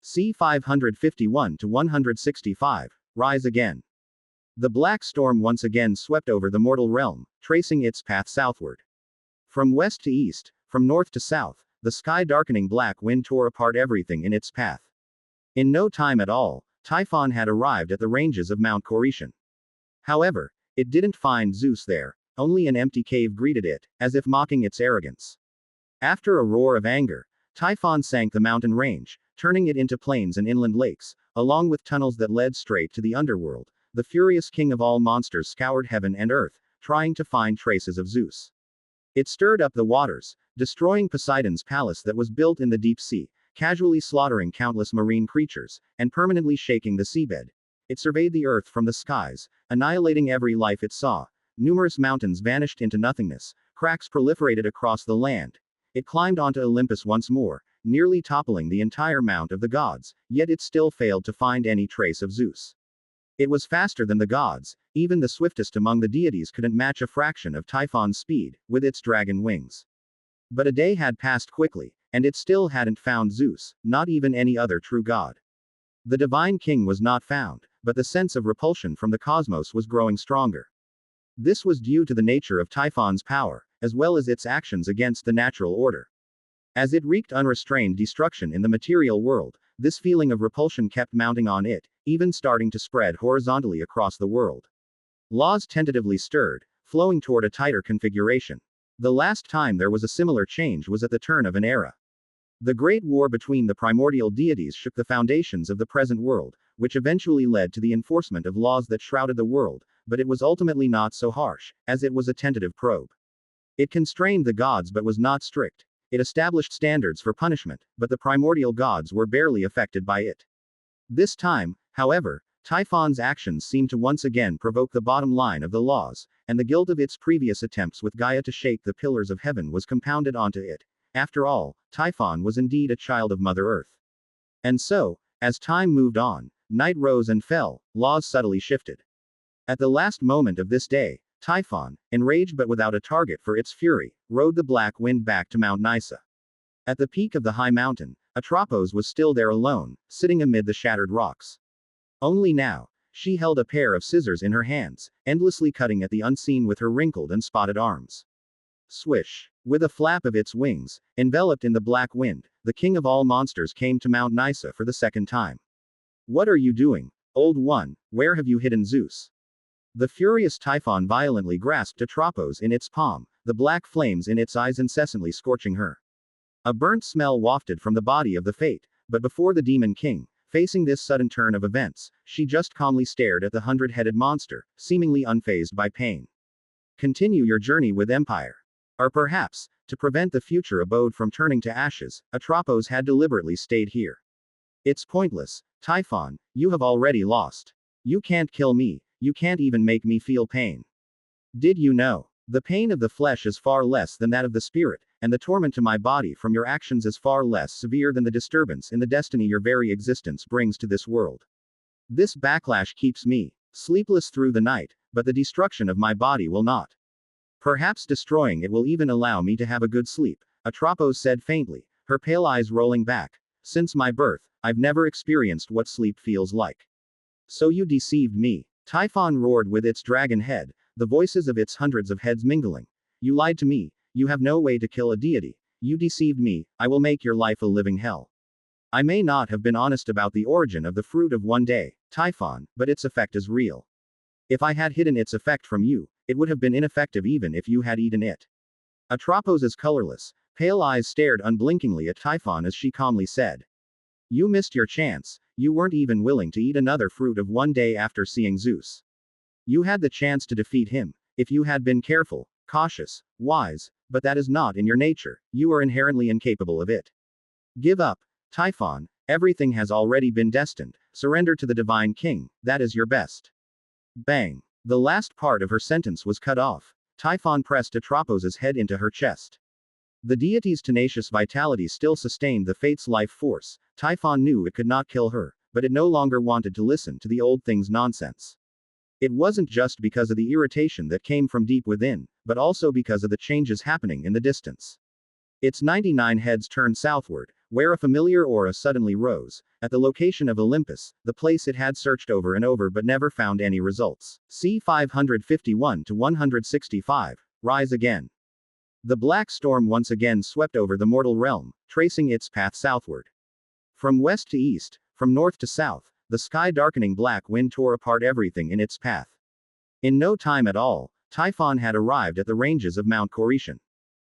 c. 551 to 165, rise again. The black storm once again swept over the mortal realm, tracing its path southward. From west to east, from north to south, the sky-darkening black wind tore apart everything in its path. In no time at all, Typhon had arrived at the ranges of Mount Coretian. However, it didn't find Zeus there, only an empty cave greeted it, as if mocking its arrogance. After a roar of anger, Typhon sank the mountain range, turning it into plains and inland lakes, along with tunnels that led straight to the Underworld. The furious king of all monsters scoured heaven and earth, trying to find traces of Zeus. It stirred up the waters, destroying Poseidon's palace that was built in the deep sea, casually slaughtering countless marine creatures, and permanently shaking the seabed. It surveyed the earth from the skies, annihilating every life it saw. Numerous mountains vanished into nothingness, cracks proliferated across the land. It climbed onto Olympus once more, nearly toppling the entire Mount of the Gods, yet it still failed to find any trace of Zeus. It was faster than the gods, even the swiftest among the deities couldn't match a fraction of Typhon's speed, with its dragon wings. But a day had passed quickly, and it still hadn't found Zeus, not even any other true god. The divine king was not found, but the sense of repulsion from the cosmos was growing stronger. This was due to the nature of Typhon's power, as well as its actions against the natural order. As it wreaked unrestrained destruction in the material world, this feeling of repulsion kept mounting on it, even starting to spread horizontally across the world. Laws tentatively stirred, flowing toward a tighter configuration. The last time there was a similar change was at the turn of an era. The Great War between the primordial deities shook the foundations of the present world, which eventually led to the enforcement of laws that shrouded the world, but it was ultimately not so harsh, as it was a tentative probe. It constrained the gods but was not strict. It established standards for punishment, but the primordial gods were barely affected by it. This time, however, Typhon's actions seemed to once again provoke the bottom line of the laws, and the guilt of its previous attempts with Gaia to shake the pillars of heaven was compounded onto it. After all, Typhon was indeed a child of Mother Earth. And so, as time moved on, night rose and fell, laws subtly shifted. At the last moment of this day, Typhon, enraged but without a target for its fury, rode the black wind back to Mount Nisa. At the peak of the high mountain, Atropos was still there alone, sitting amid the shattered rocks. Only now, she held a pair of scissors in her hands, endlessly cutting at the unseen with her wrinkled and spotted arms. Swish! With a flap of its wings, enveloped in the black wind, the king of all monsters came to Mount Nisa for the second time. What are you doing, old one? Where have you hidden Zeus? The furious Typhon violently grasped Atropos in its palm, the black flames in its eyes incessantly scorching her. A burnt smell wafted from the body of the Fate, but before the demon king, facing this sudden turn of events, she just calmly stared at the hundred-headed monster, seemingly unfazed by pain. Continue your journey with Empire. Or perhaps, to prevent the future abode from turning to ashes, Atropos had deliberately stayed here. It's pointless, Typhon, you have already lost. You can't kill me, you can't even make me feel pain. Did you know? The pain of the flesh is far less than that of the spirit, and the torment to my body from your actions is far less severe than the disturbance in the destiny your very existence brings to this world. This backlash keeps me sleepless through the night, but the destruction of my body will not. Perhaps destroying it will even allow me to have a good sleep, Atropos said faintly, her pale eyes rolling back. Since my birth, I've never experienced what sleep feels like. So you deceived me. Typhon roared with its dragon head, the voices of its hundreds of heads mingling. You lied to me, you have no way to kill a deity. You deceived me, I will make your life a living hell. I may not have been honest about the origin of the fruit of one day, Typhon, but its effect is real. If I had hidden its effect from you, it would have been ineffective even if you had eaten it. Atropos's colorless, pale eyes stared unblinkingly at Typhon as she calmly said. You missed your chance, you weren't even willing to eat another fruit of one day after seeing Zeus. You had the chance to defeat him, if you had been careful, cautious, wise, but that is not in your nature, you are inherently incapable of it. Give up, Typhon, everything has already been destined, surrender to the divine king, that is your best. Bang. The last part of her sentence was cut off. Typhon pressed Atropos's head into her chest. The deity's tenacious vitality still sustained the Fate's life force. Typhon knew it could not kill her, but it no longer wanted to listen to the old thing's nonsense. It wasn't just because of the irritation that came from deep within, but also because of the changes happening in the distance. Its 99 heads turned southward, where a familiar aura suddenly rose, at the location of Olympus, the place it had searched over and over but never found any results. C 551 to 165, rise again. The black storm once again swept over the mortal realm, tracing its path southward. From west to east, from north to south, the sky-darkening black wind tore apart everything in its path. In no time at all, Typhon had arrived at the ranges of Mount Coretian.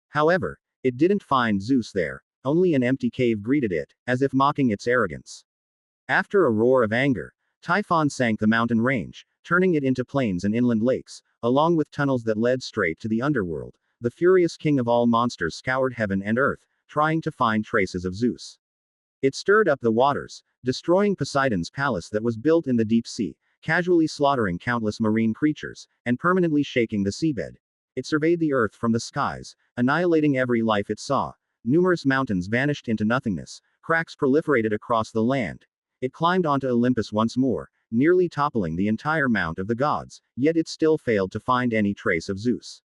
However, it didn't find Zeus there, only an empty cave greeted it, as if mocking its arrogance. After a roar of anger, Typhon sank the mountain range, turning it into plains and inland lakes, along with tunnels that led straight to the Underworld. The furious king of all monsters scoured heaven and earth, trying to find traces of Zeus. It stirred up the waters, destroying Poseidon's palace that was built in the deep sea, casually slaughtering countless marine creatures, and permanently shaking the seabed. It surveyed the earth from the skies, annihilating every life it saw. Numerous mountains vanished into nothingness, cracks proliferated across the land. It climbed onto Olympus once more, nearly toppling the entire Mount of the Gods, yet it still failed to find any trace of Zeus.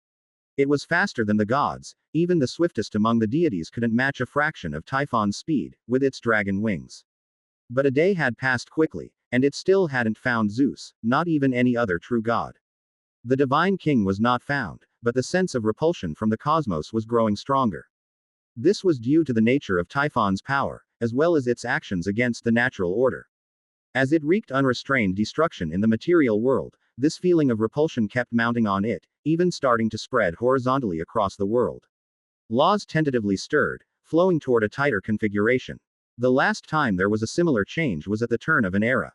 It was faster than the gods, even the swiftest among the deities couldn't match a fraction of Typhon's speed, with its dragon wings. But a day had passed quickly, and it still hadn't found Zeus, not even any other true god. The divine king was not found, but the sense of repulsion from the cosmos was growing stronger. This was due to the nature of Typhon's power, as well as its actions against the natural order. As it wreaked unrestrained destruction in the material world, this feeling of repulsion kept mounting on it, even starting to spread horizontally across the world. Laws tentatively stirred, flowing toward a tighter configuration. The last time there was a similar change was at the turn of an era.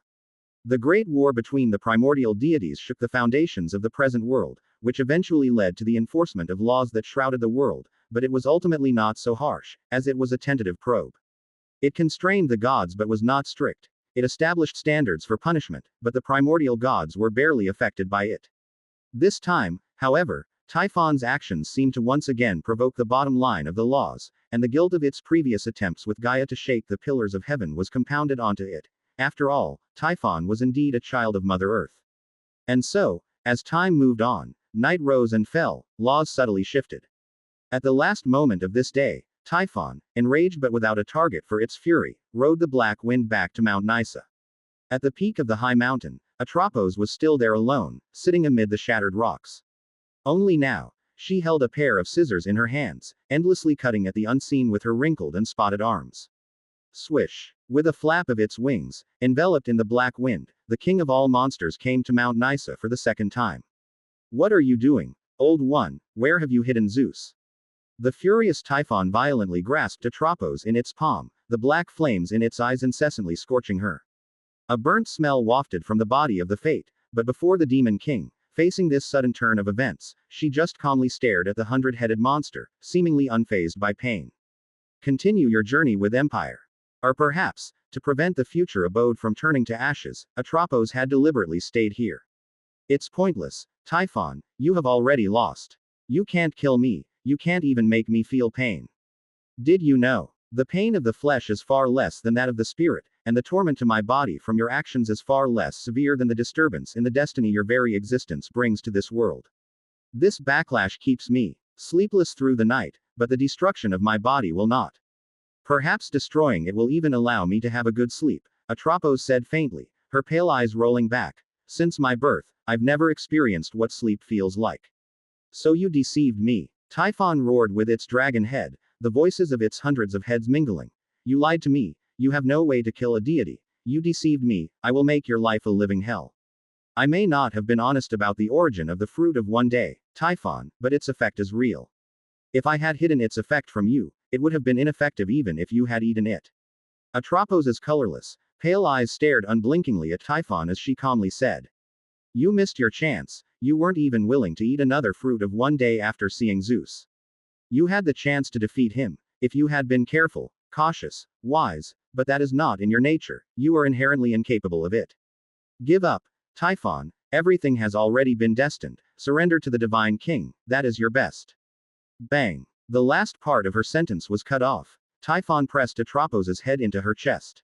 The great war between the primordial deities shook the foundations of the present world, which eventually led to the enforcement of laws that shrouded the world, but it was ultimately not so harsh, as it was a tentative probe. It constrained the gods but was not strict. It established standards for punishment, but the primordial gods were barely affected by it. This time, however, Typhon's actions seemed to once again provoke the bottom line of the laws, and the guilt of its previous attempts with Gaia to shake the pillars of heaven was compounded onto it. After all, Typhon was indeed a child of Mother Earth. And so, as time moved on, night rose and fell, laws subtly shifted. At the last moment of this day, Typhon, enraged but without a target for its fury, rode the black wind back to Mount Nisa. At the peak of the high mountain, Atropos was still there alone, sitting amid the shattered rocks. Only now, she held a pair of scissors in her hands, endlessly cutting at the unseen with her wrinkled and spotted arms. Swish! With a flap of its wings, enveloped in the black wind, the king of all monsters came to Mount Nisa for the second time. What are you doing, old one? Where have you hidden Zeus? The furious Typhon violently grasped Atropos in its palm, the black flames in its eyes incessantly scorching her. A burnt smell wafted from the body of the Fate, but before the Demon King, facing this sudden turn of events, she just calmly stared at the hundred-headed monster, seemingly unfazed by pain. Continue your journey with Empire. Or perhaps, to prevent the future abode from turning to ashes, Atropos had deliberately stayed here. It's pointless, Typhon, you have already lost. You can't kill me. You can't even make me feel pain. Did you know? The pain of the flesh is far less than that of the spirit, and the torment to my body from your actions is far less severe than the disturbance in the destiny your very existence brings to this world. This backlash keeps me sleepless through the night, but the destruction of my body will not. Perhaps destroying it will even allow me to have a good sleep, Atropos said faintly, her pale eyes rolling back. Since my birth, I've never experienced what sleep feels like. So you deceived me. Typhon roared with its dragon head, the voices of its hundreds of heads mingling. You lied to me, you have no way to kill a deity. You deceived me, I will make your life a living hell. I may not have been honest about the origin of the fruit of one day, Typhon, but its effect is real. If I had hidden its effect from you, it would have been ineffective even if you had eaten it. Atropos's colorless, pale eyes stared unblinkingly at Typhon as she calmly said. You missed your chance. You weren't even willing to eat another fruit of one day after seeing Zeus. You had the chance to defeat him, if you had been careful, cautious, wise, but that is not in your nature, you are inherently incapable of it. Give up, Typhon, everything has already been destined, surrender to the Divine King, that is your best. Bang! The last part of her sentence was cut off. Typhon pressed Atropos's head into her chest.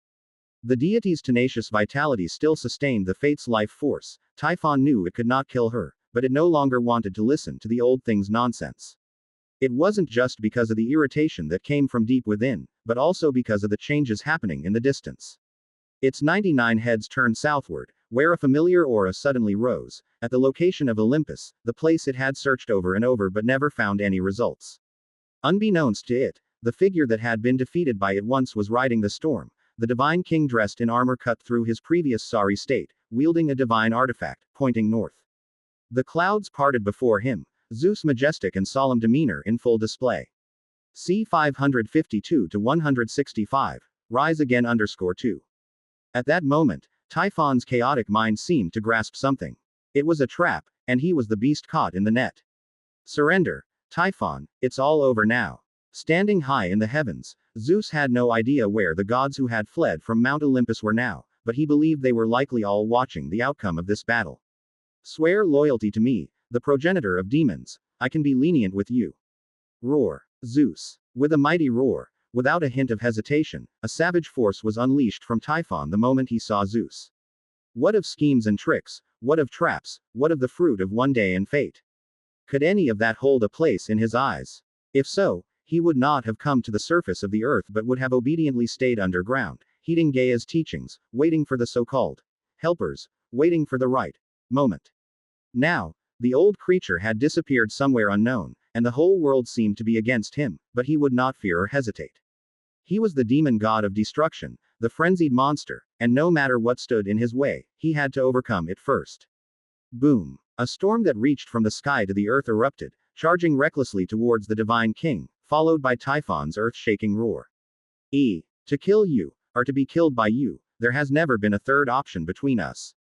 The deity's tenacious vitality still sustained the Fate's life force. Typhon knew it could not kill her, but it no longer wanted to listen to the old thing's nonsense. It wasn't just because of the irritation that came from deep within, but also because of the changes happening in the distance. Its 99 heads turned southward, where a familiar aura suddenly rose, at the location of Olympus, the place it had searched over and over but never found any results. Unbeknownst to it, the figure that had been defeated by it once was riding the storm, the divine king dressed in armor cut through his previous sorry state, wielding a divine artifact, pointing north. The clouds parted before him, Zeus' majestic and solemn demeanor in full display. C 552 to 165, rise again _2. At that moment, Typhon's chaotic mind seemed to grasp something. It was a trap, and he was the beast caught in the net. Surrender, Typhon, it's all over now. Standing high in the heavens, Zeus had no idea where the gods who had fled from Mount Olympus were now, but he believed they were likely all watching the outcome of this battle. Swear loyalty to me, the progenitor of demons. I can be lenient with you. Roar. Zeus. With a mighty roar, without a hint of hesitation, a savage force was unleashed from Typhon the moment he saw Zeus. What of schemes and tricks? What of traps? What of the fruit of one day and fate? Could any of that hold a place in his eyes? If so, he would not have come to the surface of the earth but would have obediently stayed underground, heeding Gaia's teachings, waiting for the so-called helpers, waiting for the right moment. Now, the old creature had disappeared somewhere unknown, and the whole world seemed to be against him, but he would not fear or hesitate. He was the demon god of destruction, the frenzied monster, and no matter what stood in his way, he had to overcome it first. Boom. A storm that reached from the sky to the earth erupted, charging recklessly towards the divine king, followed by Typhon's earth-shaking roar. To kill you, or to be killed by you, there has never been a third option between us.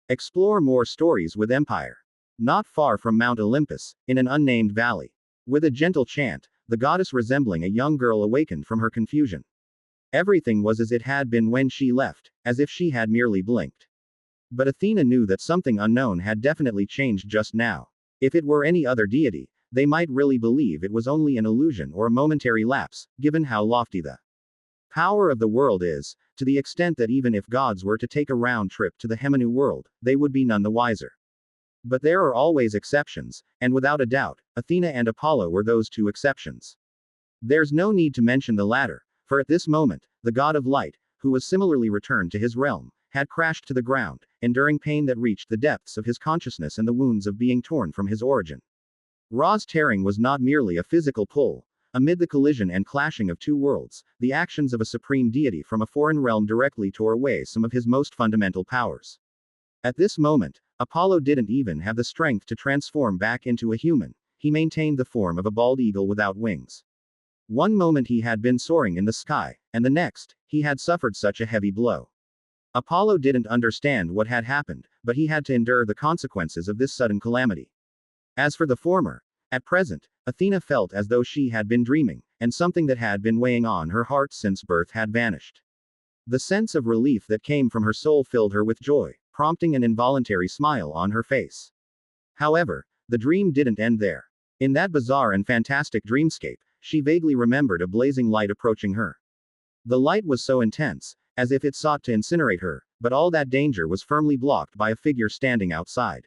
Explore more stories with Empire. Not far from Mount Olympus, in an unnamed valley. With a gentle chant, the goddess resembling a young girl awakened from her confusion. Everything was as it had been when she left, as if she had merely blinked. But Athena knew that something unknown had definitely changed just now. If it were any other deity, they might really believe it was only an illusion or a momentary lapse, given how lofty the power of the world is, to the extent that even if gods were to take a round trip to the Hemanu world, they would be none the wiser. But there are always exceptions, and without a doubt, Athena and Apollo were those two exceptions. There's no need to mention the latter, for at this moment, the god of light, who was similarly returned to his realm, had crashed to the ground, enduring pain that reached the depths of his consciousness and the wounds of being torn from his origin. Ra's tearing was not merely a physical pull. Amid the collision and clashing of two worlds, the actions of a supreme deity from a foreign realm directly tore away some of his most fundamental powers. At this moment, Apollo didn't even have the strength to transform back into a human. He maintained the form of a bald eagle without wings. One moment he had been soaring in the sky, and the next, he had suffered such a heavy blow. Apollo didn't understand what had happened, but he had to endure the consequences of this sudden calamity. As for the former, at present, Athena felt as though she had been dreaming, and something that had been weighing on her heart since birth had vanished. The sense of relief that came from her soul filled her with joy, prompting an involuntary smile on her face. However, the dream didn't end there. In that bizarre and fantastic dreamscape, she vaguely remembered a blazing light approaching her. The light was so intense, as if it sought to incinerate her, but all that danger was firmly blocked by a figure standing outside.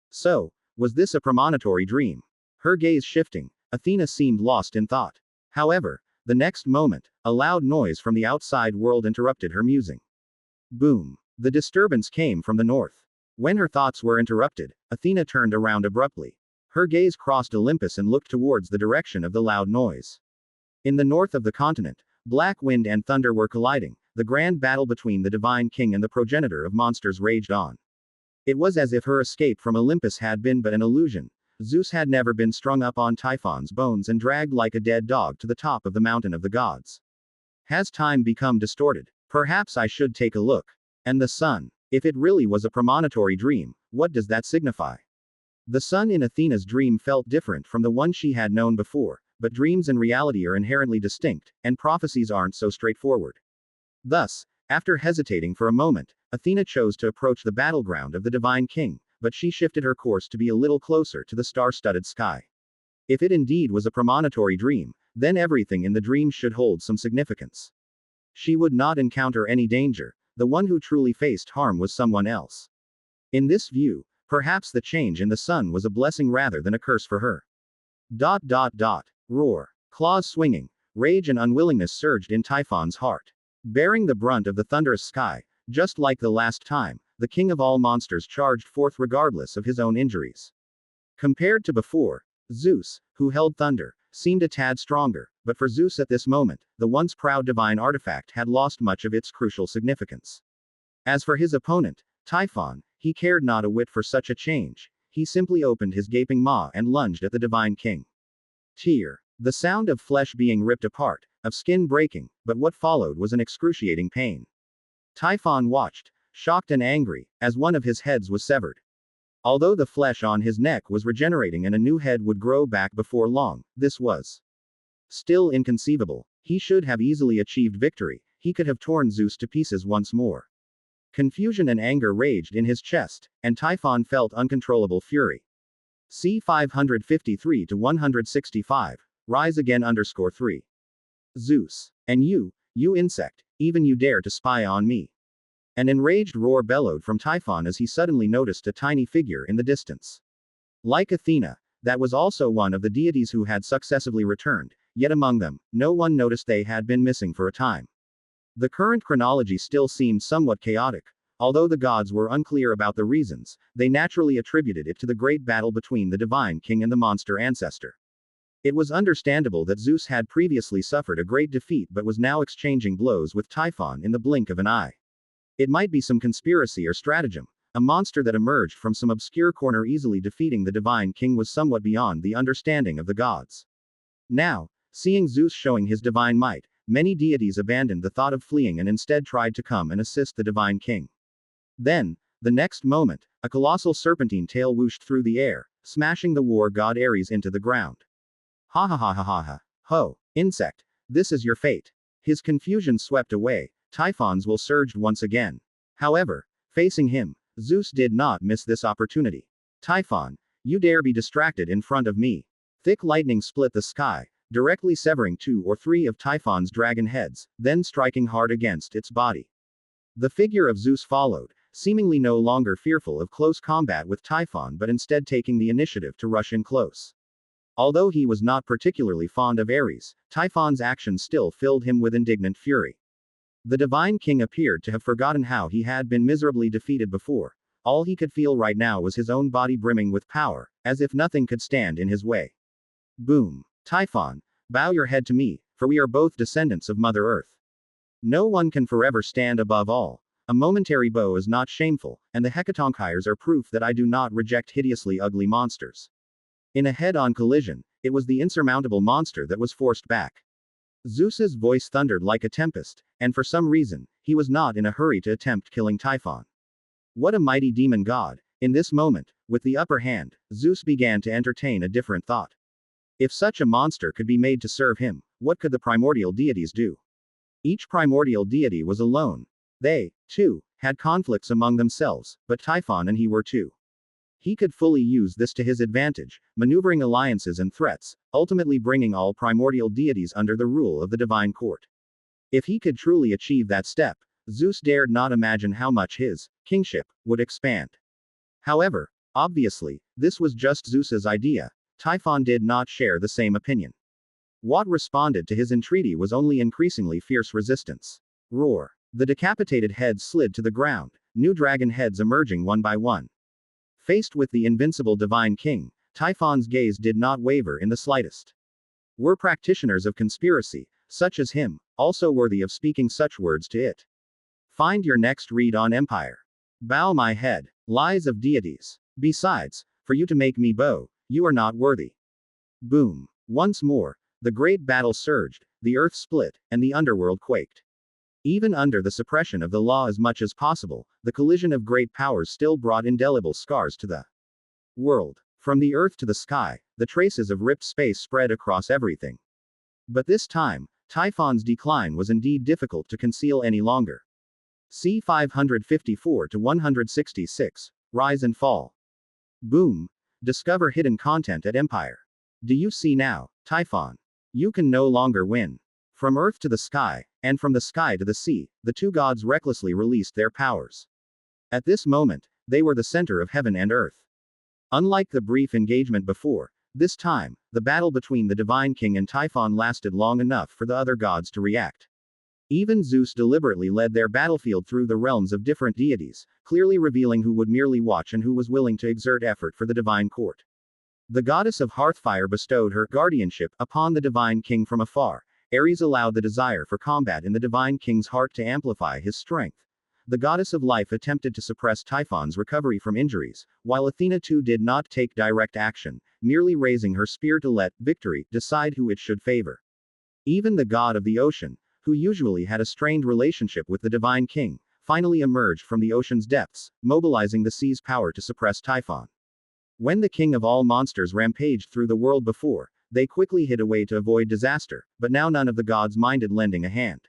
So, was this a premonitory dream? Her gaze shifting, Athena seemed lost in thought. However, the next moment, a loud noise from the outside world interrupted her musing. Boom. The disturbance came from the north. When her thoughts were interrupted, Athena turned around abruptly. Her gaze crossed Olympus and looked towards the direction of the loud noise. In the north of the continent, black wind and thunder were colliding. The grand battle between the divine king and the progenitor of monsters raged on. It was as if her escape from Olympus had been but an illusion. Zeus had never been strung up on Typhon's bones and dragged like a dead dog to the top of the mountain of the gods. Has time become distorted? Perhaps I should take a look. And the sun. If it really was a premonitory dream, what does that signify? The sun in Athena's dream felt different from the one she had known before, but dreams and reality are inherently distinct, and prophecies aren't so straightforward. Thus, after hesitating for a moment, Athena chose to approach the battleground of the divine king, but she shifted her course to be a little closer to the star-studded sky. If it indeed was a premonitory dream, then everything in the dream should hold some significance. She would not encounter any danger. The one who truly faced harm was someone else. In this view, perhaps the change in the sun was a blessing rather than a curse for her. Roar. Claws swinging. Rage and unwillingness surged in Typhon's heart. Bearing the brunt of the thunderous sky, just like the last time, the king of all monsters charged forth regardless of his own injuries. Compared to before, Zeus, who held thunder, seemed a tad stronger, but for Zeus at this moment, the once proud divine artifact had lost much of its crucial significance. As for his opponent, Typhon, he cared not a whit for such a change. He simply opened his gaping maw and lunged at the divine king. Tear. The sound of flesh being ripped apart, of skin breaking, but what followed was an excruciating pain. Typhon watched, shocked and angry, as one of his heads was severed. Although the flesh on his neck was regenerating and a new head would grow back before long, this was still inconceivable. He should have easily achieved victory. He could have torn Zeus to pieces once more. Confusion and anger raged in his chest, and Typhon felt uncontrollable fury. C 553 to 165. Rise again _3. Zeus. And you insect, even you dare to spy on me. An enraged roar bellowed from Typhon as he suddenly noticed a tiny figure in the distance. Like Athena, that was also one of the deities who had successively returned, yet among them, no one noticed they had been missing for a time. The current chronology still seemed somewhat chaotic. Although the gods were unclear about the reasons, they naturally attributed it to the great battle between the divine king and the monster ancestor. It was understandable that Zeus had previously suffered a great defeat but was now exchanging blows with Typhon in the blink of an eye. It might be some conspiracy or stratagem. A monster that emerged from some obscure corner easily defeating the divine king was somewhat beyond the understanding of the gods. Now, seeing Zeus showing his divine might, many deities abandoned the thought of fleeing and instead tried to come and assist the divine king. Then, the next moment, a colossal serpentine tail whooshed through the air, smashing the war god Ares into the ground. Ha ha ha ha ha ha. Ho, insect, this is your fate. His confusion swept away, Typhon's will surged once again. However, facing him, Zeus did not miss this opportunity. Typhon, you dare be distracted in front of me. Thick lightning split the sky, directly severing 2 or 3 of Typhon's dragon heads, then striking hard against its body. The figure of Zeus followed, seemingly no longer fearful of close combat with Typhon but instead taking the initiative to rush in close. Although he was not particularly fond of Ares, Typhon's actions still filled him with indignant fury. The divine king appeared to have forgotten how he had been miserably defeated before. All he could feel right now was his own body brimming with power, as if nothing could stand in his way. Boom. Typhon, bow your head to me, for we are both descendants of Mother Earth. No one can forever stand above all. A momentary bow is not shameful, and the hecatonkires are proof that I do not reject hideously ugly monsters. In a head-on collision, it was the insurmountable monster that was forced back. Zeus's voice thundered like a tempest, and for some reason, he was not in a hurry to attempt killing Typhon. What a mighty demon god! In this moment, with the upper hand, Zeus began to entertain a different thought. If such a monster could be made to serve him, what could the primordial deities do? Each primordial deity was alone. They, too, had conflicts among themselves, but Typhon and he were too. He could fully use this to his advantage, maneuvering alliances and threats, ultimately bringing all primordial deities under the rule of the divine court. If he could truly achieve that step, Zeus dared not imagine how much his kingship would expand. However, obviously, this was just Zeus's idea. Typhon did not share the same opinion. What responded to his entreaty was only increasingly fierce resistance. Roar. The decapitated heads slid to the ground, new dragon heads emerging one by one. Faced with the invincible divine king, Typhon's gaze did not waver in the slightest. Were practitioners of conspiracy, such as him, also worthy of speaking such words to it? Find your next read on Empire. Bow my head. Lies of deities. Besides, for you to make me bow, you are not worthy. Boom. Once more, the great battle surged, the earth split, and the underworld quaked. Even under the suppression of the law as much as possible, the collision of great powers still brought indelible scars to the world. From the earth to the sky, the traces of ripped space spread across everything. But this time, Typhon's decline was indeed difficult to conceal any longer. C 554 to 166. Rise and fall. Boom. Discover hidden content at Empire. Do you see now, Typhon? You can no longer win. From earth to the sky, and from the sky to the sea, the two gods recklessly released their powers. At this moment, they were the center of heaven and earth. Unlike the brief engagement before, This time, the battle between the Divine King and Typhon lasted long enough for the other gods to react. Even Zeus deliberately led their battlefield through the realms of different deities, clearly revealing who would merely watch and who was willing to exert effort for the divine court. The goddess of Hearthfire bestowed her guardianship upon the Divine King from afar. Ares allowed the desire for combat in the Divine King's heart to amplify his strength. The goddess of life attempted to suppress Typhon's recovery from injuries, while Athena too did not take direct action, merely raising her spear to let victory decide who it should favor. Even the god of the ocean, who usually had a strained relationship with the Divine King, finally emerged from the ocean's depths, mobilizing the sea's power to suppress Typhon. When the king of all monsters rampaged through the world before, they quickly hid away to avoid disaster, but now none of the gods minded lending a hand.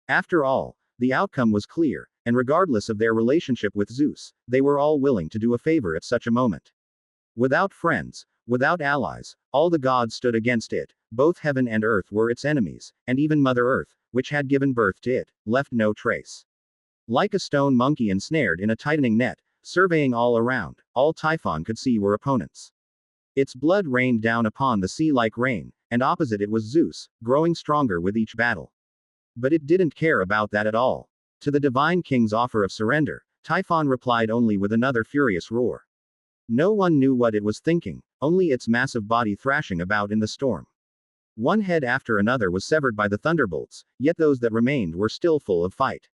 After all, the outcome was clear, and regardless of their relationship with Zeus, they were all willing to do a favor at such a moment. Without friends, without allies, all the gods stood against it. Both heaven and earth were its enemies, and even Mother Earth, which had given birth to it, left no trace. Like a stone monkey ensnared in a tightening net, surveying all around, all Typhon could see were opponents. Its blood rained down upon the sea like rain, and opposite it was Zeus, growing stronger with each battle. But it didn't care about that at all. To the Divine King's offer of surrender, Typhon replied only with another furious roar. No one knew what it was thinking, only its massive body thrashing about in the storm. One head after another was severed by the thunderbolts, yet those that remained were still full of fight.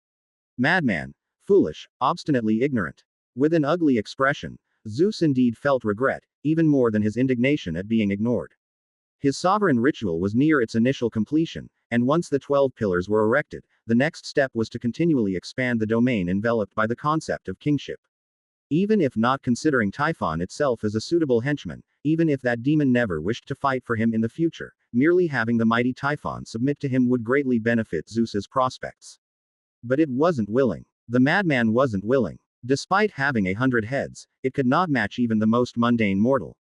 Madman, foolish, obstinately ignorant. With an ugly expression, Zeus indeed felt regret, even more than his indignation at being ignored. His sovereign ritual was near its initial completion, and once the 12 pillars were erected, the next step was to continually expand the domain enveloped by the concept of kingship. Even if not considering Typhon itself as a suitable henchman, even if that demon never wished to fight for him in the future, merely having the mighty Typhon submit to him would greatly benefit Zeus's prospects. But it wasn't willing. The madman wasn't willing. Despite having 100 heads, it could not match even the most mundane mortal.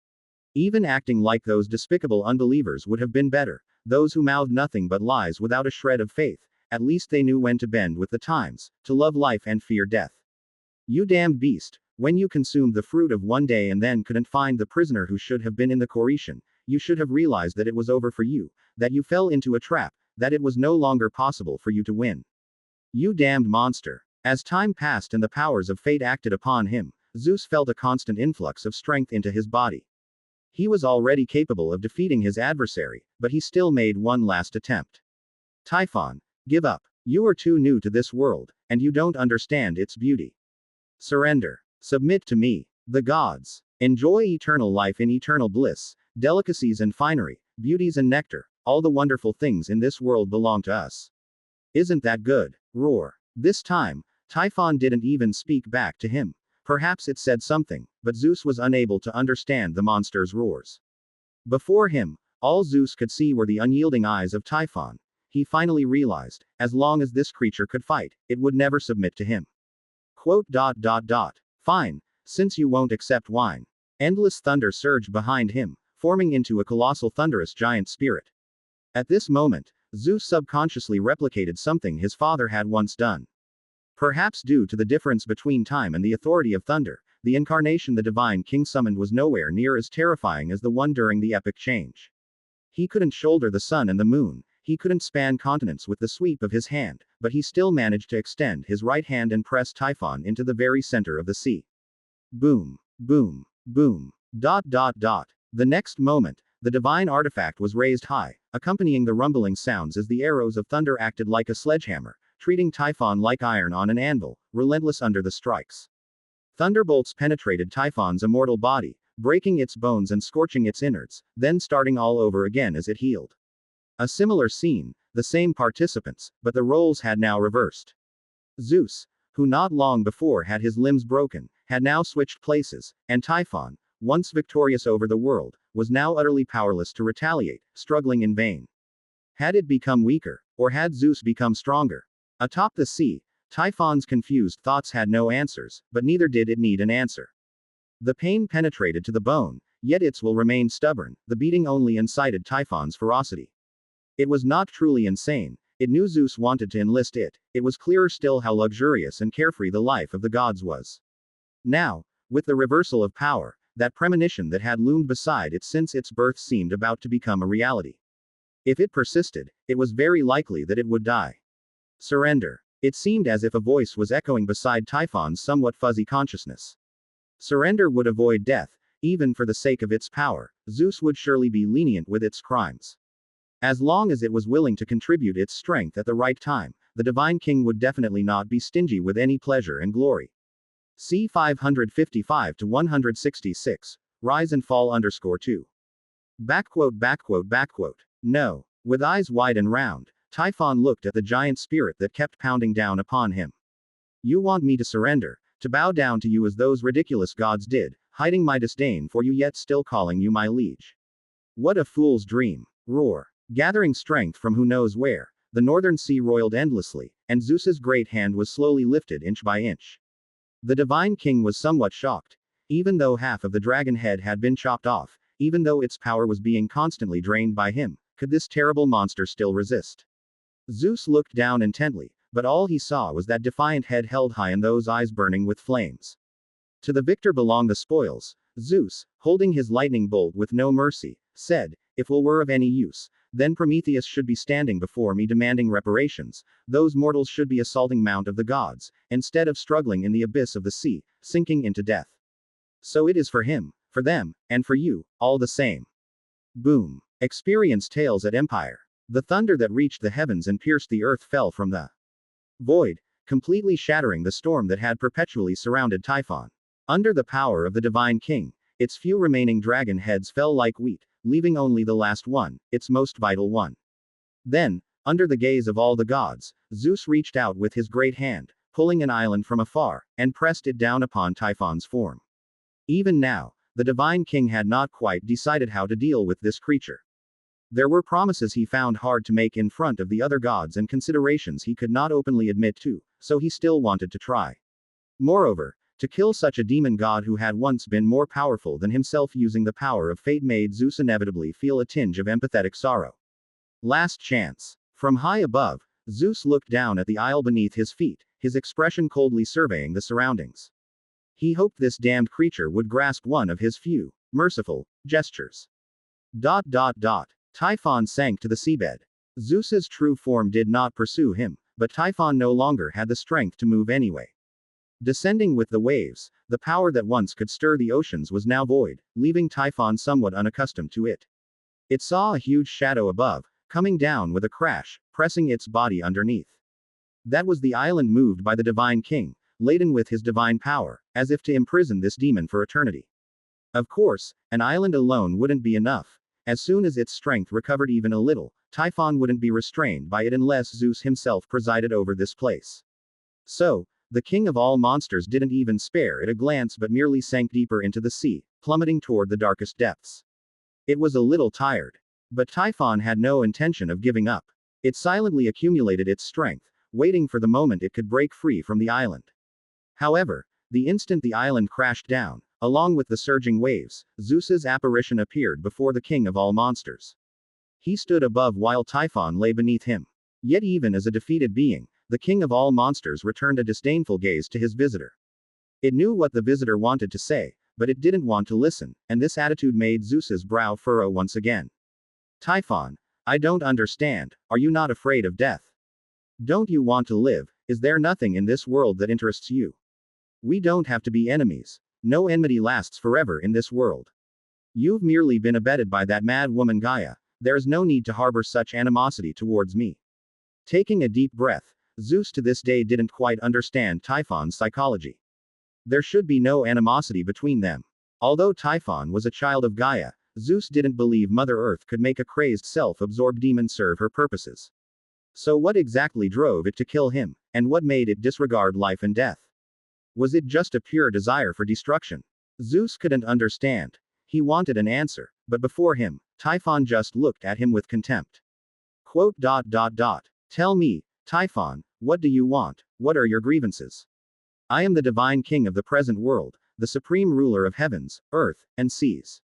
Even acting like those despicable unbelievers would have been better, those who mouthed nothing but lies without a shred of faith. At least they knew when to bend with the times, to love life and fear death. You damned beast, when you consumed the fruit of one day and then couldn't find the prisoner who should have been in the Corycian, you should have realized that it was over for you, that you fell into a trap, that it was no longer possible for you to win. You damned monster. As time passed and the powers of fate acted upon him, Zeus felt a constant influx of strength into his body. He was already capable of defeating his adversary, but he still made one last attempt. Typhon, give up. You are too new to this world, and you don't understand its beauty. Surrender. Submit to me. The gods. Enjoy eternal life in eternal bliss, delicacies and finery, beauties and nectar, all the wonderful things in this world belong to us. Isn't that good? Roar. This time, Typhon didn't even speak back to him. Perhaps it said something, but Zeus was unable to understand the monster's roars. Before him, all Zeus could see were the unyielding eyes of Typhon. He finally realized, as long as this creature could fight, it would never submit to him. Fine, since you won't accept wine. Endless thunder surged behind him, forming into a colossal thunderous giant spirit. At this moment, Zeus subconsciously replicated something his father had once done. Perhaps due to the difference between time and the authority of thunder, the incarnation the Divine King summoned was nowhere near as terrifying as the one during the epic change. He couldn't shoulder the sun and the moon, he couldn't span continents with the sweep of his hand, but he still managed to extend his right hand and press Typhon into the very center of the sea. Boom, boom, boom. The next moment, the divine artifact was raised high, accompanying the rumbling sounds as the arrows of thunder acted like a sledgehammer, treating Typhon like iron on an anvil, relentless under the strikes. Thunderbolts penetrated Typhon's immortal body, breaking its bones and scorching its innards, then starting all over again as it healed. A similar scene, the same participants, but the roles had now reversed. Zeus, who not long before had his limbs broken, had now switched places, and Typhon, once victorious over the world, was now utterly powerless to retaliate, struggling in vain. Had it become weaker, or had Zeus become stronger? Atop the sea, Typhon's confused thoughts had no answers, but neither did it need an answer. The pain penetrated to the bone, yet its will remained stubborn, the beating only incited Typhon's ferocity. It was not truly insane, it knew Zeus wanted to enlist it, it was clearer still how luxurious and carefree the life of the gods was. Now, with the reversal of power, that premonition that had loomed beside it since its birth seemed about to become a reality. If it persisted, it was very likely that it would die. Surrender. It seemed as if a voice was echoing beside Typhon's somewhat fuzzy consciousness. Surrender would avoid death, even for the sake of its power. Zeus would surely be lenient with its crimes. As long as it was willing to contribute its strength at the right time, the Divine King would definitely not be stingy with any pleasure and glory. C 555 to 166. Rise and fall _2. No. With eyes wide and round, Typhon looked at the giant spirit that kept pounding down upon him. You want me to surrender, to bow down to you as those ridiculous gods did, hiding my disdain for you yet still calling you my liege. What a fool's dream. Roar. Gathering strength from who knows where, the northern sea roiled endlessly, and Zeus's great hand was slowly lifted inch by inch. The Divine King was somewhat shocked. Even though half of the dragon head had been chopped off, even though its power was being constantly drained by him, could this terrible monster still resist? Zeus looked down intently, but all he saw was that defiant head held high and those eyes burning with flames. To the victor belong the spoils. Zeus, holding his lightning bolt with no mercy, said, if will were of any use, then Prometheus should be standing before me demanding reparations, those mortals should be assaulting Mount of the Gods, instead of struggling in the abyss of the sea, sinking into death. So it is for him, for them, and for you, all the same. Boom. Experience tales at Empire. The thunder that reached the heavens and pierced the earth fell from the void, completely shattering the storm that had perpetually surrounded Typhon. Under the power of the Divine King, its few remaining dragon heads fell like wheat, leaving only the last one, its most vital one. Then, under the gaze of all the gods, Zeus reached out with his great hand, pulling an island from afar, and pressed it down upon Typhon's form. Even now, the Divine King had not quite decided how to deal with this creature. There were promises he found hard to make in front of the other gods and considerations he could not openly admit to, so he still wanted to try. Moreover, to kill such a demon god who had once been more powerful than himself using the power of fate made Zeus inevitably feel a tinge of empathetic sorrow. Last chance. From high above, Zeus looked down at the isle beneath his feet, his expression coldly surveying the surroundings. He hoped this damned creature would grasp one of his few, merciful, gestures. Typhon sank to the seabed. Zeus's true form did not pursue him, but Typhon no longer had the strength to move anyway. Descending with the waves, the power that once could stir the oceans was now void, leaving Typhon somewhat unaccustomed to it. It saw a huge shadow above, coming down with a crash, pressing its body underneath. That was the island moved by the Divine King, laden with his divine power, as if to imprison this demon for eternity. Of course, an island alone wouldn't be enough. As soon as its strength recovered even a little, Typhon wouldn't be restrained by it unless Zeus himself presided over this place. So, the king of all monsters didn't even spare it a glance but merely sank deeper into the sea, plummeting toward the darkest depths. It was a little tired. But Typhon had no intention of giving up. It silently accumulated its strength, waiting for the moment it could break free from the island. However, the instant the island crashed down, along with the surging waves, Zeus's apparition appeared before the king of all monsters. He stood above while Typhon lay beneath him. Yet even as a defeated being, the king of all monsters returned a disdainful gaze to his visitor. It knew what the visitor wanted to say, but it didn't want to listen, and this attitude made Zeus's brow furrow once again. Typhon, I don't understand, are you not afraid of death? Don't you want to live? Is there nothing in this world that interests you? We don't have to be enemies. No enmity lasts forever in this world. You've merely been abetted by that mad woman Gaia, there is no need to harbor such animosity towards me. Taking a deep breath, Zeus to this day didn't quite understand Typhon's psychology. There should be no animosity between them. Although Typhon was a child of Gaia, Zeus didn't believe Mother Earth could make a crazed self-absorbed demon serve her purposes. So what exactly drove it to kill him, and what made it disregard life and death? Was it just a pure desire for destruction? Zeus couldn't understand. He wanted an answer, but before him, Typhon just looked at him with contempt. Tell me, Typhon, what do you want? What are your grievances? I am the divine king of the present world, the supreme ruler of heavens, earth, and seas.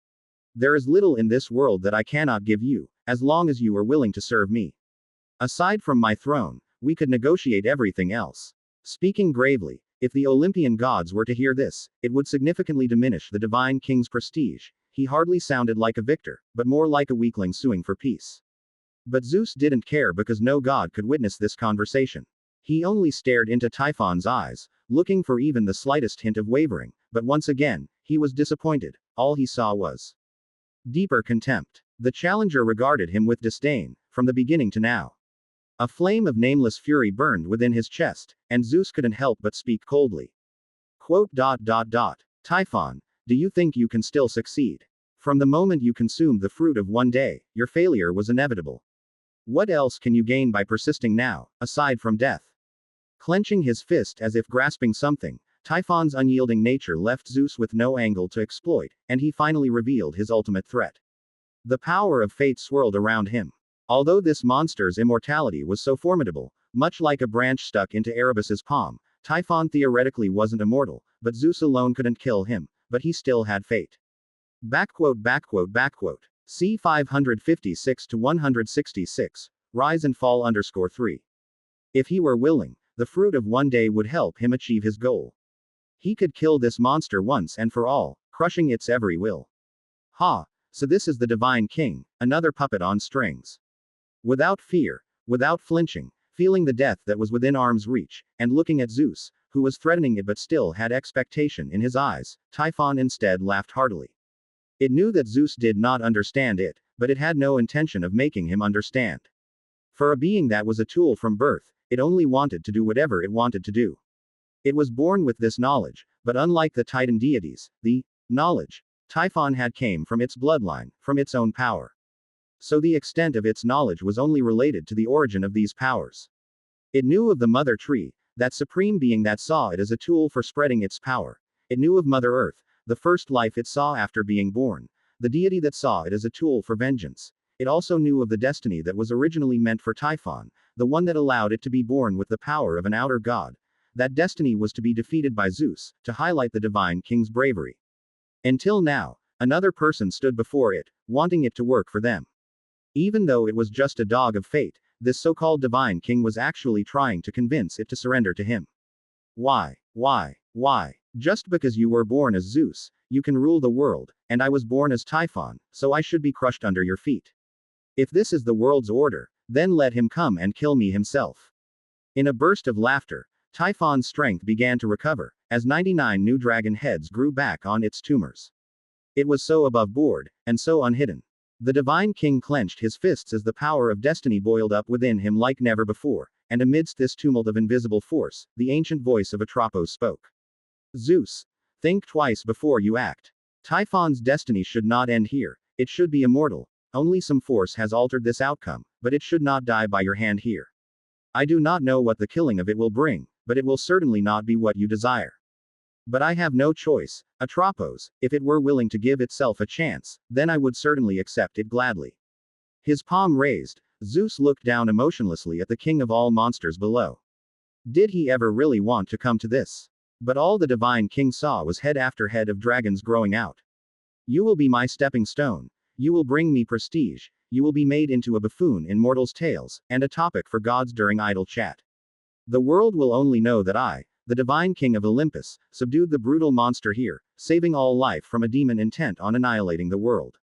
There is little in this world that I cannot give you, as long as you are willing to serve me. Aside from my throne, we could negotiate everything else. Speaking gravely, If the Olympian gods were to hear this, it would significantly diminish the divine king's prestige. He hardly sounded like a victor, but more like a weakling suing for peace. But Zeus didn't care because no god could witness this conversation. He only stared into Typhon's eyes, looking for even the slightest hint of wavering, but once again, he was disappointed. All he saw was deeper contempt. The challenger regarded him with disdain, from the beginning to now. A flame of nameless fury burned within his chest, and Zeus couldn't help but speak coldly. Quote, Typhon, do you think you can still succeed? From the moment you consumed the fruit of one day, your failure was inevitable. What else can you gain by persisting now, aside from death? Clenching his fist as if grasping something, Typhon's unyielding nature left Zeus with no angle to exploit, and he finally revealed his ultimate threat. The power of fate swirled around him. Although this monster's immortality was so formidable, much like a branch stuck into Erebus's palm, Typhon theoretically wasn't immortal, but Zeus alone couldn't kill him, but he still had fate. C 556 to 166, rise and fall _3. If he were willing, the fruit of one day would help him achieve his goal. He could kill this monster once and for all, crushing its every will. Ha! So this is the divine king, another puppet on strings. Without fear, without flinching, feeling the death that was within arm's reach, and looking at Zeus, who was threatening it but still had expectation in his eyes, Typhon instead laughed heartily. It knew that Zeus did not understand it, but it had no intention of making him understand. For a being that was a tool from birth, it only wanted to do whatever it wanted to do. It was born with this knowledge, but unlike the Titan deities, the knowledge Typhon had came from its bloodline, from its own power. So the extent of its knowledge was only related to the origin of these powers. It knew of the Mother Tree, that supreme being that saw it as a tool for spreading its power. It knew of Mother Earth, the first life it saw after being born, the deity that saw it as a tool for vengeance. It also knew of the destiny that was originally meant for Typhon, the one that allowed it to be born with the power of an outer god. That destiny was to be defeated by Zeus, to highlight the divine king's bravery. Until now, another person stood before it, wanting it to work for them. Even though it was just a dog of fate, this so-called divine king was actually trying to convince it to surrender to him. Why? Just because you were born as Zeus, you can rule the world, and I was born as Typhon, so I should be crushed under your feet. If this is the world's order, then let him come and kill me himself. In a burst of laughter, Typhon's strength began to recover, as 99 new dragon heads grew back on its tumors. It was so above board, and so unhidden. The divine king clenched his fists as the power of destiny boiled up within him like never before, and amidst this tumult of invisible force, the ancient voice of Atropos spoke. Zeus, think twice before you act. Typhon's destiny should not end here, it should be immortal. Only some force has altered this outcome, but it should not die by your hand here. I do not know what the killing of it will bring, but it will certainly not be what you desire. But I have no choice, Atropos. If it were willing to give itself a chance, then I would certainly accept it gladly. His palm raised, Zeus looked down emotionlessly at the king of all monsters below. Did he ever really want to come to this? But all the divine king saw was head after head of dragons growing out. You will be my stepping stone. You will bring me prestige. You will be made into a buffoon in mortals' tales, and a topic for gods during idle chat. The world will only know that I, the divine king of Olympus, subdued the brutal monster here, saving all life from a demon intent on annihilating the world.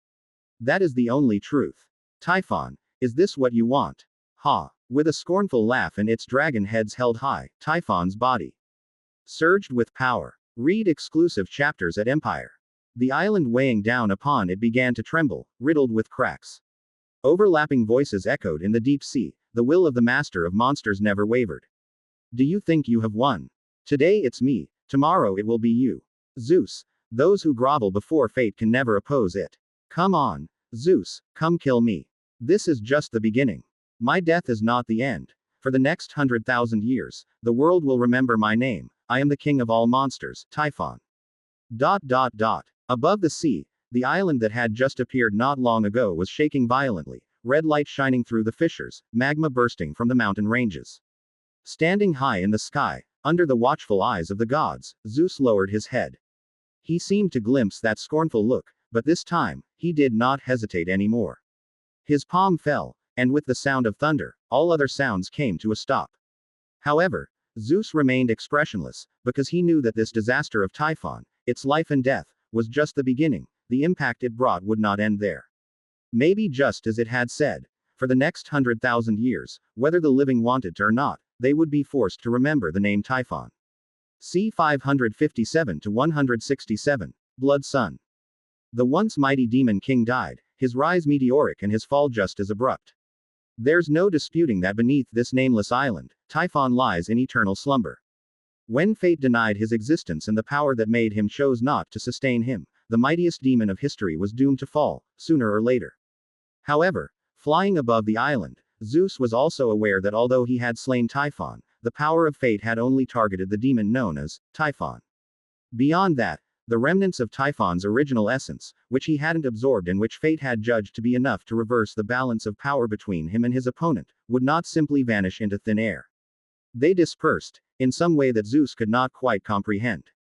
That is the only truth. Typhon, is this what you want? Ha! With a scornful laugh and its dragon heads held high, Typhon's body surged with power. Read exclusive chapters at Empire. The island weighing down upon it began to tremble, riddled with cracks. Overlapping voices echoed in the deep sea. The will of the master of monsters never wavered. Do you think you have won? Today it's me, tomorrow it will be you. Zeus, those who grovel before fate can never oppose it. Come on, Zeus, come kill me. This is just the beginning. My death is not the end. For the next 100,000 years, the world will remember my name. I am the king of all monsters, Typhon. Above the sea, the island that had just appeared not long ago was shaking violently, red light shining through the fissures, magma bursting from the mountain ranges. Standing high in the sky, under the watchful eyes of the gods, Zeus lowered his head. He seemed to glimpse that scornful look, but this time, he did not hesitate anymore. His palm fell, and with the sound of thunder, all other sounds came to a stop. However, Zeus remained expressionless, because he knew that this disaster of Typhon, its life and death, was just the beginning. The impact it brought would not end there. Maybe just as it had said, for the next 100,000 years, whether the living wanted to or not, they would be forced to remember the name Typhon. C. 557 to 167. Blood Sun. The once mighty demon king died, his rise meteoric and his fall just as abrupt. There's no disputing that beneath this nameless island, Typhon lies in eternal slumber. When fate denied his existence and the power that made him chose not to sustain him, the mightiest demon of history was doomed to fall, sooner or later. However, flying above the island, Zeus was also aware that although he had slain Typhon, the power of fate had only targeted the demon known as Typhon. Beyond that, the remnants of Typhon's original essence, which he hadn't absorbed and which fate had judged to be enough to reverse the balance of power between him and his opponent, would not simply vanish into thin air. They dispersed, in some way that Zeus could not quite comprehend.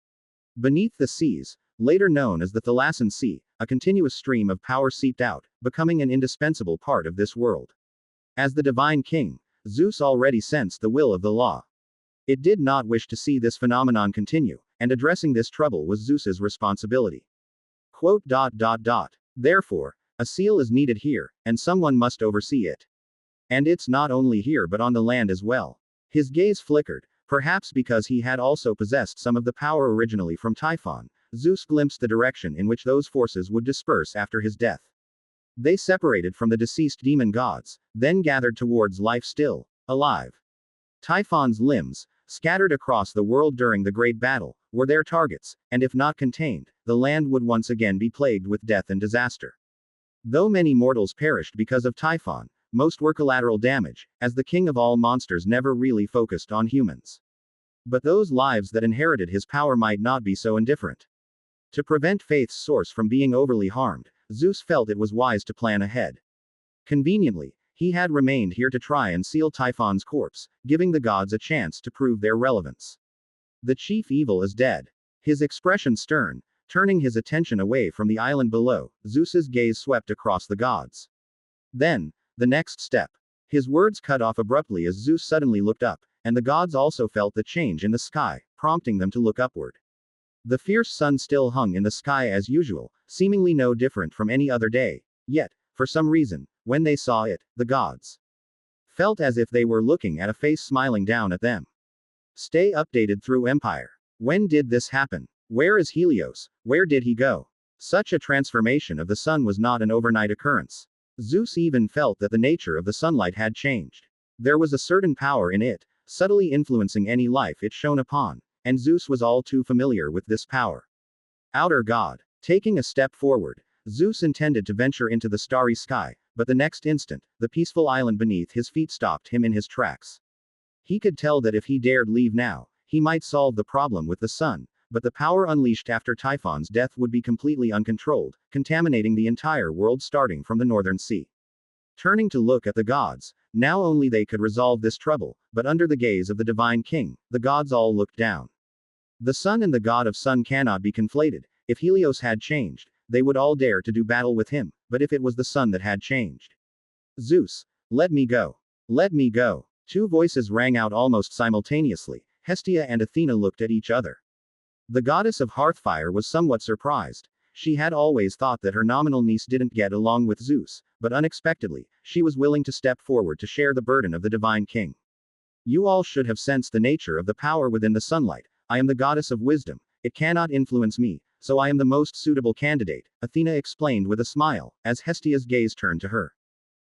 Beneath the seas, later known as the Thalassan Sea, a continuous stream of power seeped out, becoming an indispensable part of this world. As the divine king, Zeus already sensed the will of the law. It did not wish to see this phenomenon continue, and addressing this trouble was Zeus's responsibility. Therefore, a seal is needed here, and someone must oversee it. And it's not only here but on the land as well. His gaze flickered, perhaps because he had also possessed some of the power originally from Typhon. Zeus glimpsed the direction in which those forces would disperse after his death. They separated from the deceased demon gods, then gathered towards life still alive. Typhon's limbs, scattered across the world during the Great Battle, were their targets, and if not contained, the land would once again be plagued with death and disaster. Though many mortals perished because of Typhon, most were collateral damage, as the king of all monsters never really focused on humans. But those lives that inherited his power might not be so indifferent. To prevent Faith's source from being overly harmed, Zeus felt it was wise to plan ahead. Conveniently, he had remained here to try and seal Typhon's corpse, giving the gods a chance to prove their relevance. The chief evil is dead. His expression stern, turning his attention away from the island below, Zeus's gaze swept across the gods. Then, the next step. His words cut off abruptly as Zeus suddenly looked up, and the gods also felt the change in the sky, prompting them to look upward. The fierce sun still hung in the sky as usual, seemingly no different from any other day, yet, for some reason, when they saw it, the gods felt as if they were looking at a face smiling down at them. Stay updated through Empire. When did this happen? Where is Helios? Where did he go? Such a transformation of the sun was not an overnight occurrence. Zeus even felt that the nature of the sunlight had changed. There was a certain power in it, subtly influencing any life it shone upon, and Zeus was all too familiar with this power. Outer God. Taking a step forward, Zeus intended to venture into the starry sky, but the next instant, the peaceful island beneath his feet stopped him in his tracks. He could tell that if he dared leave now, he might solve the problem with the sun, but the power unleashed after Typhon's death would be completely uncontrolled, contaminating the entire world starting from the northern sea. Turning to look at the gods, now only they could resolve this trouble, but under the gaze of the divine king, the gods all looked down. The sun and the god of sun cannot be conflated. If Helios had changed, they would all dare to do battle with him, but if it was the sun that had changed. Zeus, let me go. Let me go. Two voices rang out almost simultaneously. Hestia and Athena looked at each other. The goddess of Hearthfire was somewhat surprised. She had always thought that her nominal niece didn't get along with Zeus, but unexpectedly, she was willing to step forward to share the burden of the divine king. You all should have sensed the nature of the power within the sunlight. I am the goddess of wisdom. It cannot influence me, so I am the most suitable candidate, Athena explained with a smile, as Hestia's gaze turned to her.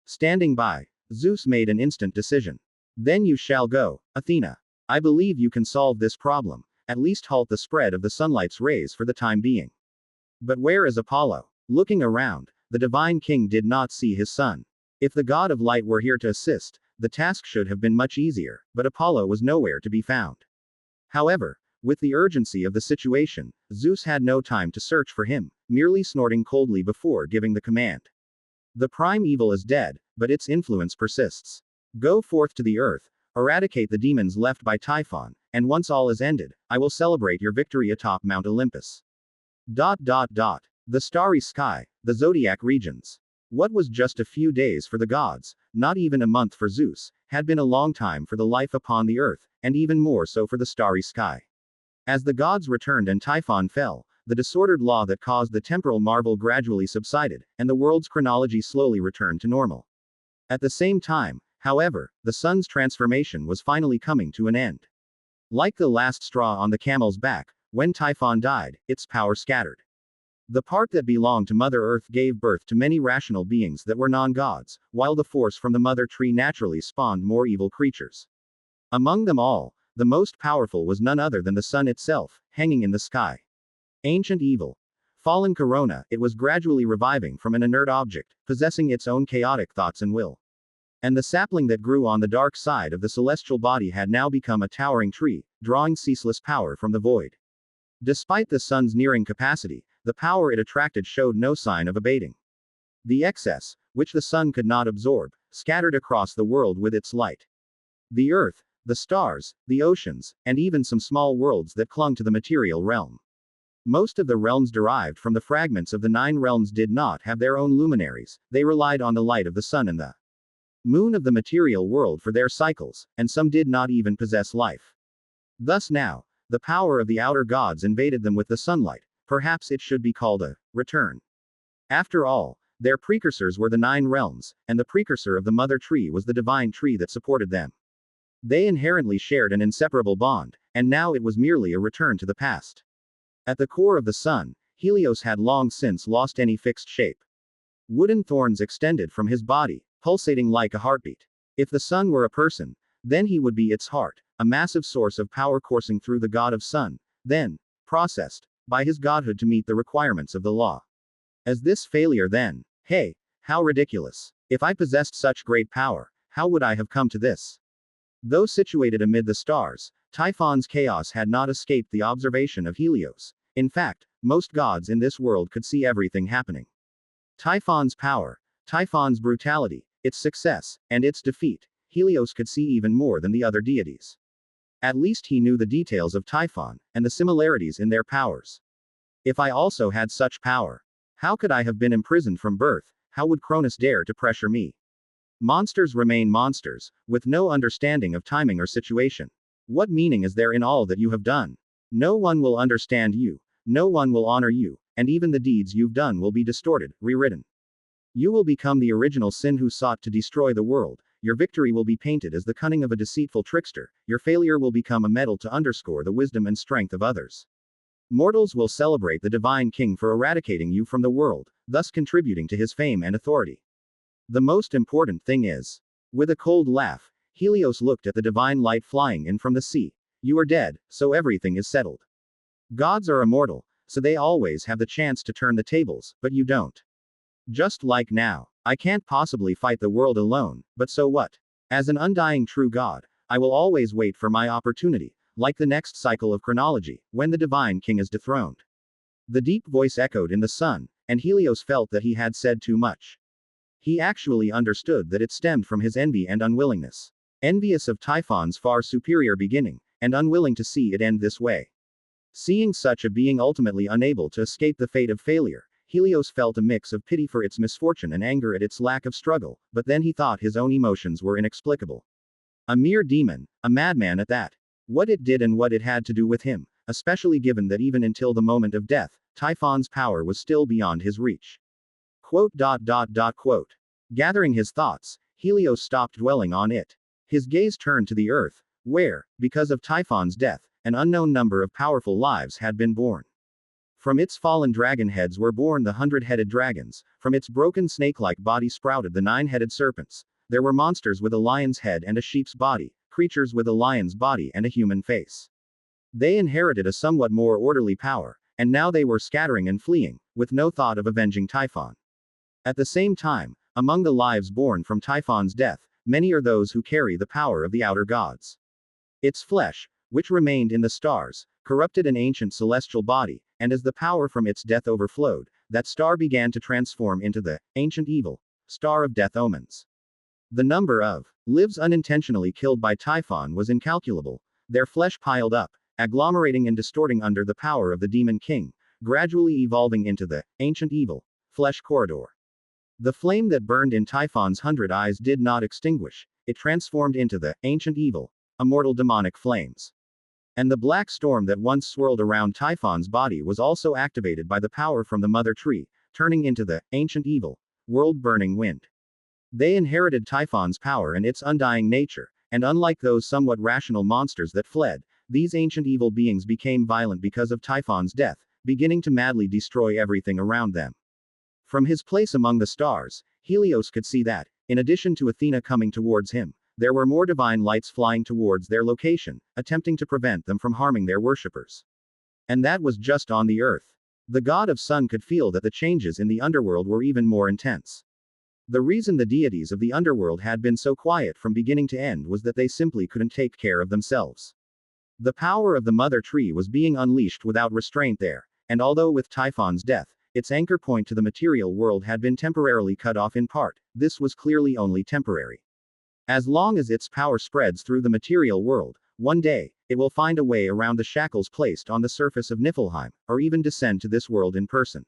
Standing by, Zeus made an instant decision. Then you shall go, Athena. I believe you can solve this problem, at least halt the spread of the sunlight's rays for the time being. But where is Apollo? Looking around, the divine king did not see his son. If the god of light were here to assist, the task should have been much easier, but Apollo was nowhere to be found. However, with the urgency of the situation, Zeus had no time to search for him, merely snorting coldly before giving the command. The prime evil is dead, but its influence persists. Go forth to the earth, eradicate the demons left by Typhon, and once all is ended, I will celebrate your victory atop Mount Olympus. The starry sky, the zodiac regions. What was just a few days for the gods, not even a month for Zeus, had been a long time for the life upon the earth, and even more so for the starry sky. As the gods returned and Typhon fell, the disordered law that caused the temporal marvel gradually subsided, and the world's chronology slowly returned to normal. At the same time, however, the sun's transformation was finally coming to an end. Like the last straw on the camel's back, when Typhon died, its power scattered. The part that belonged to Mother Earth gave birth to many rational beings that were non-gods, while the force from the mother tree naturally spawned more evil creatures. Among them all, the most powerful was none other than the sun itself, hanging in the sky. Ancient evil. Fallen Corona, it was gradually reviving from an inert object, possessing its own chaotic thoughts and will. And the sapling that grew on the dark side of the celestial body had now become a towering tree, drawing ceaseless power from the void. Despite the sun's nearing capacity, the power it attracted showed no sign of abating. The excess, which the sun could not absorb, scattered across the world with its light. The earth, the stars, the oceans, and even some small worlds that clung to the material realm. Most of the realms derived from the fragments of the 9 realms did not have their own luminaries, they relied on the light of the sun and the moon of the material world for their cycles, and some did not even possess life. Thus now, the power of the outer gods invaded them with the sunlight. Perhaps it should be called a return. After all, their precursors were the 9 realms, and the precursor of the mother tree was the divine tree that supported them. They inherently shared an inseparable bond, and now it was merely a return to the past. At the core of the sun, Helios had long since lost any fixed shape. Wooden thorns extended from his body, pulsating like a heartbeat. If the sun were a person, then he would be its heart, a massive source of power coursing through the god of sun, then processed by his godhood to meet the requirements of the law. As this failure then, hey, how ridiculous. If I possessed such great power, how would I have come to this? Though situated amid the stars, Typhon's chaos had not escaped the observation of Helios. In fact, most gods in this world could see everything happening. Typhon's power, Typhon's brutality, its success, and its defeat, Helios could see even more than the other deities. At least he knew the details of Typhon, and the similarities in their powers. If I also had such power, how could I have been imprisoned from birth? How would Cronus dare to pressure me? Monsters remain monsters, with no understanding of timing or situation. What meaning is there in all that you have done? No one will understand you, no one will honor you, and even the deeds you've done will be distorted, rewritten. You will become the original sin who sought to destroy the world. Your victory will be painted as the cunning of a deceitful trickster, your failure will become a medal to underscore the wisdom and strength of others. Mortals will celebrate the divine king for eradicating you from the world, thus contributing to his fame and authority. The most important thing is. With a cold laugh, Helios looked at the divine light flying in from the sea. You are dead, so everything is settled. Gods are immortal, so they always have the chance to turn the tables, but you don't. Just like now. I can't possibly fight the world alone, but so what? As an undying true god, I will always wait for my opportunity, like the next cycle of chronology, when the divine king is dethroned. The deep voice echoed in the sun, and Helios felt that he had said too much. He actually understood that it stemmed from his envy and unwillingness. Envious of Typhon's far superior beginning, and unwilling to see it end this way. Seeing such a being ultimately unable to escape the fate of failure, Helios felt a mix of pity for its misfortune and anger at its lack of struggle, but then he thought his own emotions were inexplicable. A mere demon, a madman at that. What it did and what it had to do with him, especially given that even until the moment of death, Typhon's power was still beyond his reach. Quote. Gathering his thoughts, Helios stopped dwelling on it. His gaze turned to the earth, where, because of Typhon's death, an unknown number of powerful lives had been born. From its fallen dragon heads were born the 100-headed dragons, from its broken snake-like body sprouted the 9-headed serpents. There were monsters with a lion's head and a sheep's body, creatures with a lion's body and a human face. They inherited a somewhat more orderly power, and now they were scattering and fleeing, with no thought of avenging Typhon. At the same time, among the lives born from Typhon's death, many are those who carry the power of the outer gods. Its flesh, which remained in the stars, corrupted an ancient celestial body, and as the power from its death overflowed, that star began to transform into the ancient evil star of death omens. The number of lives unintentionally killed by Typhon was incalculable. Their flesh piled up, agglomerating and distorting under the power of the demon king, gradually evolving into the ancient evil flesh corridor. The flame that burned in Typhon's 100 eyes did not extinguish, it transformed into the ancient evil, immortal demonic flames. And the black storm that once swirled around Typhon's body was also activated by the power from the mother tree, turning into the ancient evil, world-burning wind. They inherited Typhon's power and its undying nature, and unlike those somewhat rational monsters that fled, these ancient evil beings became violent because of Typhon's death, beginning to madly destroy everything around them. From his place among the stars, Helios could see that, in addition to Athena coming towards him, there were more divine lights flying towards their location, attempting to prevent them from harming their worshippers. And that was just on the earth. The god of sun could feel that the changes in the underworld were even more intense. The reason the deities of the underworld had been so quiet from beginning to end was that they simply couldn't take care of themselves. The power of the mother tree was being unleashed without restraint there, and although with Typhon's death, its anchor point to the material world had been temporarily cut off in part, this was clearly only temporary. As long as its power spreads through the material world, one day, it will find a way around the shackles placed on the surface of Niflheim, or even descend to this world in person.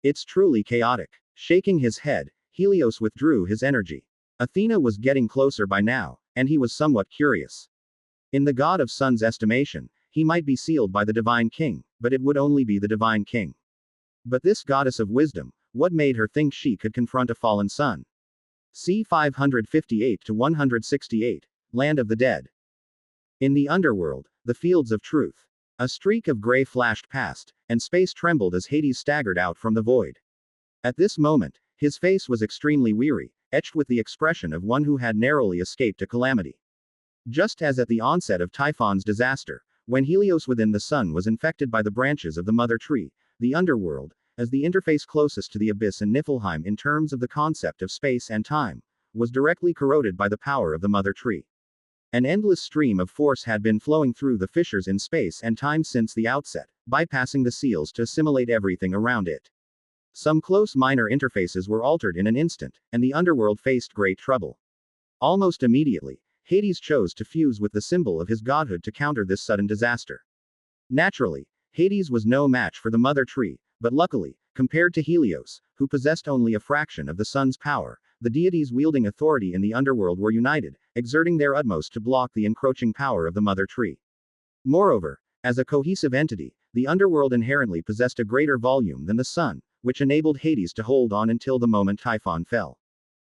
It's truly chaotic. Shaking his head, Helios withdrew his energy. Athena was getting closer by now, and he was somewhat curious. In the god of sun's estimation, he might be sealed by the divine king, but it would only be the divine king. But this goddess of wisdom, what made her think she could confront a fallen sun? C 558 to 168, Land of the Dead. In the underworld, the fields of truth. A streak of gray flashed past, and space trembled as Hades staggered out from the void. At this moment, his face was extremely weary, etched with the expression of one who had narrowly escaped a calamity. Just as at the onset of Typhon's disaster, when Helios within the sun was infected by the branches of the mother tree, the underworld, as the interface closest to the abyss and Niflheim in terms of the concept of space and time, was directly corroded by the power of the mother tree. An endless stream of force had been flowing through the fissures in space and time since the outset, bypassing the seals to assimilate everything around it. Some close minor interfaces were altered in an instant, and the underworld faced great trouble. Almost immediately, Hades chose to fuse with the symbol of his godhood to counter this sudden disaster. Naturally, Hades was no match for the mother tree, but luckily, compared to Helios, who possessed only a fraction of the sun's power, the deities wielding authority in the underworld were united, exerting their utmost to block the encroaching power of the mother tree. Moreover, as a cohesive entity, the underworld inherently possessed a greater volume than the sun, which enabled Hades to hold on until the moment Typhon fell.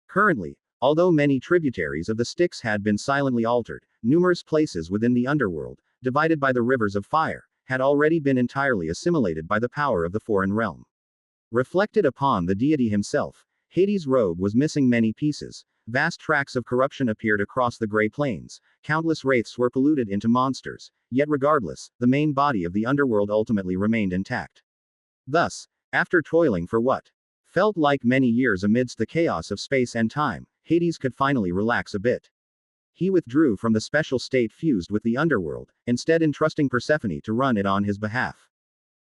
Currently, although many tributaries of the Styx had been silently altered, numerous places within the underworld, divided by the rivers of fire, had already been entirely assimilated by the power of the foreign realm. Reflected upon the deity himself, Hades' robe was missing many pieces, vast tracts of corruption appeared across the gray plains, countless wraiths were polluted into monsters, yet regardless, the main body of the underworld ultimately remained intact. Thus, after toiling for what felt like many years amidst the chaos of space and time, Hades could finally relax a bit. He withdrew from the special state fused with the underworld, instead entrusting Persephone to run it on his behalf.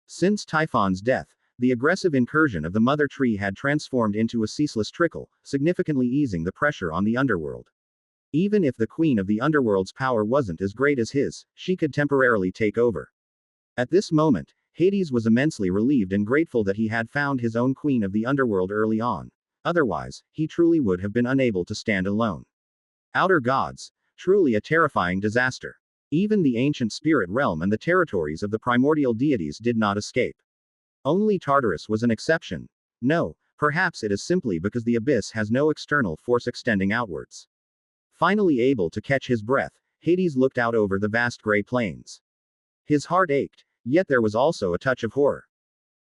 Since Typhon's death, the aggressive incursion of the mother tree had transformed into a ceaseless trickle, significantly easing the pressure on the underworld. Even if the queen of the underworld's power wasn't as great as his, she could temporarily take over. At this moment, Hades was immensely relieved and grateful that he had found his own queen of the underworld early on. Otherwise, he truly would have been unable to stand alone. Outer gods, truly a terrifying disaster. Even the ancient spirit realm and the territories of the primordial deities did not escape. Only Tartarus was an exception. No, perhaps it is simply because the abyss has no external force extending outwards. Finally able to catch his breath, Hades looked out over the vast gray plains. His heart ached, yet there was also a touch of horror.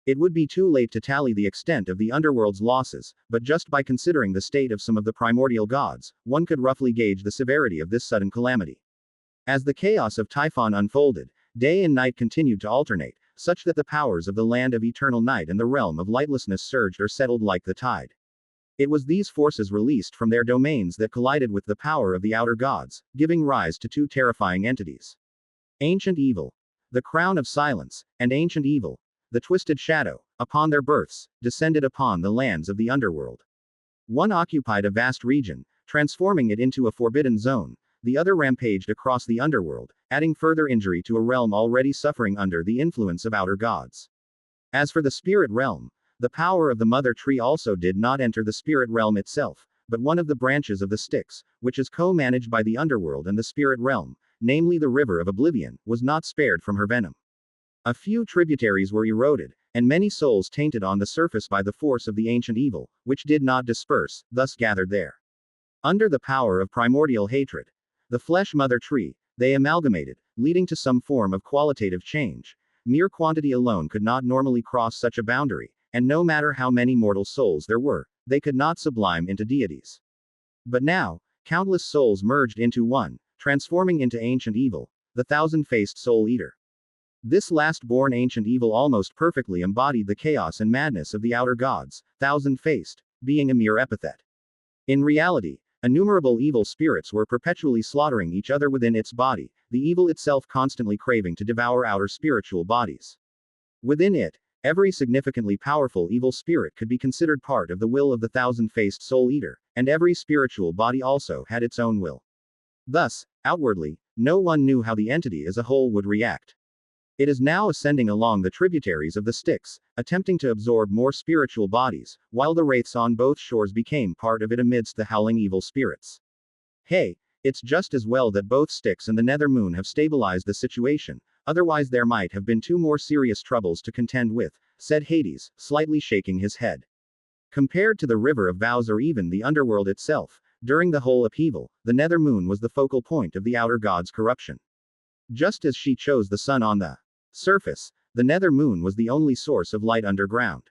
It would be too late to tally the extent of the underworld's losses, but just by considering the state of some of the primordial gods, one could roughly gauge the severity of this sudden calamity. As the chaos of Typhon unfolded, day and night continued to alternate, such that the powers of the land of eternal night and the realm of lightlessness surged or settled like the tide. It was these forces released from their domains that collided with the power of the outer gods, giving rise to two terrifying entities. Ancient evil, the crown of silence, and ancient evil, the twisted shadow, upon their births, descended upon the lands of the underworld. One occupied a vast region, transforming it into a forbidden zone, the other rampaged across the underworld, adding further injury to a realm already suffering under the influence of outer gods. As for the spirit realm, the power of the mother tree also did not enter the spirit realm itself, but one of the branches of the Styx, which is co-managed by the Underworld and the spirit realm, namely the River of Oblivion, was not spared from her venom. A few tributaries were eroded, and many souls tainted on the surface by the force of the ancient evil, which did not disperse, thus gathered there. Under the power of primordial hatred, the flesh mother tree, they amalgamated, leading to some form of qualitative change. Mere quantity alone could not normally cross such a boundary, and no matter how many mortal souls there were, they could not sublime into deities. But now, countless souls merged into one, transforming into ancient evil, the thousand-faced soul eater. This last-born ancient evil almost perfectly embodied the chaos and madness of the outer gods, thousand-faced, being a mere epithet. In reality, innumerable evil spirits were perpetually slaughtering each other within its body, the evil itself constantly craving to devour outer spiritual bodies. Within it, every significantly powerful evil spirit could be considered part of the will of the thousand-faced soul eater, and every spiritual body also had its own will. Thus, outwardly, no one knew how the entity as a whole would react. It is now ascending along the tributaries of the Styx, attempting to absorb more spiritual bodies, while the wraiths on both shores became part of it amidst the howling evil spirits. Hey, it's just as well that both Styx and the Nether Moon have stabilized the situation, otherwise there might have been two more serious troubles to contend with, said Hades, slightly shaking his head. Compared to the River of Vows or even the Underworld itself, during the whole upheaval, the Nether Moon was the focal point of the outer god's corruption. Just as she chose the sun on the surface, the Nether Moon was the only source of light underground.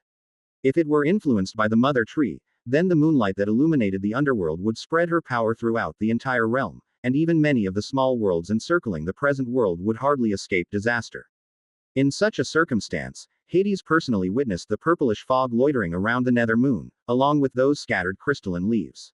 If it were influenced by the mother tree, then the moonlight that illuminated the Underworld would spread her power throughout the entire realm, and even many of the small worlds encircling the present world would hardly escape disaster. In such a circumstance, Hades personally witnessed the purplish fog loitering around the Nether Moon, along with those scattered crystalline leaves.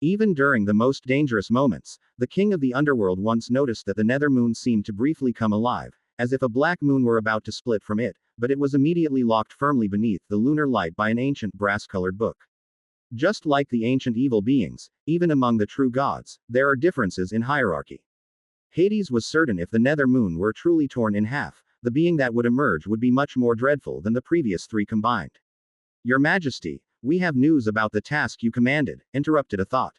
Even during the most dangerous moments, the king of the Underworld once noticed that the Nether Moon seemed to briefly come alive, as if a black moon were about to split from it, but it was immediately locked firmly beneath the lunar light by an ancient brass-colored book. Just like the ancient evil beings, even among the true gods, there are differences in hierarchy. Hades was certain if the Nether Moon were truly torn in half, the being that would emerge would be much more dreadful than the previous three combined. Your Majesty, we have news about the task you commanded, interrupted a thought.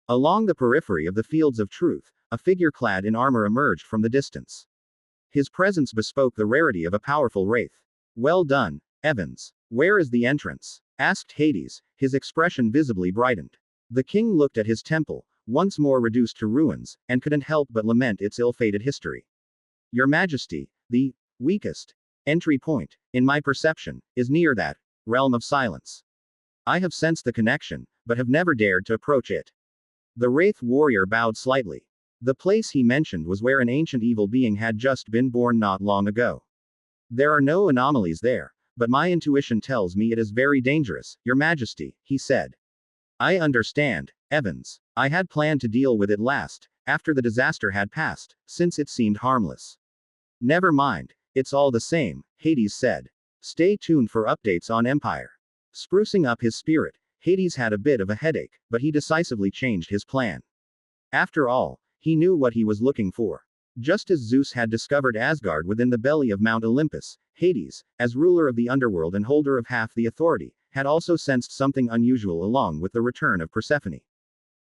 Along the periphery of the fields of truth, a figure clad in armor emerged from the distance. His presence bespoke the rarity of a powerful wraith. Well done, Evans. Where is the entrance? Asked Hades, his expression visibly brightened. The king looked at his temple, once more reduced to ruins, and couldn't help but lament its ill-fated history. Your Majesty, the weakest entry point, in my perception, is near that realm of silence. I have sensed the connection, but have never dared to approach it. The wraith warrior bowed slightly. The place he mentioned was where an ancient evil being had just been born not long ago. There are no anomalies there, but my intuition tells me it is very dangerous, Your Majesty, he said. I understand, Evans. I had planned to deal with it last, after the disaster had passed, since it seemed harmless. Never mind, it's all the same, Hades said. Stay tuned for updates on Empire. Sprucing up his spirit, Hades had a bit of a headache, but he decisively changed his plan. After all, he knew what he was looking for. Just as Zeus had discovered Asgard within the belly of Mount Olympus, Hades, as ruler of the Underworld and holder of half the authority, had also sensed something unusual along with the return of Persephone.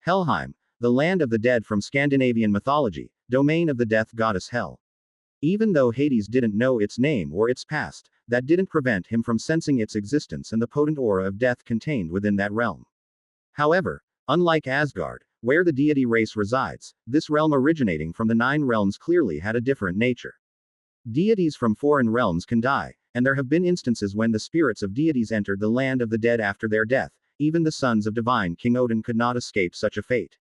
Helheim, the land of the dead from Scandinavian mythology, domain of the death goddess Hel. Even though Hades didn't know its name or its past, that didn't prevent him from sensing its existence and the potent aura of death contained within that realm. However, unlike Asgard, where the deity race resides, this realm originating from the 9 realms clearly had a different nature. Deities from foreign realms can die, and there have been instances when the spirits of deities entered the land of the dead after their death. Even the sons of divine King Odin could not escape such a fate.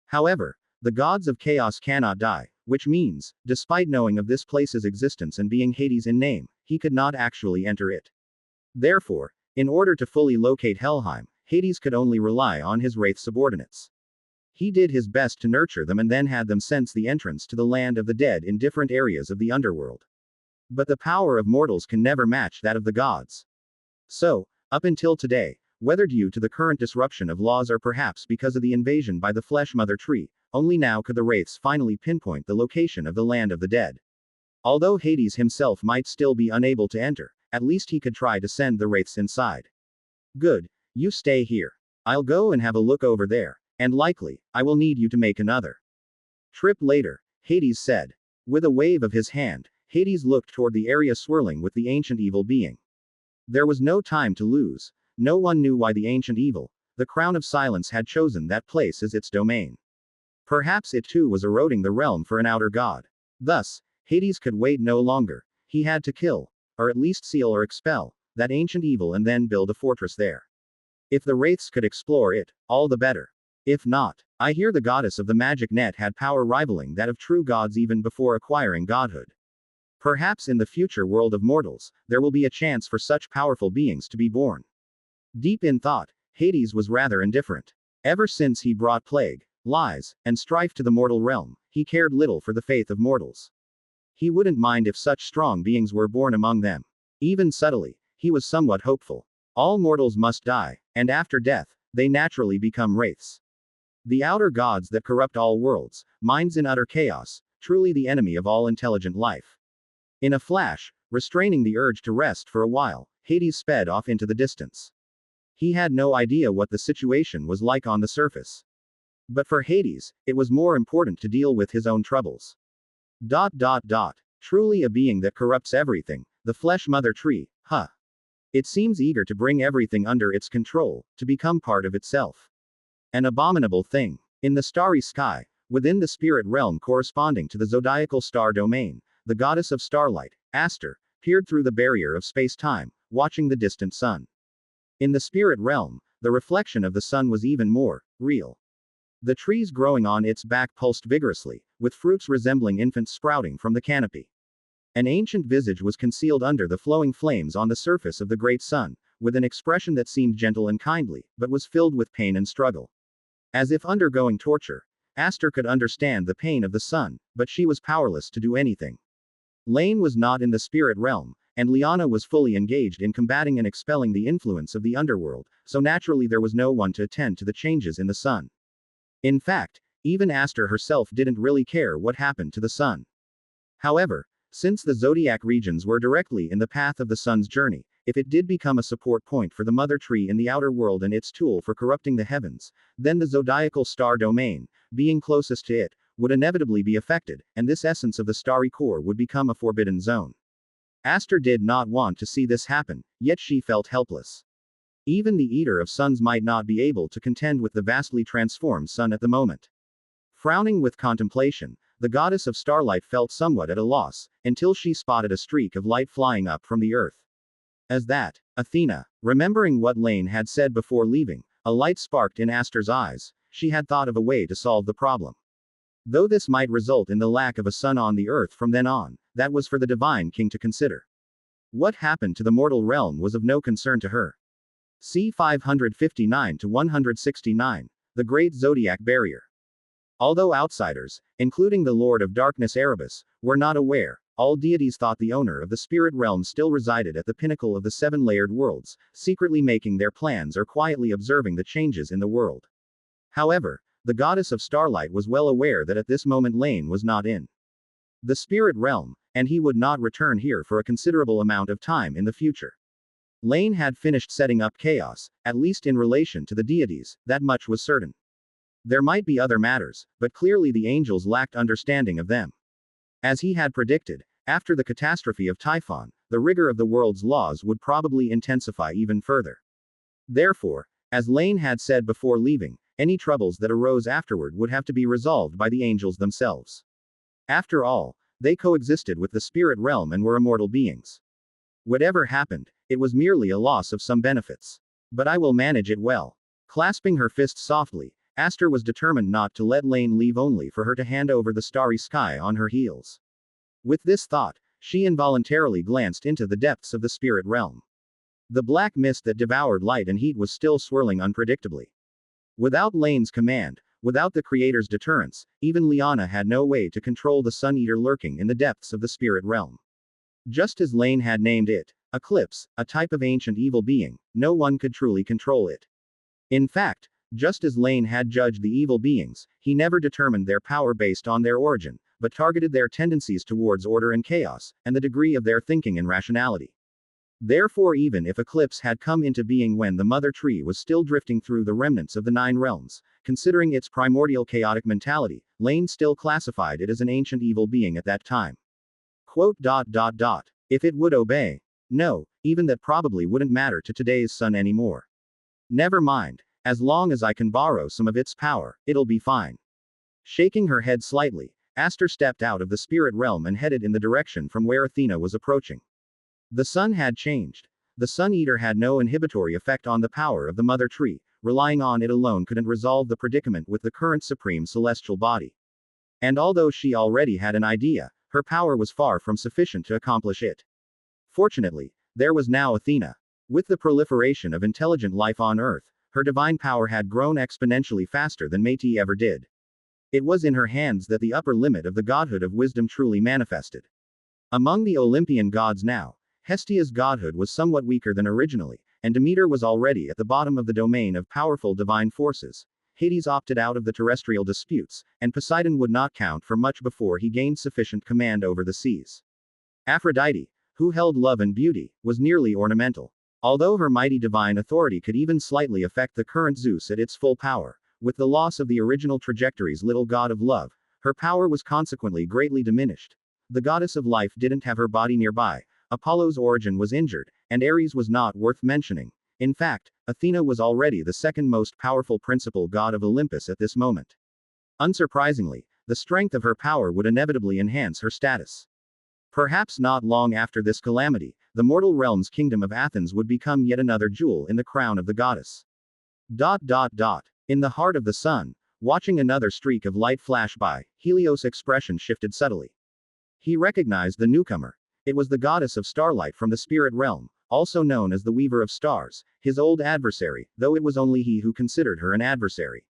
However, the gods of chaos cannot die, which means, despite knowing of this place's existence and being Hades in name, he could not actually enter it. Therefore, in order to fully locate Helheim, Hades could only rely on his wraith subordinates. He did his best to nurture them and then had them sense the entrance to the land of the dead in different areas of the underworld. But the power of mortals can never match that of the gods. So, up until today, whether due to the current disruption of laws or perhaps because of the invasion by the flesh mother tree, only now could the wraiths finally pinpoint the location of the land of the dead. Although Hades himself might still be unable to enter, at least he could try to send the wraiths inside. Good. You stay here. I'll go and have a look over there, and likely, I will need you to make another trip later, Hades said. With a wave of his hand, Hades looked toward the area swirling with the ancient evil being. There was no time to lose. No one knew why the ancient evil, the Crown of Silence, had chosen that place as its domain. Perhaps it too was eroding the realm for an outer god. Thus, Hades could wait no longer. He had to kill, or at least seal or expel, that ancient evil and then build a fortress there. If the wraiths could explore it, all the better. If not, I hear the goddess of the magic net had power rivaling that of true gods even before acquiring godhood. Perhaps in the future world of mortals, there will be a chance for such powerful beings to be born. Deep in thought, Hades was rather indifferent. Ever since he brought plague, lies, and strife to the mortal realm, he cared little for the faith of mortals. He wouldn't mind if such strong beings were born among them. Even subtly, he was somewhat hopeful. All mortals must die, and after death, they naturally become wraiths. The outer gods that corrupt all worlds, minds in utter chaos, truly the enemy of all intelligent life. In a flash, restraining the urge to rest for a while, Hades sped off into the distance. He had no idea what the situation was like on the surface. But for Hades, it was more important to deal with his own troubles. Truly a being that corrupts everything, the flesh mother tree, huh? It seems eager to bring everything under its control, to become part of itself. An abominable thing. In the starry sky, within the spirit realm corresponding to the zodiacal star domain, the goddess of starlight, Aster, peered through the barrier of space-time, watching the distant sun. In the spirit realm, the reflection of the sun was even more real. The trees growing on its back pulsed vigorously, with fruits resembling infants sprouting from the canopy. An ancient visage was concealed under the flowing flames on the surface of the great sun, with an expression that seemed gentle and kindly, but was filled with pain and struggle. As if undergoing torture, Aster could understand the pain of the sun, but she was powerless to do anything. Laine was not in the spirit realm, and Liana was fully engaged in combating and expelling the influence of the underworld, so naturally there was no one to attend to the changes in the sun. In fact, even Aster herself didn't really care what happened to the sun. However, since the zodiac regions were directly in the path of the sun's journey, if it did become a support point for the mother tree in the outer world and its tool for corrupting the heavens, then the zodiacal star domain, being closest to it, would inevitably be affected, and this essence of the starry core would become a forbidden zone. Aster did not want to see this happen, yet she felt helpless. Even the Eater of Suns might not be able to contend with the vastly transformed sun at the moment. Frowning with contemplation, the goddess of starlight felt somewhat at a loss, until she spotted a streak of light flying up from the earth. As that, Athena, remembering what Laine had said before leaving, a light sparked in Aster's eyes. She had thought of a way to solve the problem. Though this might result in the lack of a sun on the earth from then on, that was for the divine king to consider. What happened to the mortal realm was of no concern to her. C 559-169, the Great Zodiac Barrier. Although outsiders, including the Lord of Darkness Erebus, were not aware, all deities thought the owner of the spirit realm still resided at the pinnacle of the seven-layered worlds, secretly making their plans or quietly observing the changes in the world. However, the goddess of starlight was well aware that at this moment Laine was not in the spirit realm, and he would not return here for a considerable amount of time in the future. Laine had finished setting up chaos, at least in relation to the deities, that much was certain. There might be other matters, but clearly the angels lacked understanding of them. As he had predicted, after the catastrophe of Typhon, the rigor of the world's laws would probably intensify even further. Therefore, as Laine had said before leaving, any troubles that arose afterward would have to be resolved by the angels themselves. After all, they coexisted with the spirit realm and were immortal beings. Whatever happened, it was merely a loss of some benefits. But I will manage it well. Clasping her fists softly, Aster was determined not to let Laine leave only for her to hand over the starry sky on her heels. With this thought, she involuntarily glanced into the depths of the spirit realm. The black mist that devoured light and heat was still swirling unpredictably. Without Laine's command, without the Creator's deterrence, even Liana had no way to control the Sun Eater lurking in the depths of the spirit realm. Just as Laine had named it, Eclipse, a type of ancient evil being, no one could truly control it. In fact, just as Laine had judged the evil beings, he never determined their power based on their origin, but targeted their tendencies towards order and chaos, and the degree of their thinking and rationality. Therefore, even if eclipse had come into being when the mother tree was still drifting through the remnants of the 9 realms, considering its primordial chaotic mentality, Laine still classified it as an ancient evil being at that time. Quote, If it would obey. No, even that probably wouldn't matter to today's sun anymore. Never mind. As long as I can borrow some of its power, it'll be fine. Shaking her head slightly, Aster stepped out of the spirit realm and headed in the direction from where Athena was approaching. The sun had changed. The Sun Eater had no inhibitory effect on the power of the mother tree, relying on it alone couldn't resolve the predicament with the current supreme celestial body. And although she already had an idea, her power was far from sufficient to accomplish it. Fortunately, there was now Athena. With the proliferation of intelligent life on Earth, her divine power had grown exponentially faster than Métis ever did. It was in her hands that the upper limit of the godhood of wisdom truly manifested. Among the Olympian gods now, Hestia's godhood was somewhat weaker than originally, and Demeter was already at the bottom of the domain of powerful divine forces. Hades opted out of the terrestrial disputes, and Poseidon would not count for much before he gained sufficient command over the seas. Aphrodite, who held love and beauty, was nearly ornamental. Although her mighty divine authority could even slightly affect the current Zeus at its full power, with the loss of the original trajectory's little god of love, her power was consequently greatly diminished. The goddess of life didn't have her body nearby, Apollo's origin was injured, and Ares was not worth mentioning. In fact, Athena was already the second most powerful principal god of Olympus at this moment. Unsurprisingly, the strength of her power would inevitably enhance her status. Perhaps not long after this calamity, the mortal realm's kingdom of Athens would become yet another jewel in the crown of the goddess. In the heart of the sun, watching another streak of light flash by, Helios' expression shifted subtly. He recognized the newcomer. It was the goddess of starlight from the spirit realm, also known as the Weaver of Stars, his old adversary, though it was only he who considered her an adversary.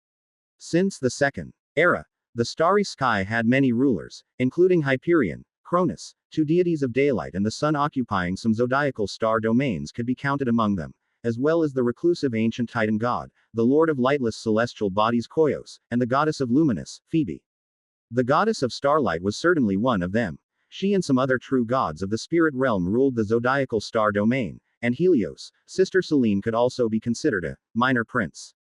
Since the Second Era, the starry sky had many rulers, including Hyperion, Cronus, 2 deities of daylight, and the sun occupying some zodiacal star domains could be counted among them, as well as the reclusive ancient Titan god, the lord of lightless celestial bodies Koios, and the goddess of luminous, Phoebe. The goddess of starlight was certainly one of them. She and some other true gods of the spirit realm ruled the zodiacal star domain, and Helios, sister Selene, could also be considered a minor prince.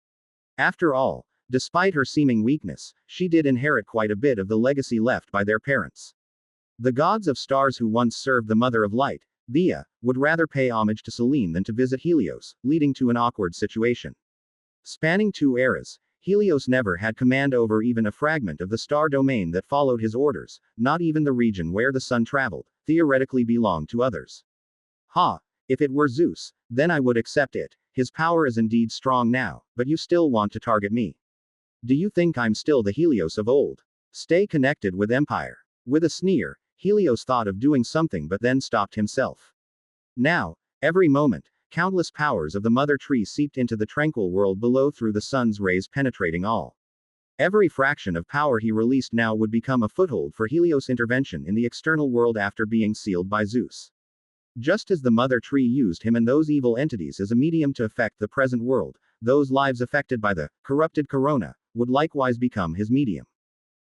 After all, despite her seeming weakness, she did inherit quite a bit of the legacy left by their parents. The gods of stars who once served the mother of light, Theia, would rather pay homage to Selene than to visit Helios, leading to an awkward situation. Spanning 2 eras, Helios never had command over even a fragment of the star domain that followed his orders, not even the region where the sun traveled, theoretically belonged to others. If it were Zeus, then I would accept it. His power is indeed strong now, but you still want to target me. Do you think I'm still the Helios of old? Stay connected with Empire. With a sneer, Helios thought of doing something but then stopped himself. Now, every moment, countless powers of the mother tree seeped into the tranquil world below through the sun's rays penetrating all. Every fraction of power he released now would become a foothold for Helios' intervention in the external world after being sealed by Zeus. Just as the mother tree used him and those evil entities as a medium to affect the present world, those lives affected by the corrupted corona would likewise become his medium.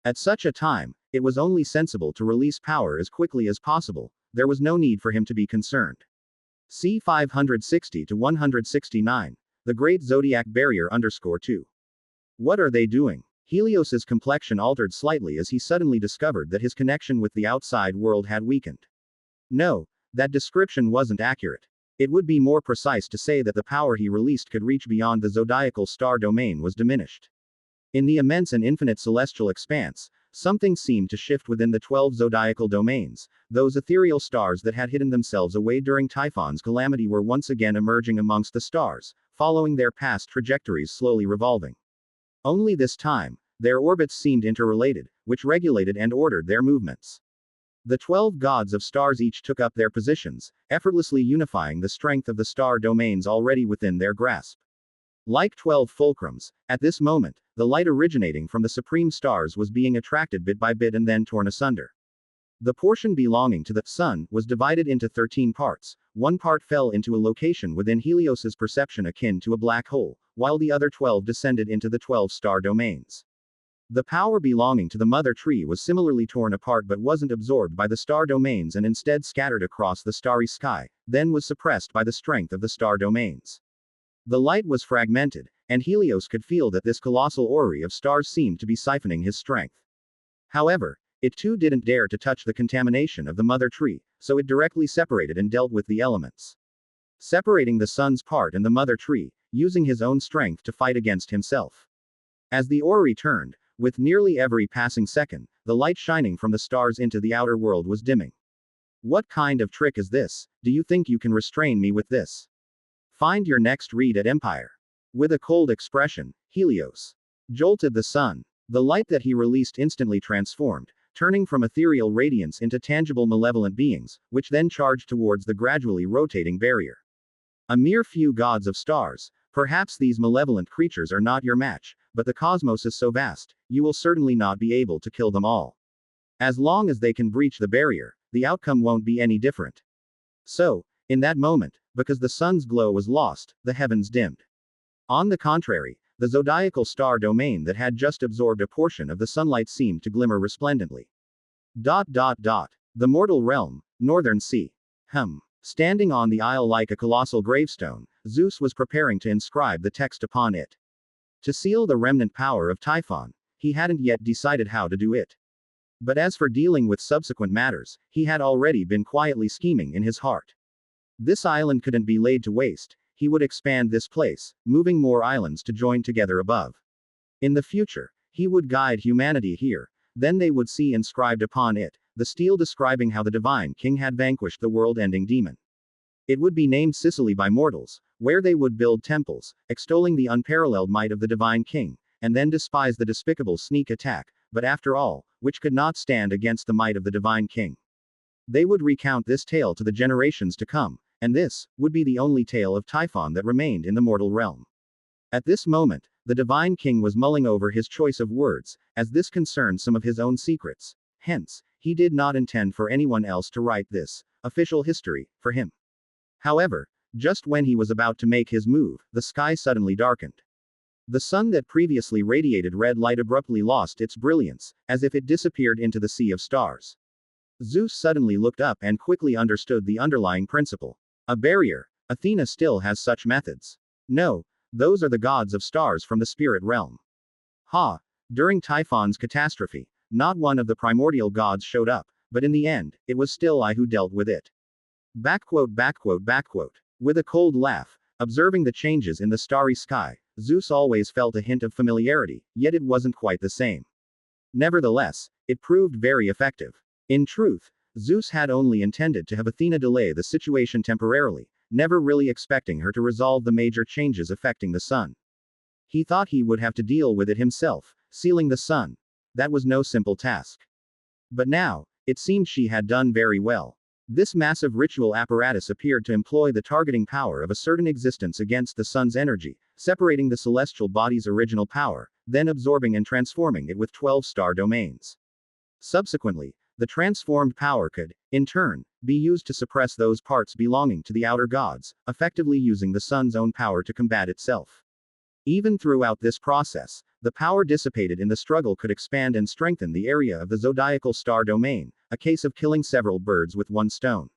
At such a time, it was only sensible to release power as quickly as possible. There was no need for him to be concerned. C 560 to 169. The Great Zodiac Barrier _2. What are they doing? Helios's complexion altered slightly as he suddenly discovered that his connection with the outside world had weakened. No, that description wasn't accurate. It would be more precise to say that the power he released could reach beyond the zodiacal star domain was diminished. In the immense and infinite celestial expanse, something seemed to shift within the 12 zodiacal domains. Those ethereal stars that had hidden themselves away during Typhon's calamity were once again emerging amongst the stars, following their past trajectories slowly revolving. Only this time, their orbits seemed interrelated, which regulated and ordered their movements. The 12 gods of stars each took up their positions, effortlessly unifying the strength of the star domains already within their grasp. Like 12 fulcrums, at this moment, the light originating from the supreme stars was being attracted bit by bit and then torn asunder. The portion belonging to the sun was divided into 13 parts. One part fell into a location within Helios's perception akin to a black hole, while the other 12 descended into the 12 star domains. The power belonging to the mother tree was similarly torn apart but wasn't absorbed by the star domains and instead scattered across the starry sky, then was suppressed by the strength of the star domains. The light was fragmented, and Helios could feel that this colossal orrery of stars seemed to be siphoning his strength. However, it too didn't dare to touch the contamination of the mother tree, so it directly separated and dealt with the elements. Separating the sun's part and the mother tree, using his own strength to fight against himself. As the orrery turned, with nearly every passing second, the light shining from the stars into the outer world was dimming. What kind of trick is this? Do you think you can restrain me with this? Find your next read at Empire. With a cold expression, Helios jolted the sun. The light that he released instantly transformed, turning from ethereal radiance into tangible malevolent beings, which then charged towards the gradually rotating barrier. A mere few gods of stars, perhaps these malevolent creatures are not your match, but the cosmos is so vast, you will certainly not be able to kill them all. As long as they can breach the barrier, the outcome won't be any different. So, in that moment, because the sun's glow was lost, the heavens dimmed. On the contrary, the zodiacal star domain that had just absorbed a portion of the sunlight seemed to glimmer resplendently. The mortal realm, northern sea. Standing on the isle like a colossal gravestone, Zeus was preparing to inscribe the text upon it. To seal the remnant power of Typhon, he hadn't yet decided how to do it. But as for dealing with subsequent matters, he had already been quietly scheming in his heart. This island couldn't be laid to waste, he would expand this place, moving more islands to join together above. In the future, he would guide humanity here, then they would see inscribed upon it, the stele describing how the divine king had vanquished the world-ending demon. It would be named Sicily by mortals, where they would build temples, extolling the unparalleled might of the divine king, and then despise the despicable sneak attack, but after all, which could not stand against the might of the divine king. They would recount this tale to the generations to come, and this would be the only tale of Typhon that remained in the mortal realm. At this moment, the divine king was mulling over his choice of words, as this concerned some of his own secrets. Hence, he did not intend for anyone else to write this official history for him. However, just when he was about to make his move, the sky suddenly darkened. The sun that previously radiated red light abruptly lost its brilliance, as if it disappeared into the sea of stars. Zeus suddenly looked up and quickly understood the underlying principle. A barrier. Athena still has such methods. No, those are the gods of stars from the spirit realm. During Typhon's catastrophe, not one of the primordial gods showed up, but in the end, it was still I who dealt with it. With a cold laugh, observing the changes in the starry sky, Zeus always felt a hint of familiarity, yet it wasn't quite the same. Nevertheless, it proved very effective. In truth, Zeus had only intended to have Athena delay the situation temporarily, never really expecting her to resolve the major changes affecting the sun. He thought he would have to deal with it himself, sealing the sun. That was no simple task. But now, it seemed she had done very well. This massive ritual apparatus appeared to employ the targeting power of a certain existence against the sun's energy, separating the celestial body's original power, then absorbing and transforming it with 12 star domains. Subsequently, the transformed power could, in turn, be used to suppress those parts belonging to the outer gods, effectively using the sun's own power to combat itself. Even throughout this process, the power dissipated in the struggle could expand and strengthen the area of the zodiacal star domain, a case of killing several birds with one stone.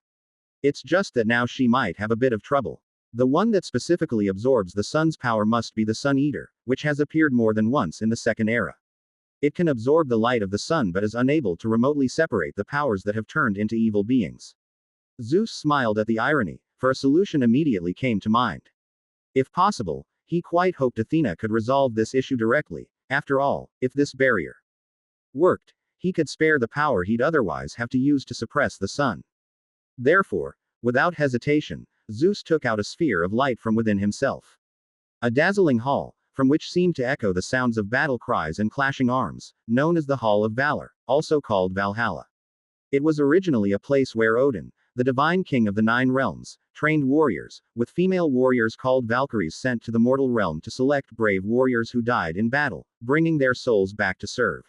It's just that now she might have a bit of trouble. The one that specifically absorbs the sun's power must be the Sun Eater, which has appeared more than once in the Second Era. It can absorb the light of the sun but is unable to remotely separate the powers that have turned into evil beings. Zeus smiled at the irony, for a solution immediately came to mind. If possible, he quite hoped Athena could resolve this issue directly. After all, if this barrier worked, he could spare the power he'd otherwise have to use to suppress the sun. Therefore, without hesitation, Zeus took out a sphere of light from within himself. A dazzling hall, from which seemed to echo the sounds of battle cries and clashing arms, known as the Hall of Valor, also called Valhalla. It was originally a place where Odin, the divine king of the 9 realms, trained warriors, with female warriors called Valkyries sent to the mortal realm to select brave warriors who died in battle, bringing their souls back to serve.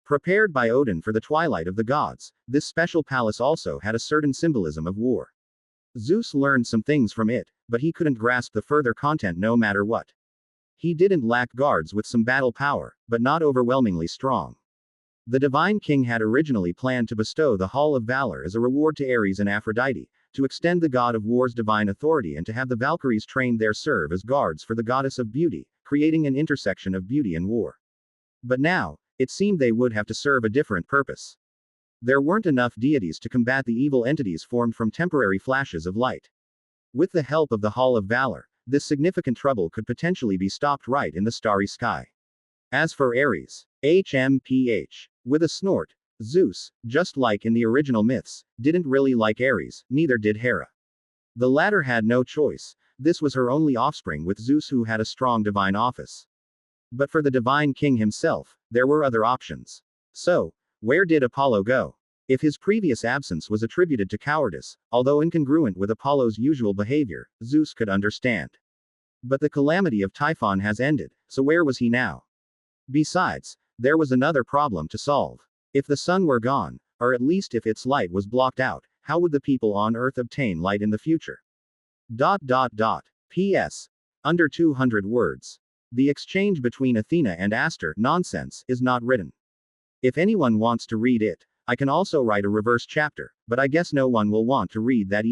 Prepared by Odin for the twilight of the gods, this special palace also had a certain symbolism of war. Zeus learned some things from it, but he couldn't grasp the further content no matter what. He didn't lack guards with some battle power, but not overwhelmingly strong. The Divine King had originally planned to bestow the Hall of Valor as a reward to Ares and Aphrodite, to extend the god of war's divine authority and to have the Valkyries trained there serve as guards for the goddess of beauty, creating an intersection of beauty and war. But now, it seemed they would have to serve a different purpose. There weren't enough deities to combat the evil entities formed from temporary flashes of light. With the help of the Hall of Valor, this significant trouble could potentially be stopped right in the starry sky. As for Ares, HMPH. With a snort, Zeus, just like in the original myths, didn't really like Ares, neither did Hera. The latter had no choice, this was her only offspring with Zeus who had a strong divine office. But for the Divine King himself, there were other options. So, where did Apollo go? If his previous absence was attributed to cowardice, although incongruent with Apollo's usual behavior, Zeus could understand. But the calamity of Typhon has ended, so where was he now? Besides, there was another problem to solve. If the sun were gone, or at least if its light was blocked out, how would the people on Earth obtain light in the future? P.S. Under 200 words. The exchange between Athena and Aster, nonsense, is not written. If anyone wants to read it, I can also write a reverse chapter, but I guess no one will want to read that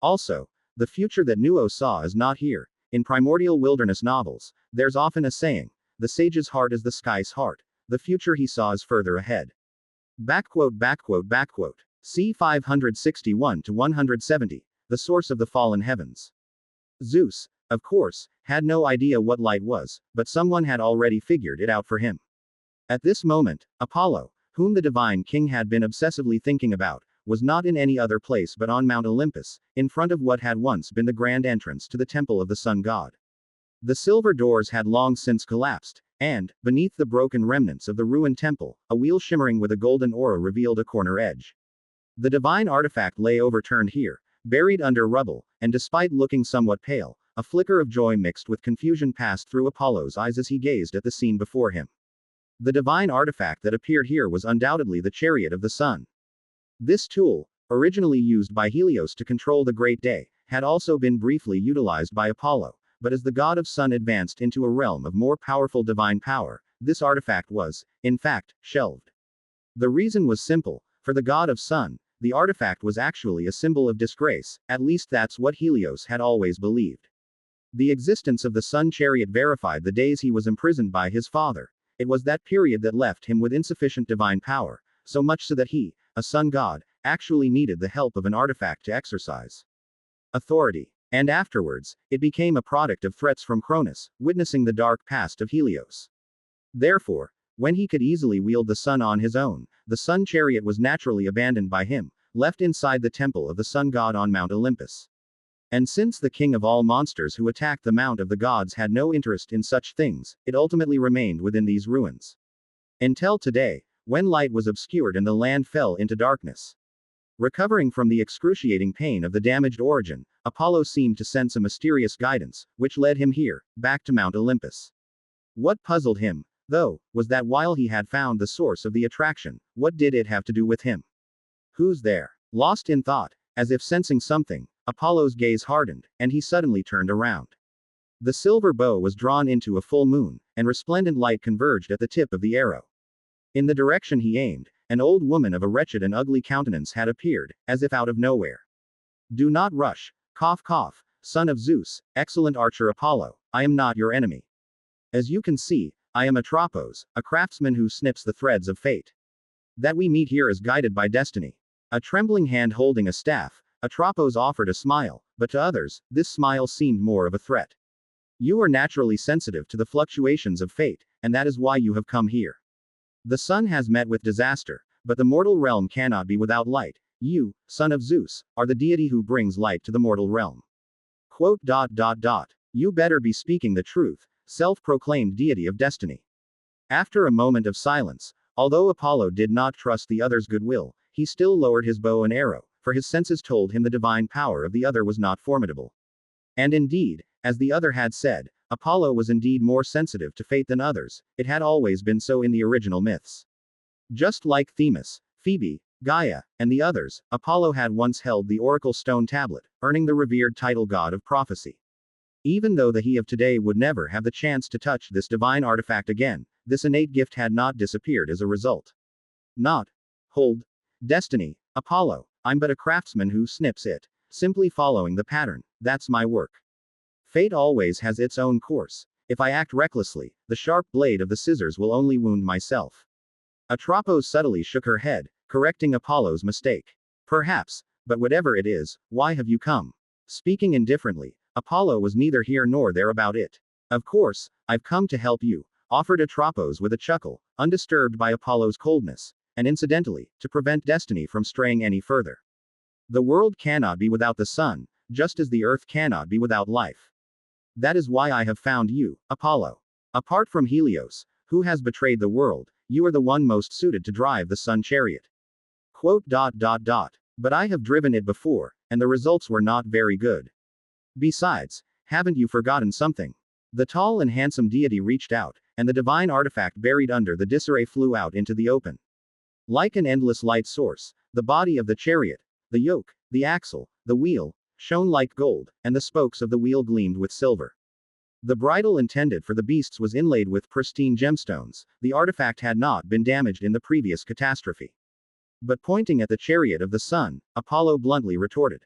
Also, the future that Nuo saw is not here. In primordial wilderness novels, there's often a saying, the sage's heart is the sky's heart. The future he saw is further ahead. C 561 to 170, the source of the fallen heavens. Zeus, of course, had no idea what light was, but someone had already figured it out for him. At this moment, Apollo, whom the Divine King had been obsessively thinking about, was not in any other place but on Mount Olympus, in front of what had once been the grand entrance to the temple of the sun god. The silver doors had long since collapsed, and, beneath the broken remnants of the ruined temple, a wheel shimmering with a golden aura revealed a corner edge. The divine artifact lay overturned here, buried under rubble, and despite looking somewhat pale, a flicker of joy mixed with confusion passed through Apollo's eyes as he gazed at the scene before him. The divine artifact that appeared here was undoubtedly the chariot of the sun. This tool, originally used by Helios to control the great day, had also been briefly utilized by Apollo. But as the god of sun advanced into a realm of more powerful divine power, this artifact was, in fact, shelved. The reason was simple, for the god of sun, the artifact was actually a symbol of disgrace, at least that's what Helios had always believed. The existence of the sun chariot verified the days he was imprisoned by his father. It was that period that left him with insufficient divine power, so much so that he, a sun god, actually needed the help of an artifact to exercise authority. And afterwards, it became a product of threats from Cronus, witnessing the dark past of Helios. Therefore, when he could easily wield the sun on his own, the sun chariot was naturally abandoned by him, left inside the temple of the sun god on Mount Olympus. And since the king of all monsters who attacked the Mount of the Gods had no interest in such things, it ultimately remained within these ruins. Until today, when light was obscured and the land fell into darkness. Recovering from the excruciating pain of the damaged origin, Apollo seemed to sense a mysterious guidance, which led him here, back to Mount Olympus. What puzzled him, though, was that while he had found the source of the attraction, what did it have to do with him? Who's there? Lost in thought, as if sensing something, Apollo's gaze hardened, and he suddenly turned around. The silver bow was drawn into a full moon, and resplendent light converged at the tip of the arrow. In the direction he aimed, an old woman of a wretched and ugly countenance had appeared, as if out of nowhere. Do not rush, cough cough, son of Zeus, excellent archer Apollo, I am not your enemy. As you can see, I am Atropos, a craftsman who snips the threads of fate. That we meet here is guided by destiny. A trembling hand holding a staff, Atropos offered a smile, but to others, this smile seemed more of a threat. You are naturally sensitive to the fluctuations of fate, and that is why you have come here. The sun has met with disaster, but the mortal realm cannot be without light. You, son of Zeus, are the deity who brings light to the mortal realm. Quote. You better be speaking the truth, self-proclaimed deity of destiny. After a moment of silence, although Apollo did not trust the other's goodwill, he still lowered his bow and arrow, for his senses told him the divine power of the other was not formidable. And indeed, as the other had said, Apollo was indeed more sensitive to fate than others. It had always been so in the original myths. Just like Themis, Phoebe, Gaia, and the others, Apollo had once held the oracle stone tablet, earning the revered title god of prophecy. Even though the he of today would never have the chance to touch this divine artifact again, this innate gift had not disappeared as a result. Not. Hold. Destiny. Apollo. I'm but a craftsman who snips it. Simply following the pattern. That's my work. Fate always has its own course. If I act recklessly, the sharp blade of the scissors will only wound myself. Atropos subtly shook her head, correcting Apollo's mistake. Perhaps, but whatever it is, why have you come? Speaking indifferently, Apollo was neither here nor there about it. Of course, I've come to help you, offered Atropos with a chuckle, undisturbed by Apollo's coldness, and incidentally, to prevent destiny from straying any further. The world cannot be without the sun, just as the earth cannot be without life. That is why I have found you, Apollo. Apart from Helios, who has betrayed the world, you are the one most suited to drive the sun chariot. Quote. But I have driven it before, and the results were not very good. Besides, haven't you forgotten something? The tall and handsome deity reached out, and the divine artifact buried under the disarray flew out into the open. Like an endless light source, the body of the chariot, the yoke, the axle, the wheel, shone like gold, and the spokes of the wheel gleamed with silver. The bridle intended for the beasts was inlaid with pristine gemstones. The artifact had not been damaged in the previous catastrophe. But pointing at the chariot of the sun, Apollo bluntly retorted.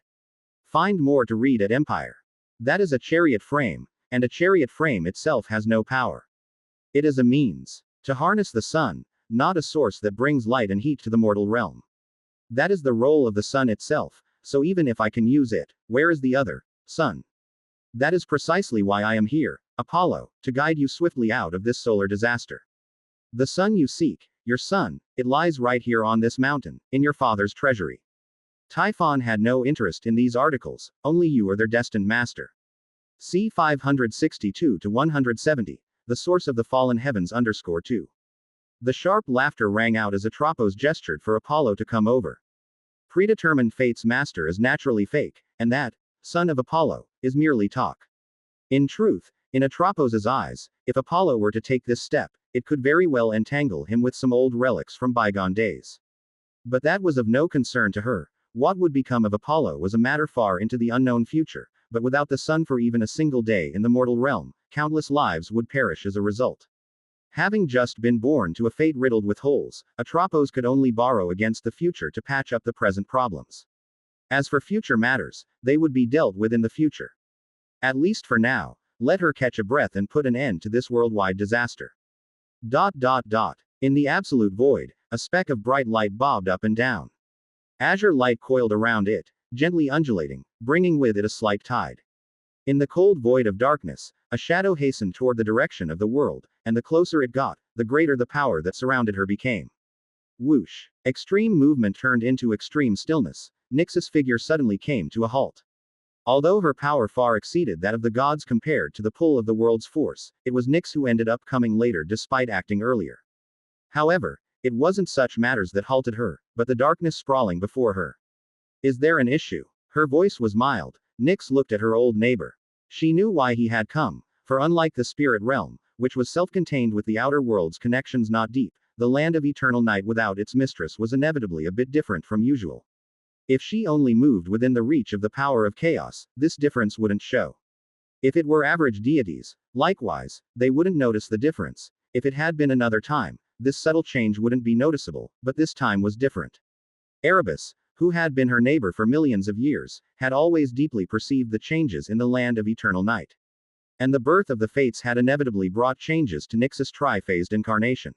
Find more to read at Empire. That is a chariot frame, and a chariot frame itself has no power. It is a means to harness the sun, not a source that brings light and heat to the mortal realm. That is the role of the sun itself, so even if I can use it, where is the other sun? That is precisely why I am here, Apollo, to guide you swiftly out of this solar disaster. The sun you seek, your sun, it lies right here on this mountain, in your father's treasury. Typhon had no interest in these articles, only you are their destined master. C 562-170, the source of the fallen heavens _2. The sharp laughter rang out as Atropos gestured for Apollo to come over. Predetermined fate's master is naturally fake, and that, son of Apollo, is merely talk. In truth, in Atropos's eyes, if Apollo were to take this step, it could very well entangle him with some old relics from bygone days. But that was of no concern to her. What would become of Apollo was a matter far into the unknown future, but without the sun for even a single day in the mortal realm, countless lives would perish as a result. Having just been born to a fate riddled with holes, Atropos could only borrow against the future to patch up the present problems. As for future matters, they would be dealt with in the future. At least for now, let her catch a breath and put an end to this worldwide disaster. In the absolute void, a speck of bright light bobbed up and down. Azure light coiled around it, gently undulating, bringing with it a slight tide. In the cold void of darkness, a shadow hastened toward the direction of the world, and the closer it got, the greater the power that surrounded her became. Whoosh! Extreme movement turned into extreme stillness. Nyx's figure suddenly came to a halt. Although her power far exceeded that of the gods compared to the pull of the world's force, it was Nyx who ended up coming later despite acting earlier. However, it wasn't such matters that halted her, but the darkness sprawling before her. Is there an issue? Her voice was mild. Nyx looked at her old neighbor. She knew why he had come, for unlike the spirit realm, which was self-contained with the outer world's connections not deep, the land of eternal night without its mistress was inevitably a bit different from usual. If she only moved within the reach of the power of chaos, this difference wouldn't show. If it were average deities, likewise, they wouldn't notice the difference. If it had been another time, this subtle change wouldn't be noticeable, but this time was different. Erebus, who had been her neighbor for millions of years, had always deeply perceived the changes in the land of eternal night. And the birth of the fates had inevitably brought changes to Nyx's tri-phased incarnation.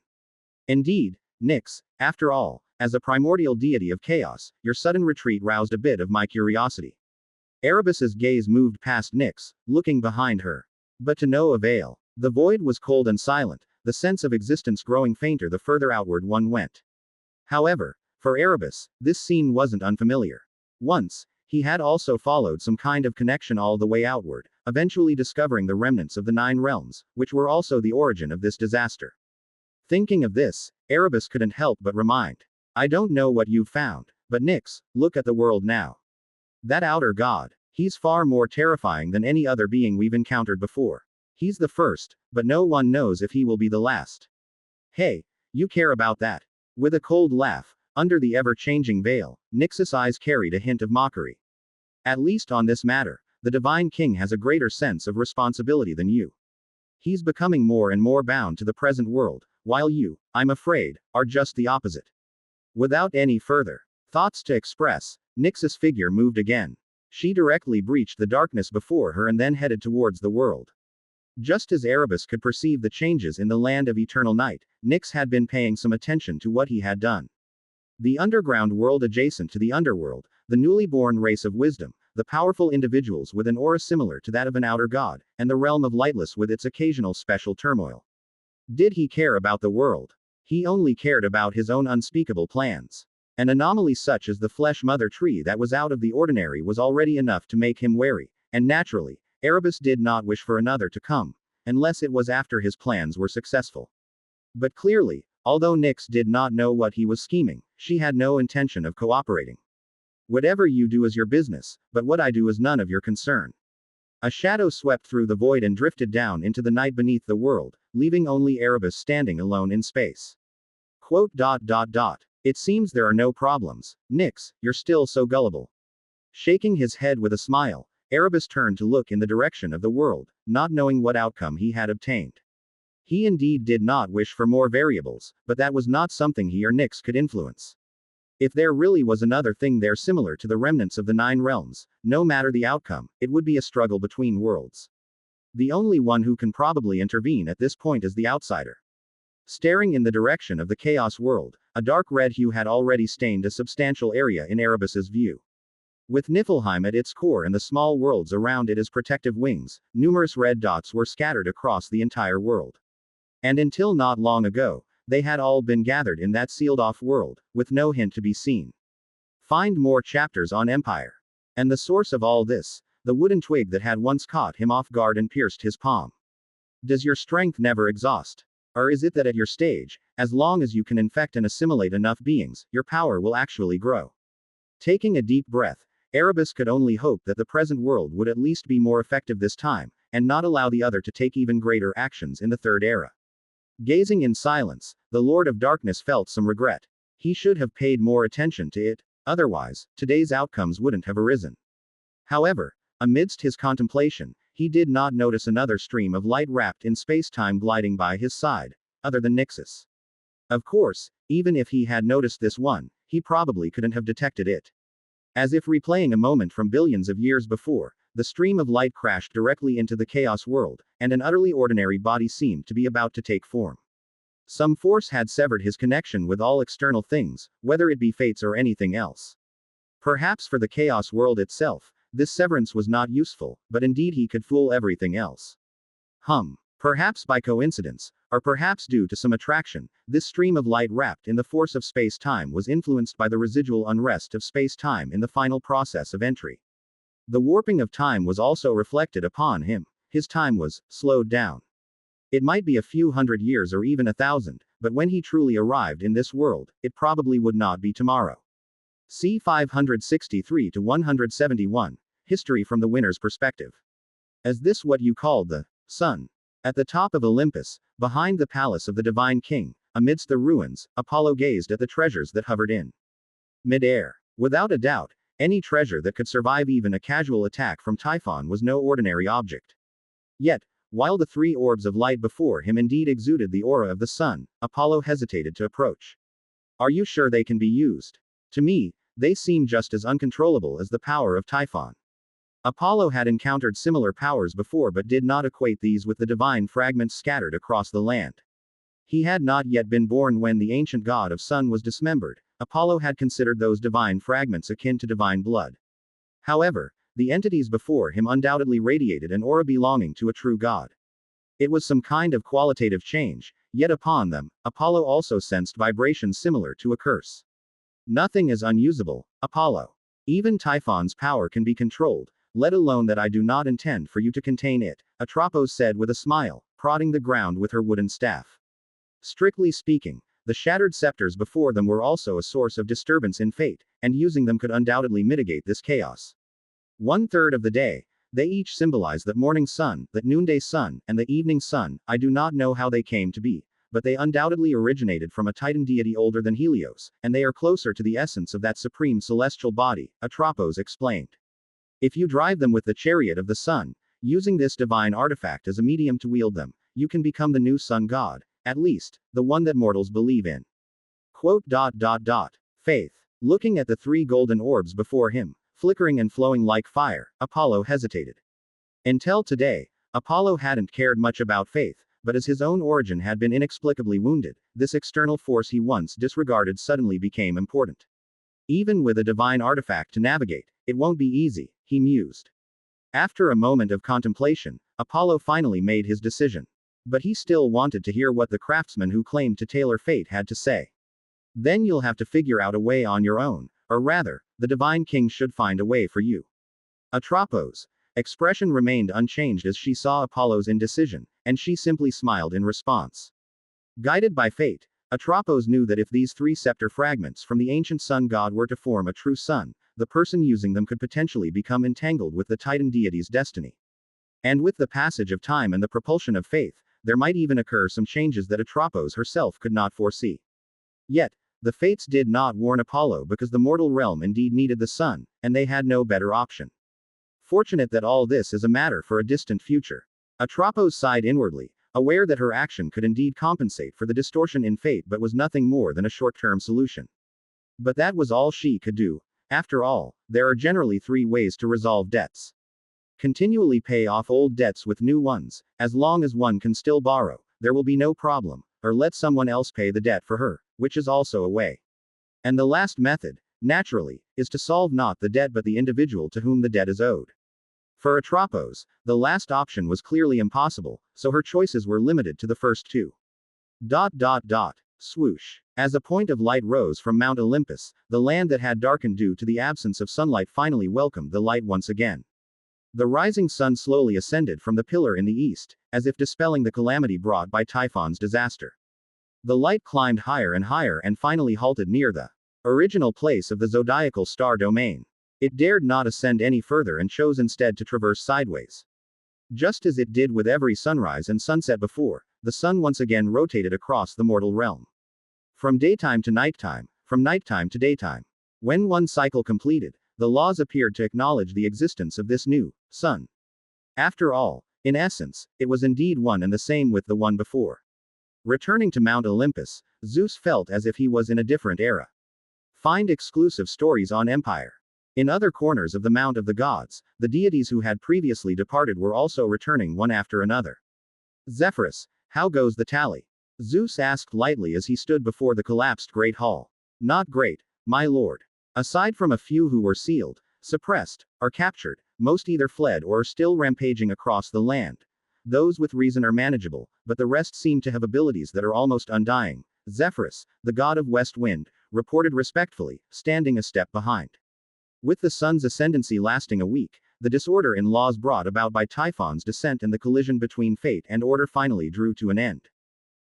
Indeed, Nyx, after all, as a primordial deity of chaos, your sudden retreat roused a bit of my curiosity. Erebus's gaze moved past Nyx, looking behind her. But to no avail. The void was cold and silent, the sense of existence growing fainter the further outward one went. However, for Erebus, this scene wasn't unfamiliar. Once, he had also followed some kind of connection all the way outward, eventually discovering the remnants of the 9 realms, which were also the origin of this disaster. Thinking of this, Erebus couldn't help but remind. I don't know what you've found, but Nyx, look at the world now. That outer god, he's far more terrifying than any other being we've encountered before. He's the first, but no one knows if he will be the last. Hey, you care about that? With a cold laugh, under the ever-changing veil, Nyx's eyes carried a hint of mockery. At least on this matter, the Divine King has a greater sense of responsibility than you. He's becoming more and more bound to the present world, while you, I'm afraid, are just the opposite. Without any further thoughts to express, Nyx's figure moved again. She directly breached the darkness before her and then headed towards the world. Just as Erebus could perceive the changes in the land of eternal night, Nyx had been paying some attention to what he had done. The underground world adjacent to the underworld, the newly born race of wisdom, the powerful individuals with an aura similar to that of an outer god, and the realm of lightless with its occasional special turmoil. Did he care about the world? He only cared about his own unspeakable plans. An anomaly such as the flesh mother tree that was out of the ordinary was already enough to make him wary, and naturally, Erebus did not wish for another to come, unless it was after his plans were successful. But clearly, although Nyx did not know what he was scheming, she had no intention of cooperating. Whatever you do is your business, but what I do is none of your concern. A shadow swept through the void and drifted down into the night beneath the world, leaving only Erebus standing alone in space. It seems there are no problems. Nyx, you're still so gullible. Shaking his head with a smile, Erebus turned to look in the direction of the world, not knowing what outcome he had obtained. He indeed did not wish for more variables, but that was not something he or Nyx could influence. If there really was another thing there similar to the remnants of the 9 realms, no matter the outcome, it would be a struggle between worlds. The only one who can probably intervene at this point is the outsider. Staring in the direction of the chaos world, a dark red hue had already stained a substantial area in Erebus's view. With Niflheim at its core and the small worlds around it as protective wings, numerous red dots were scattered across the entire world. And until not long ago, they had all been gathered in that sealed-off world, with no hint to be seen. Find more chapters on Empire. And the source of all this, the wooden twig that had once caught him off guard and pierced his palm. Does your strength never exhaust? Or is it that at your stage, as long as you can infect and assimilate enough beings, your power will actually grow? Taking a deep breath, Erebus could only hope that the present world would at least be more effective this time, and not allow the other to take even greater actions in the Third Era. Gazing in silence, the Lord of Darkness felt some regret. He should have paid more attention to it, otherwise, today's outcomes wouldn't have arisen. However, amidst his contemplation, he did not notice another stream of light wrapped in space-time gliding by his side, other than Nyx's. Of course, even if he had noticed this one, he probably couldn't have detected it. As if replaying a moment from billions of years before, the stream of light crashed directly into the chaos world, and an utterly ordinary body seemed to be about to take form. Some force had severed his connection with all external things, whether it be fates or anything else. Perhaps for the chaos world itself, this severance was not useful, but indeed he could fool everything else. Perhaps by coincidence, or perhaps due to some attraction, this stream of light wrapped in the force of space-time was influenced by the residual unrest of space-time in the final process of entry. The warping of time was also reflected upon him. His time was slowed down. It might be a few hundred years or even 1,000, but when he truly arrived in this world, it probably would not be tomorrow. C. 563 to 171. History from the winner's perspective. Is this what you call the sun? At the top of Olympus, behind the palace of the Divine King, amidst the ruins, Apollo gazed at the treasures that hovered in mid-air. Without a doubt, any treasure that could survive even a casual attack from Typhon was no ordinary object. Yet, while the 3 orbs of light before him indeed exuded the aura of the sun, Apollo hesitated to approach. Are you sure they can be used? To me, they seem just as uncontrollable as the power of Typhon. Apollo had encountered similar powers before but did not equate these with the divine fragments scattered across the land. He had not yet been born when the ancient god of sun was dismembered. Apollo had considered those divine fragments akin to divine blood. However, the entities before him undoubtedly radiated an aura belonging to a true god. It was some kind of qualitative change, yet upon them, Apollo also sensed vibrations similar to a curse. Nothing is unusable, Apollo. Even Typhon's power can be controlled, let alone that I do not intend for you to contain it, Atropos said with a smile, prodding the ground with her wooden staff. Strictly speaking, the shattered scepters before them were also a source of disturbance in fate, and using them could undoubtedly mitigate this chaos. 1/3 of the day, they each symbolize the morning sun, the noonday sun, and the evening sun. I do not know how they came to be, but they undoubtedly originated from a Titan deity older than Helios, and they are closer to the essence of that supreme celestial body, Atropos explained. If you drive them with the chariot of the sun, using this divine artifact as a medium to wield them, you can become the new sun god, at least, the one that mortals believe in. Quote. Faith. Looking at the three golden orbs before him, flickering and flowing like fire, Apollo hesitated. Until today, Apollo hadn't cared much about faith, but as his own origin had been inexplicably wounded, this external force he once disregarded suddenly became important. Even with a divine artifact to navigate, it won't be easy, he mused. After a moment of contemplation, Apollo finally made his decision. But he still wanted to hear what the craftsman who claimed to tailor fate had to say. Then you'll have to figure out a way on your own, or rather, the divine king should find a way for you. Atropo's expression remained unchanged as she saw Apollo's indecision, and she simply smiled in response. Guided by fate, Atropos knew that if these three scepter fragments from the ancient sun god were to form a true sun, the person using them could potentially become entangled with the Titan deity's destiny. And with the passage of time and the propulsion of faith, there might even occur some changes that Atropos herself could not foresee. Yet, the fates did not warn Apollo because the mortal realm indeed needed the sun, and they had no better option. Fortunate that all this is a matter for a distant future. Atropos sighed inwardly, aware that her action could indeed compensate for the distortion in fate but was nothing more than a short-term solution. But that was all she could do. After all, there are generally three ways to resolve debts. Continually pay off old debts with new ones, as long as one can still borrow, there will be no problem, or let someone else pay the debt for her, which is also a way. And the last method, naturally, is to solve not the debt but the individual to whom the debt is owed. For Atropos, the last option was clearly impossible, so her choices were limited to the first two. Swoosh. As a point of light rose from Mount Olympus, the land that had darkened due to the absence of sunlight finally welcomed the light once again. The rising sun slowly ascended from the pillar in the east, as if dispelling the calamity brought by Typhon's disaster. The light climbed higher and finally halted near the original place of the zodiacal star domain. It dared not ascend any further and chose instead to traverse sideways. Just as it did with every sunrise and sunset before, the sun once again rotated across the mortal realm. From daytime to nighttime, from nighttime to daytime. When one cycle completed, the laws appeared to acknowledge the existence of this new sun. After all, in essence, it was indeed one and the same with the one before. Returning to Mount Olympus, Zeus felt as if he was in a different era. Find exclusive stories on Empire. In other corners of the Mount of the Gods, the deities who had previously departed were also returning one after another. Zephyrus, how goes the tally? Zeus asked lightly as he stood before the collapsed Great Hall. Not great, my lord. Aside from a few who were sealed, suppressed, or captured, most either fled or are still rampaging across the land. Those with reason are manageable, but the rest seem to have abilities that are almost undying. Zephyrus, the god of west wind, reported respectfully, standing a step behind. With the sun's ascendancy lasting a week, the disorder in laws brought about by Typhon's descent and the collision between fate and order finally drew to an end.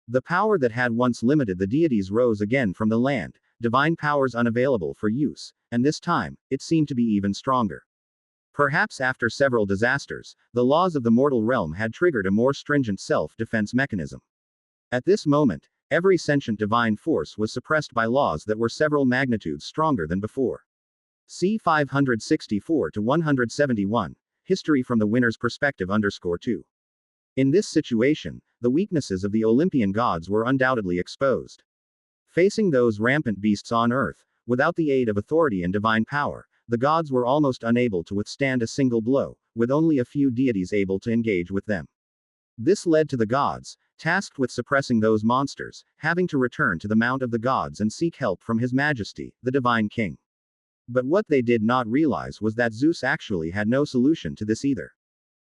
The power that had once limited the deities rose again from the land, divine powers unavailable for use, and this time, it seemed to be even stronger. Perhaps after several disasters, the laws of the mortal realm had triggered a more stringent self-defense mechanism. At this moment, every sentient divine force was suppressed by laws that were several magnitudes stronger than before. C 564 to 171, History from the Winner's Perspective _2. In this situation, the weaknesses of the Olympian gods were undoubtedly exposed. Facing those rampant beasts on earth, without the aid of authority and divine power, the gods were almost unable to withstand a single blow, with only a few deities able to engage with them. This led to the gods, tasked with suppressing those monsters, having to return to the Mount of the Gods and seek help from His Majesty, the Divine King. But what they did not realize was that Zeus actually had no solution to this either.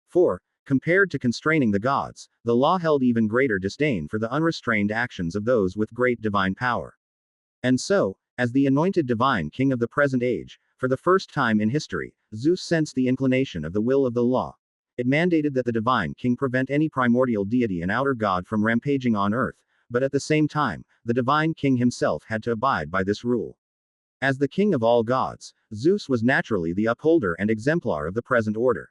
For, compared to constraining the gods, the law held even greater disdain for the unrestrained actions of those with great divine power. And so, as the anointed divine king of the present age, for the first time in history, Zeus sensed the inclination of the will of the law. It mandated that the divine king prevent any primordial deity and outer god from rampaging on earth, but at the same time, the divine king himself had to abide by this rule. As the king of all gods, Zeus was naturally the upholder and exemplar of the present order.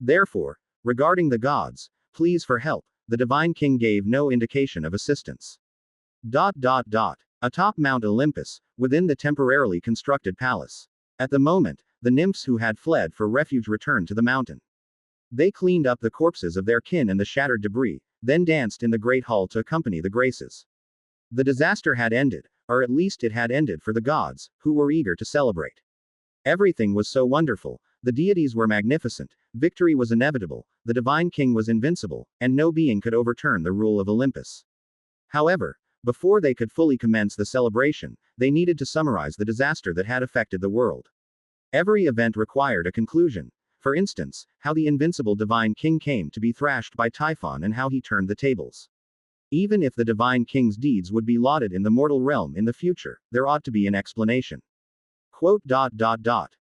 Therefore, regarding the gods' pleas for help, the divine king gave no indication of assistance. Atop Mount Olympus, within the temporarily constructed palace. At the moment, the nymphs who had fled for refuge returned to the mountain. They cleaned up the corpses of their kin and the shattered debris, then danced in the great hall to accompany the graces. The disaster had ended, or at least it had ended for the gods, who were eager to celebrate. Everything was so wonderful, the deities were magnificent, victory was inevitable, the divine king was invincible, and no being could overturn the rule of Olympus. However, before they could fully commence the celebration, they needed to summarize the disaster that had affected the world. Every event required a conclusion. For instance, how the invincible divine king came to be thrashed by Typhon and how he turned the tables. Even if the divine king's deeds would be lauded in the mortal realm in the future, there ought to be an explanation.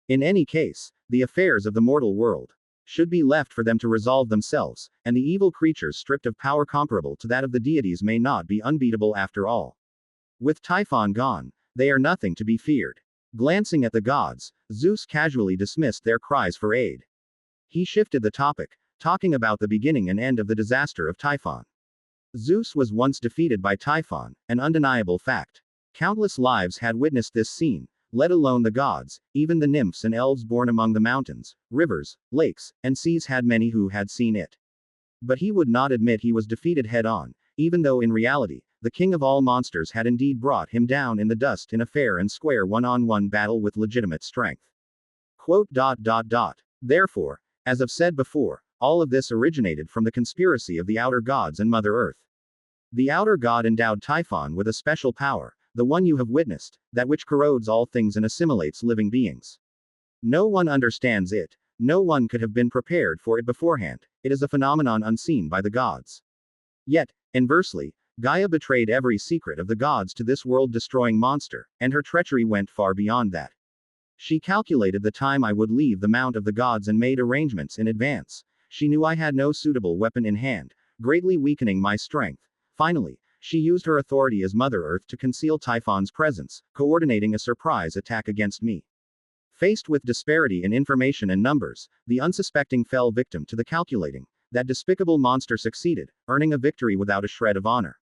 In any case, the affairs of the mortal world should be left for them to resolve themselves, and the evil creatures stripped of power comparable to that of the deities may not be unbeatable after all. With Typhon gone, they are nothing to be feared. Glancing at the gods, Zeus casually dismissed their cries for aid. He shifted the topic, talking about the beginning and end of the disaster of Typhon. Zeus was once defeated by Typhon, an undeniable fact. Countless lives had witnessed this scene, let alone the gods, even the nymphs and elves born among the mountains, rivers, lakes, and seas had many who had seen it. But he would not admit he was defeated head-on, even though in reality, the king of all monsters had indeed brought him down in the dust in a fair and square one-on-one battle with legitimate strength. Therefore, as I've said before, all of this originated from the conspiracy of the outer gods and Mother Earth. The outer god endowed Typhon with a special power, the one you have witnessed, that which corrodes all things and assimilates living beings. No one understands it, no one could have been prepared for it beforehand, it is a phenomenon unseen by the gods. Yet, inversely, Gaia betrayed every secret of the gods to this world-destroying monster, and her treachery went far beyond that. She calculated the time I would leave the Mount of the Gods and made arrangements in advance. She knew I had no suitable weapon in hand, greatly weakening my strength. Finally, she used her authority as Mother Earth to conceal Typhon's presence, coordinating a surprise attack against me. Faced with disparity in information and numbers, the unsuspecting fell victim to the calculating. That despicable monster succeeded, earning a victory without a shred of honor.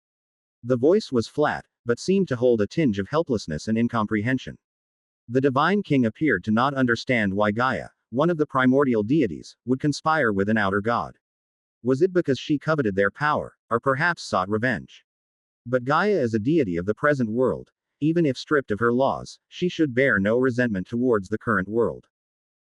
The voice was flat, but seemed to hold a tinge of helplessness and incomprehension. The divine king appeared to not understand why Gaia, one of the primordial deities, would conspire with an outer god. Was it because she coveted their power, or perhaps sought revenge? But Gaia is a deity of the present world. Even if stripped of her laws, she should bear no resentment towards the current world.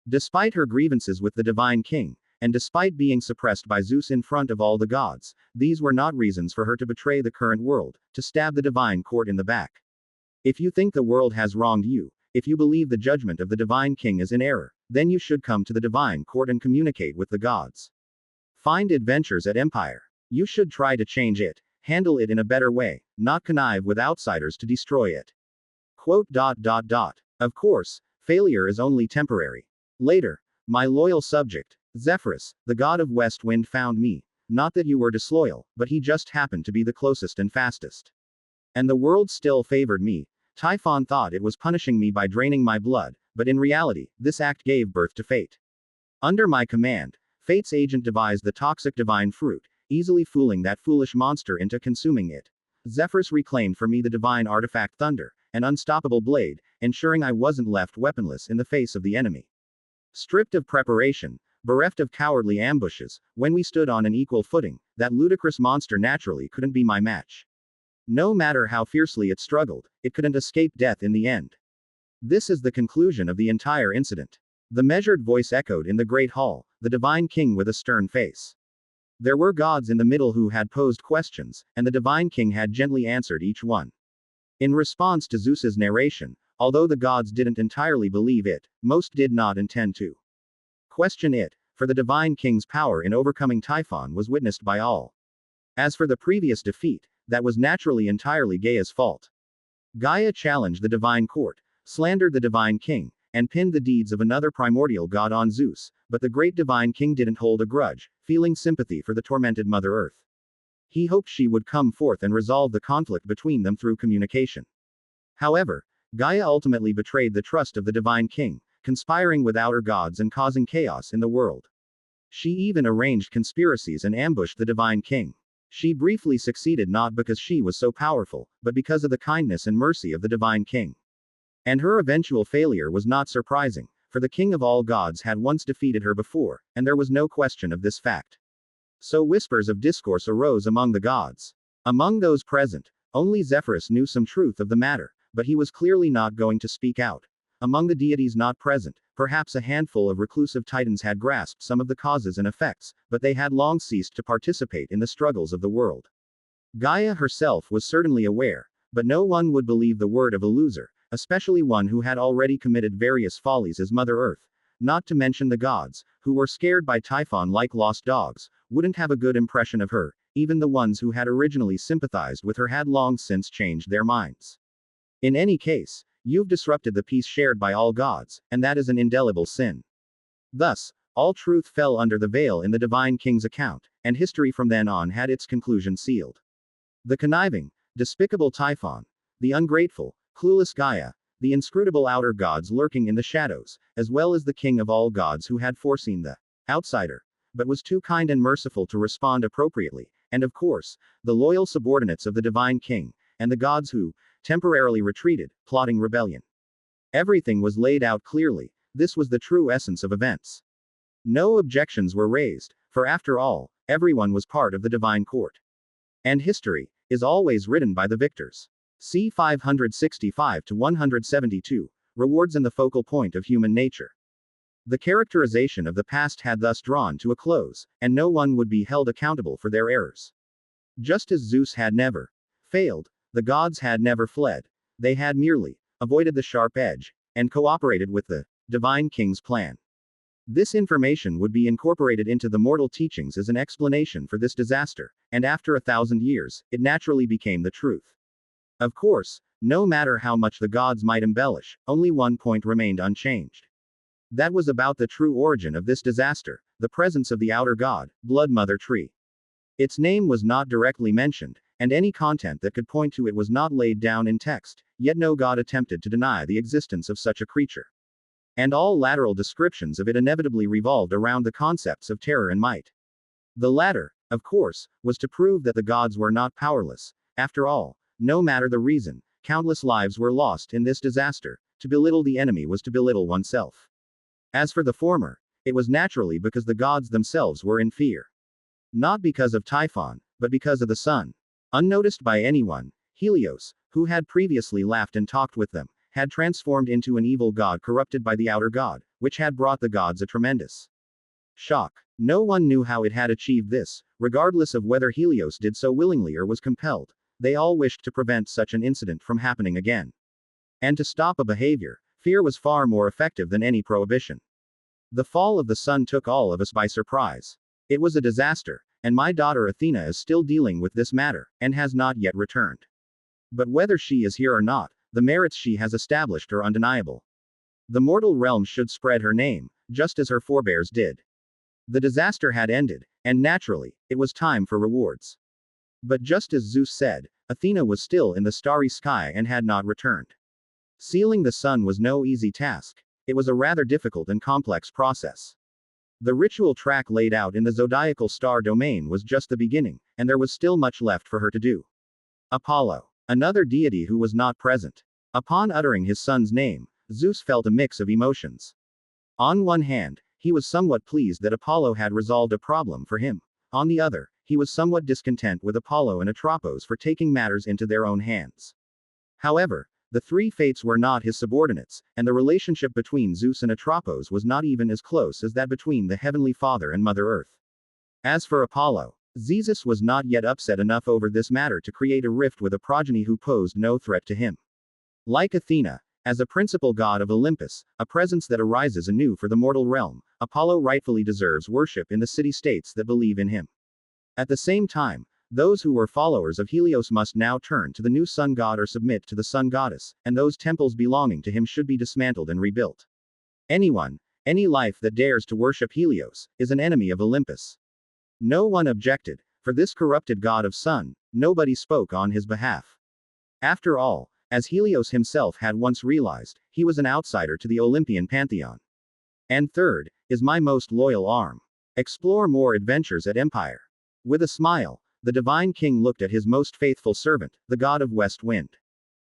Despite her grievances with the divine king, and despite being suppressed by Zeus in front of all the gods, these were not reasons for her to betray the current world, to stab the divine court in the back. If you think the world has wronged you, if you believe the judgment of the divine king is in error, then you should come to the divine court and communicate with the gods. Find adventures at Empire. You should try to change it, handle it in a better way, not connive with outsiders to destroy it. Of course, failure is only temporary. Later, my loyal subject, Zephyrus, the god of west wind found me. Not that you were disloyal, but he just happened to be the closest and fastest. And the world still favored me. Typhon thought it was punishing me by draining my blood, but in reality, this act gave birth to fate. Under my command, fate's agent devised the toxic divine fruit, easily fooling that foolish monster into consuming it. Zephyrus reclaimed for me the divine artifact thunder, an unstoppable blade, ensuring I wasn't left weaponless in the face of the enemy. Stripped of preparation, bereft of cowardly ambushes, when we stood on an equal footing, that ludicrous monster naturally couldn't be my match. No matter how fiercely it struggled, it couldn't escape death in the end. This is the conclusion of the entire incident. The measured voice echoed in the great hall, the divine king with a stern face. There were gods in the middle who had posed questions, and the divine king had gently answered each one. In response to Zeus's narration, although the gods didn't entirely believe it, most did not intend to question it, for the divine king's power in overcoming Typhon was witnessed by all. As for the previous defeat, that was naturally entirely Gaia's fault. Gaia challenged the divine court, slandered the divine king, and pinned the deeds of another primordial god on Zeus, but the great divine king didn't hold a grudge, feeling sympathy for the tormented Mother Earth. He hoped she would come forth and resolve the conflict between them through communication. However, Gaia ultimately betrayed the trust of the divine king, conspiring with outer gods and causing chaos in the world. She even arranged conspiracies and ambushed the divine king. She briefly succeeded not because she was so powerful, but because of the kindness and mercy of the divine king. And her eventual failure was not surprising, for the king of all gods had once defeated her before, and there was no question of this fact. So whispers of discourse arose among the gods. Among those present, only Zephyrus knew some truth of the matter, but he was clearly not going to speak out. Among the deities not present, perhaps a handful of reclusive titans had grasped some of the causes and effects, but they had long ceased to participate in the struggles of the world. Gaia herself was certainly aware, but no one would believe the word of a loser, especially one who had already committed various follies as Mother Earth. Not to mention the gods, who were scared by Typhon like lost dogs, wouldn't have a good impression of her. Even the ones who had originally sympathized with her had long since changed their minds. In any case, you've disrupted the peace shared by all gods, and that is an indelible sin. Thus, all truth fell under the veil in the Divine King's account, and history from then on had its conclusion sealed. The conniving, despicable Typhon, the ungrateful, clueless Gaia, the inscrutable outer gods lurking in the shadows, as well as the king of all gods who had foreseen the outsider, but was too kind and merciful to respond appropriately, and of course, the loyal subordinates of the Divine King, and the gods who, temporarily retreated, plotting rebellion. Everything was laid out clearly. This was the true essence of events. No objections were raised, for after all, everyone was part of the divine court. And history is always written by the victors. C 565 to 172, Rewards and the focal point of human nature. The characterization of the past had thus drawn to a close, and no one would be held accountable for their errors. Just as Zeus had never failed, the gods had never fled. They had merely avoided the sharp edge, and cooperated with the Divine King's plan. This information would be incorporated into the mortal teachings as an explanation for this disaster, and after 1,000 years, it naturally became the truth. Of course, no matter how much the gods might embellish, only one point remained unchanged. That was about the true origin of this disaster, the presence of the outer god, Blood Mother Tree. Its name was not directly mentioned, and any content that could point to it was not laid down in text, yet no god attempted to deny the existence of such a creature. And all lateral descriptions of it inevitably revolved around the concepts of terror and might. The latter, of course, was to prove that the gods were not powerless. After all, no matter the reason, countless lives were lost in this disaster. To belittle the enemy was to belittle oneself. As for the former, it was naturally because the gods themselves were in fear. Not because of Typhon, but because of the sun. Unnoticed by anyone, Helios, who had previously laughed and talked with them, had transformed into an evil god corrupted by the outer god, which had brought the gods a tremendous shock. No one knew how it had achieved this, regardless of whether Helios did so willingly or was compelled. They all wished to prevent such an incident from happening again. And to stop a behavior, fear was far more effective than any prohibition. The fall of the sun took all of us by surprise. It was a disaster, and my daughter Athena is still dealing with this matter, and has not yet returned. But whether she is here or not, the merits she has established are undeniable. The mortal realm should spread her name, just as her forebears did. The disaster had ended, and naturally, it was time for rewards. But just as Zeus said, Athena was still in the starry sky and had not returned. Sealing the sun was no easy task. It was a rather difficult and complex process. The ritual track laid out in the zodiacal star domain was just the beginning, and there was still much left for her to do. Apollo, another deity who was not present. Upon uttering his son's name, Zeus felt a mix of emotions. On one hand, he was somewhat pleased that Apollo had resolved a problem for him. On the other, he was somewhat discontent with Apollo and Atropos for taking matters into their own hands. However, the three fates were not his subordinates, and the relationship between Zeus and Atropos was not even as close as that between the Heavenly Father and Mother Earth. As for Apollo, Zeus was not yet upset enough over this matter to create a rift with a progeny who posed no threat to him. Like Athena, as a principal god of Olympus, a presence that arises anew for the mortal realm, Apollo rightfully deserves worship in the city-states that believe in him. At the same time, those who were followers of Helios must now turn to the new sun god or submit to the sun goddess, and those temples belonging to him should be dismantled and rebuilt. Anyone, any life that dares to worship Helios, is an enemy of Olympus. No one objected, for this corrupted god of sun, nobody spoke on his behalf. After all, as Helios himself had once realized, he was an outsider to the Olympian pantheon. And third, is my most loyal arm. Explore more adventures at Empire. With a smile, the Divine King looked at his most faithful servant, the god of West Wind.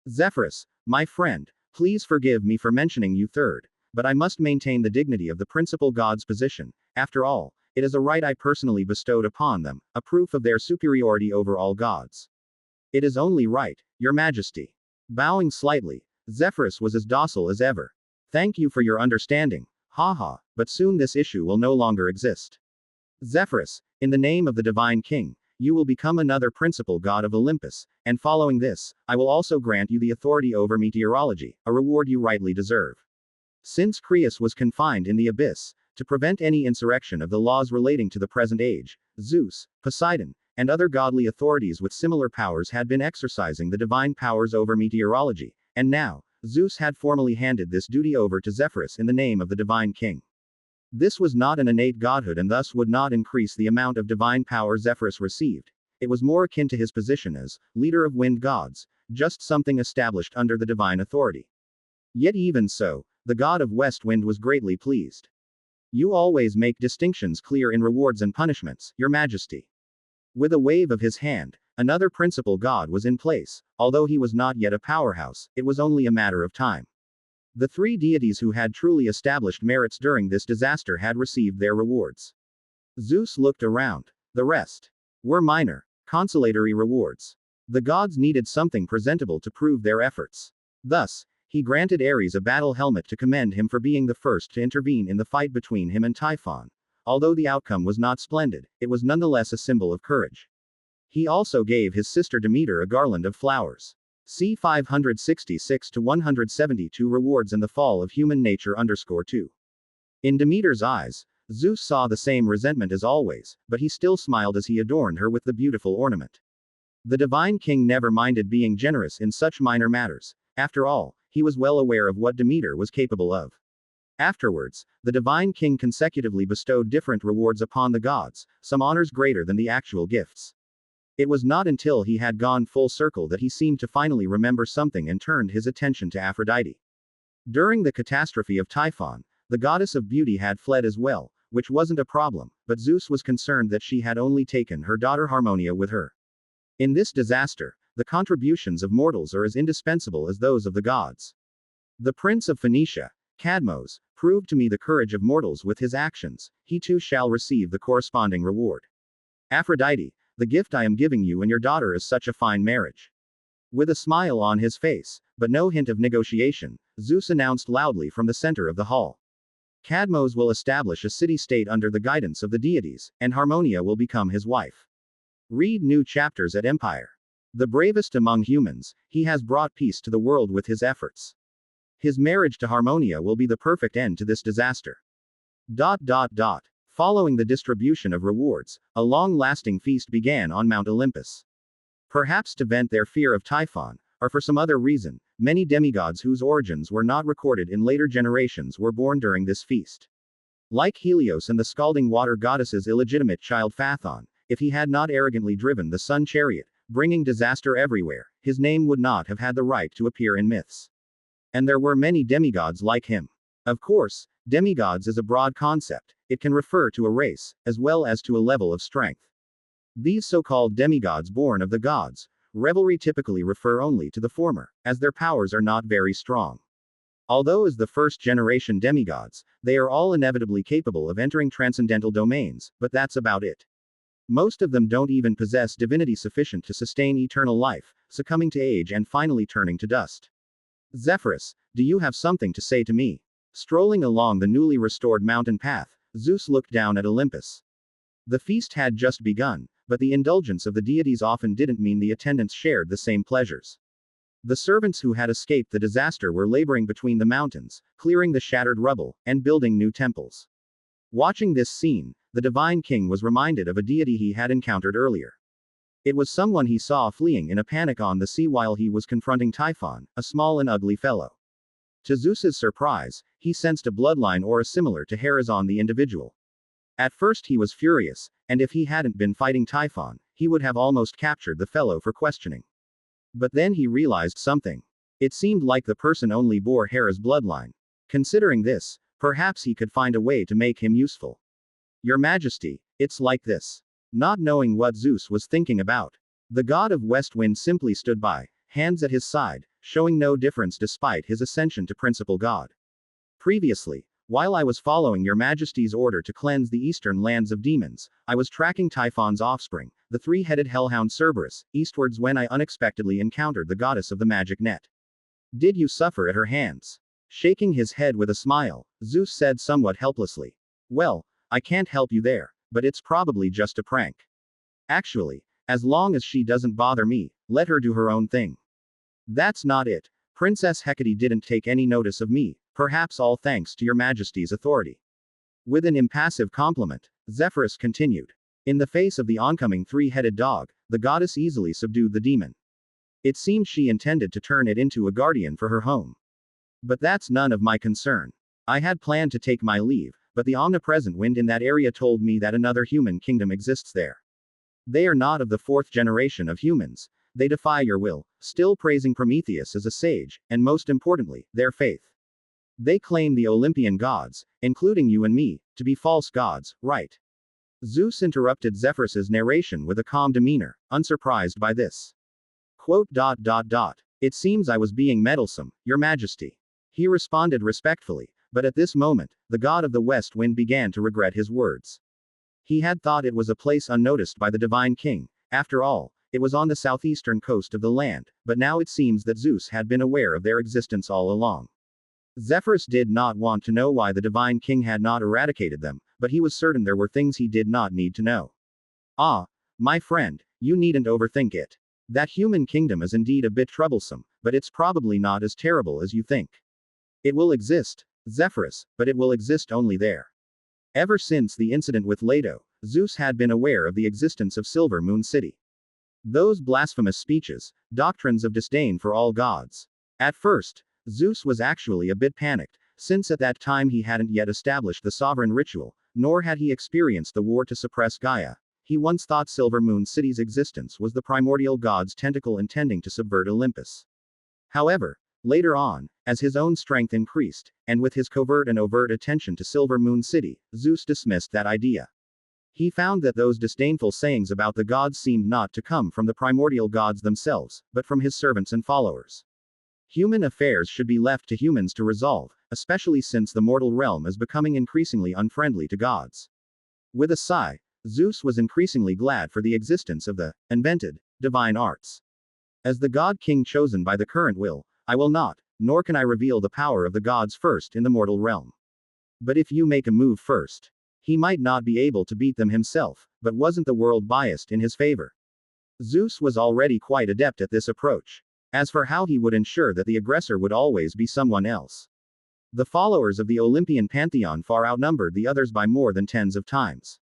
Zephyrus, my friend, please forgive me for mentioning you third. but I must maintain the dignity of the principal god's position. After all, it is a right I personally bestowed upon them, a proof of their superiority over all gods. It is only right, your majesty. Bowing slightly, Zephyrus was as docile as ever. Thank you for your understanding. Haha, but soon this issue will no longer exist. Zephyrus, in the name of the divine king, you will become another principal god of Olympus, and following this, I will also grant you the authority over meteorology, a reward you rightly deserve. Since Creus was confined in the abyss, to prevent any insurrection of the laws relating to the present age, Zeus, Poseidon, and other godly authorities with similar powers had been exercising the divine powers over meteorology, and now, Zeus had formally handed this duty over to Zephyrus in the name of the divine king. This was not an innate godhood and thus would not increase the amount of divine power Zephyrus received. It was more akin to his position as leader of wind gods, just something established under the divine authority. Yet even so, the god of west wind was greatly pleased. You always make distinctions clear in rewards and punishments, your majesty. With a wave of his hand, another principal god was in place. Although he was not yet a powerhouse, it was only a matter of time. The three deities who had truly established merits during this disaster had received their rewards. Zeus looked around. The rest were minor, consolatory rewards. The gods needed something presentable to prove their efforts. Thus, he granted Ares a battle helmet to commend him for being the first to intervene in the fight between him and Typhon. Although the outcome was not splendid, it was nonetheless a symbol of courage. He also gave his sister Demeter a garland of flowers. C 566-172 rewards and the fall of human nature _2. In Demeter's eyes, Zeus saw the same resentment as always, but he still smiled as he adorned her with the beautiful ornament. The divine king never minded being generous in such minor matters. After all, he was well aware of what Demeter was capable of. Afterwards, the divine king consecutively bestowed different rewards upon the gods, some honors greater than the actual gifts. It was not until he had gone full circle that he seemed to finally remember something and turned his attention to Aphrodite. During the catastrophe of Typhon, the goddess of beauty had fled as well, which wasn't a problem, but Zeus was concerned that she had only taken her daughter Harmonia with her. In this disaster, the contributions of mortals are as indispensable as those of the gods. The prince of Phoenicia, Cadmos, proved to me the courage of mortals with his actions. He too shall receive the corresponding reward. Aphrodite, the gift I am giving you and your daughter is such a fine marriage. With a smile on his face, but no hint of negotiation, Zeus announced loudly from the center of the hall. Cadmos will establish a city-state under the guidance of the deities, and Harmonia will become his wife. Read new chapters at Empire. The bravest among humans, he has brought peace to the world with his efforts. His marriage to Harmonia will be the perfect end to this disaster. Following the distribution of rewards, a long-lasting feast began on Mount Olympus. Perhaps to vent their fear of Typhon, or for some other reason, many demigods whose origins were not recorded in later generations were born during this feast. Like Helios and the scalding water goddess's illegitimate child Phaethon, if he had not arrogantly driven the sun chariot, bringing disaster everywhere, his name would not have had the right to appear in myths. And there were many demigods like him. Of course, demigods is a broad concept. It can refer to a race, as well as to a level of strength. These so-called demigods born of the gods, revelry typically refer only to the former, as their powers are not very strong. Although as the first-generation demigods, they are all inevitably capable of entering transcendental domains, but that's about it. Most of them don't even possess divinity sufficient to sustain eternal life, succumbing to age and finally turning to dust. Zephyrus, do you have something to say to me? Strolling along the newly restored mountain path, Zeus looked down at Olympus. The feast had just begun, but the indulgence of the deities often didn't mean the attendants shared the same pleasures. The servants who had escaped the disaster were laboring between the mountains, clearing the shattered rubble, and building new temples. Watching this scene, the divine king was reminded of a deity he had encountered earlier. It was someone he saw fleeing in a panic on the sea while he was confronting Typhon, a small and ugly fellow. To Zeus's surprise, he sensed a bloodline aura similar to Hera's on the individual. At first he was furious, and if he hadn't been fighting Typhon, he would have almost captured the fellow for questioning. But then he realized something. It seemed like the person only bore Hera's bloodline. Considering this, perhaps he could find a way to make him useful. Your Majesty, it's like this. Not knowing what Zeus was thinking about, the god of West Wind simply stood by, hands at his side, showing no difference despite his ascension to principal god. Previously, while I was following your majesty's order to cleanse the eastern lands of demons, I was tracking Typhon's offspring, the three-headed hellhound Cerberus, eastwards when I unexpectedly encountered the goddess of the magic net. Did you suffer at her hands? Shaking his head with a smile, Zeus said somewhat helplessly. Well, I can't help you there, but it's probably just a prank. Actually, as long as she doesn't bother me, let her do her own thing. That's not it. Princess Hecate didn't take any notice of me, perhaps all thanks to your majesty's authority. With an impassive compliment, Zephyrus continued. In the face of the oncoming three-headed dog, the goddess easily subdued the demon. It seemed she intended to turn it into a guardian for her home. But that's none of my concern. I had planned to take my leave, but the omnipresent wind in that area told me that another human kingdom exists there. They are not of the fourth generation of humans. They defy your will, still praising Prometheus as a sage, and most importantly, their faith. They claim the Olympian gods, including you and me, to be false gods, right? Zeus interrupted Zephyrus's narration with a calm demeanor, unsurprised by this. Quote. It seems I was being meddlesome, your majesty. He responded respectfully, but at this moment, the god of the west wind began to regret his words. He had thought it was a place unnoticed by the divine king. After all, it was on the southeastern coast of the land, but now it seems that Zeus had been aware of their existence all along. Zephyrus did not want to know why the divine king had not eradicated them, but he was certain there were things he did not need to know. Ah, my friend, you needn't overthink it. That human kingdom is indeed a bit troublesome, but it's probably not as terrible as you think. It will exist, Zephyrus, but it will exist only there. Ever since the incident with Leto, Zeus had been aware of the existence of Silver Moon City. Those blasphemous speeches, doctrines of disdain for all gods. At first, Zeus was actually a bit panicked, since at that time he hadn't yet established the sovereign ritual, nor had he experienced the war to suppress Gaia. He once thought Silver Moon City's existence was the primordial god's tentacle intending to subvert Olympus. However, later on, as his own strength increased, and with his covert and overt attention to Silver Moon City, Zeus dismissed that idea. He found that those disdainful sayings about the gods seemed not to come from the primordial gods themselves, but from his servants and followers. Human affairs should be left to humans to resolve, especially since the mortal realm is becoming increasingly unfriendly to gods. With a sigh, Zeus was increasingly glad for the existence of the invented divine arts. As the god king chosen by the current will, I will not, nor can I reveal the power of the gods first in the mortal realm. But if you make a move first, he might not be able to beat them himself, but wasn't the world biased in his favor? Zeus was already quite adept at this approach. As for how he would ensure that the aggressor would always be someone else. The followers of the Olympian pantheon far outnumbered the others by more than tens of times.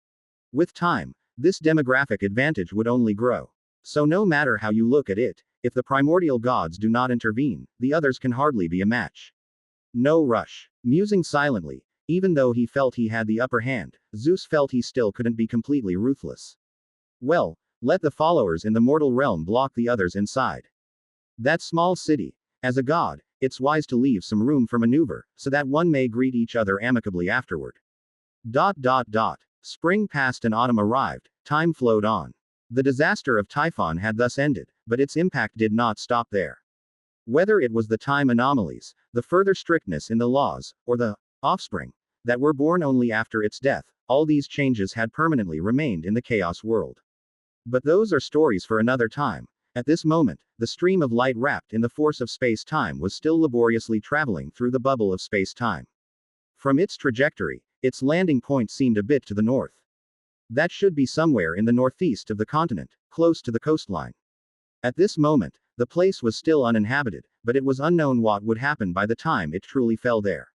With time, this demographic advantage would only grow. So no matter how you look at it, if the primordial gods do not intervene, the others can hardly be a match. No rush. Musing silently, even though he felt he had the upper hand, Zeus felt he still couldn't be completely ruthless. Well, let the followers in the mortal realm block the others inside. That small city. As a god, it's wise to leave some room for maneuver, so that one may greet each other amicably afterward. Spring passed and autumn arrived, time flowed on. The disaster of Typhon had thus ended, but its impact did not stop there. Whether it was the time anomalies, the further strictness in the laws, or the offspring that were born only after its death, all these changes had permanently remained in the chaos world. But those are stories for another time. At this moment, the stream of light wrapped in the force of space-time was still laboriously traveling through the bubble of space-time. From its trajectory, its landing point seemed a bit to the north. That should be somewhere in the northeast of the continent, close to the coastline. At this moment, the place was still uninhabited, but it was unknown what would happen by the time it truly fell there.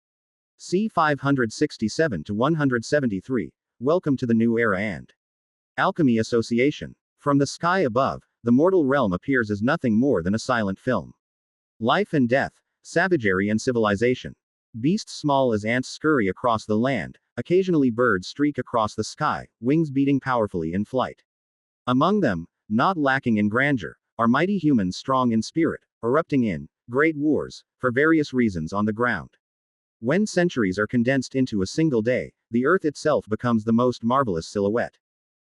C 567 to 173. Welcome to the new era and Alchemy Association. From the sky above, the mortal realm appears as nothing more than a silent film. Life and death, savagery and civilization. Beasts small as ants scurry across the land, occasionally birds streak across the sky, wings beating powerfully in flight. Among them, not lacking in grandeur, are mighty humans strong in spirit, erupting in great wars, for various reasons on the ground. When centuries are condensed into a single day, the earth itself becomes the most marvelous silhouette.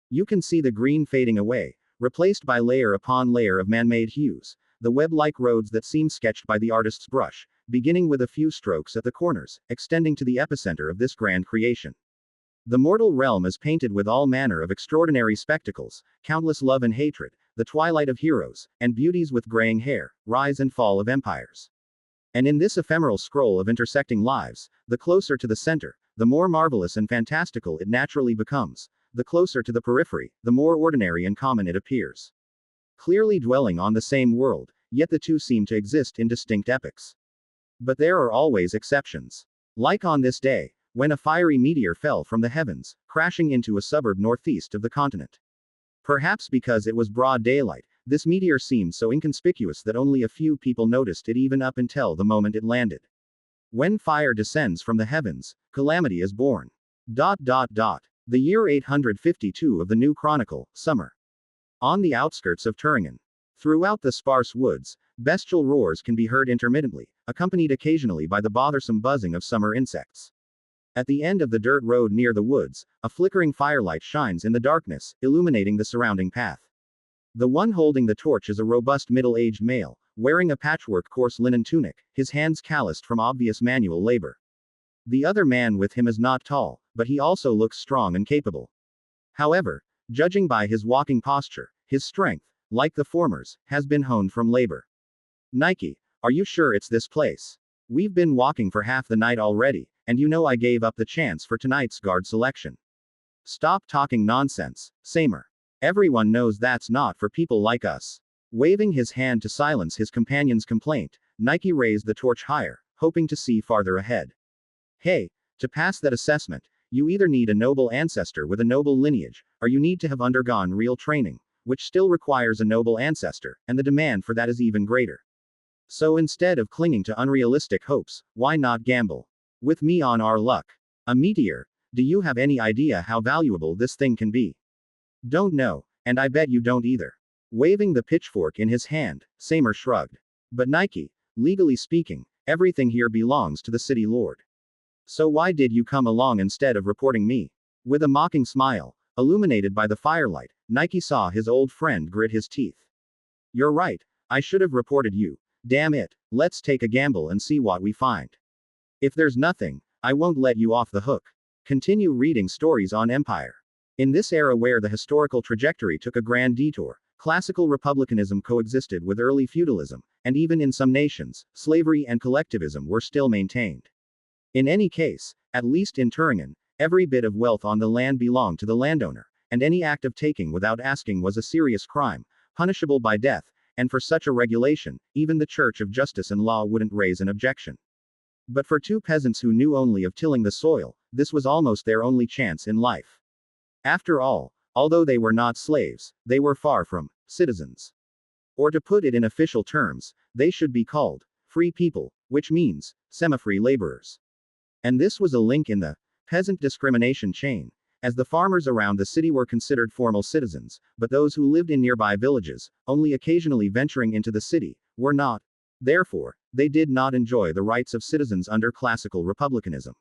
You can see the green fading away, replaced by layer upon layer of man-made hues, the web-like roads that seem sketched by the artist's brush, beginning with a few strokes at the corners, extending to the epicenter of this grand creation. The mortal realm is painted with all manner of extraordinary spectacles, countless love and hatred, the twilight of heroes, and beauties with graying hair, rise and fall of empires. And in this ephemeral scroll of intersecting lives, the closer to the center, the more marvelous and fantastical it naturally becomes, the closer to the periphery, the more ordinary and common it appears. Clearly dwelling on the same world, yet the two seem to exist in distinct epochs. But there are always exceptions. Like on this day, when a fiery meteor fell from the heavens, crashing into a suburb northeast of the continent. Perhaps because it was broad daylight, this meteor seemed so inconspicuous that only a few people noticed it even up until the moment it landed. When fire descends from the heavens, calamity is born. The year 852 of the New Chronicle, summer. On the outskirts of Turingen. Throughout the sparse woods, bestial roars can be heard intermittently, accompanied occasionally by the bothersome buzzing of summer insects. At the end of the dirt road near the woods, a flickering firelight shines in the darkness, illuminating the surrounding path. The one holding the torch is a robust middle-aged male, wearing a patchwork coarse linen tunic, his hands calloused from obvious manual labor. The other man with him is not tall, but he also looks strong and capable. However, judging by his walking posture, his strength, like the former's, has been honed from labor. Nike, are you sure it's this place? We've been walking for half the night already, and you know I gave up the chance for tonight's guard selection. Stop talking nonsense, Samer. Everyone knows that's not for people like us. Waving his hand to silence his companion's complaint, Nike raised the torch higher, hoping to see farther ahead. Hey, to pass that assessment, you either need a noble ancestor with a noble lineage, or you need to have undergone real training, which still requires a noble ancestor, and the demand for that is even greater. So instead of clinging to unrealistic hopes, why not gamble? With me on our luck. A meteor, do you have any idea how valuable this thing can be? Don't know, and I bet you don't either. Waving the pitchfork in his hand, Samer shrugged. But Nike, legally speaking, everything here belongs to the city lord. So why did you come along instead of reporting me? With a mocking smile, illuminated by the firelight, Nike saw his old friend grit his teeth. You're right, I should have reported you. Damn it, let's take a gamble and see what we find. If there's nothing, I won't let you off the hook. Continue reading stories on Empire. In this era where the historical trajectory took a grand detour, classical republicanism coexisted with early feudalism, and even in some nations, slavery and collectivism were still maintained. In any case, at least in Turingen, every bit of wealth on the land belonged to the landowner, and any act of taking without asking was a serious crime, punishable by death, and for such a regulation, even the Church of Justice and Law wouldn't raise an objection. But for two peasants who knew only of tilling the soil, this was almost their only chance in life. After all, although they were not slaves, they were far from citizens. Or to put it in official terms, they should be called free people, which means semi-free laborers. And this was a link in the peasant discrimination chain, as the farmers around the city were considered formal citizens, but those who lived in nearby villages, only occasionally venturing into the city, were not. Therefore, they did not enjoy the rights of citizens under classical republicanism.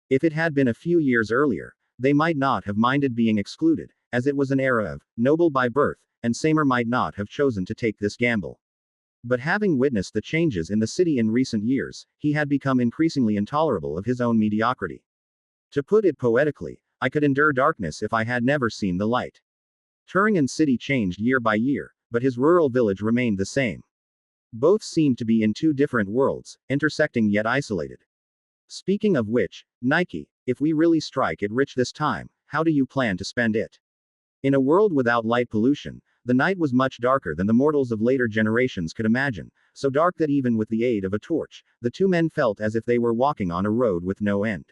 If it had been a few years earlier, they might not have minded being excluded, as it was an era of noble by birth, and Samer might not have chosen to take this gamble. But having witnessed the changes in the city in recent years, he had become increasingly intolerable of his own mediocrity. To put it poetically, I could endure darkness if I had never seen the light. Turingen's city changed year by year, but his rural village remained the same. Both seemed to be in two different worlds, intersecting yet isolated. Speaking of which, Nike, if we really strike it rich this time, how do you plan to spend it? In a world without light pollution, the night was much darker than the mortals of later generations could imagine, so dark that even with the aid of a torch, the two men felt as if they were walking on a road with no end.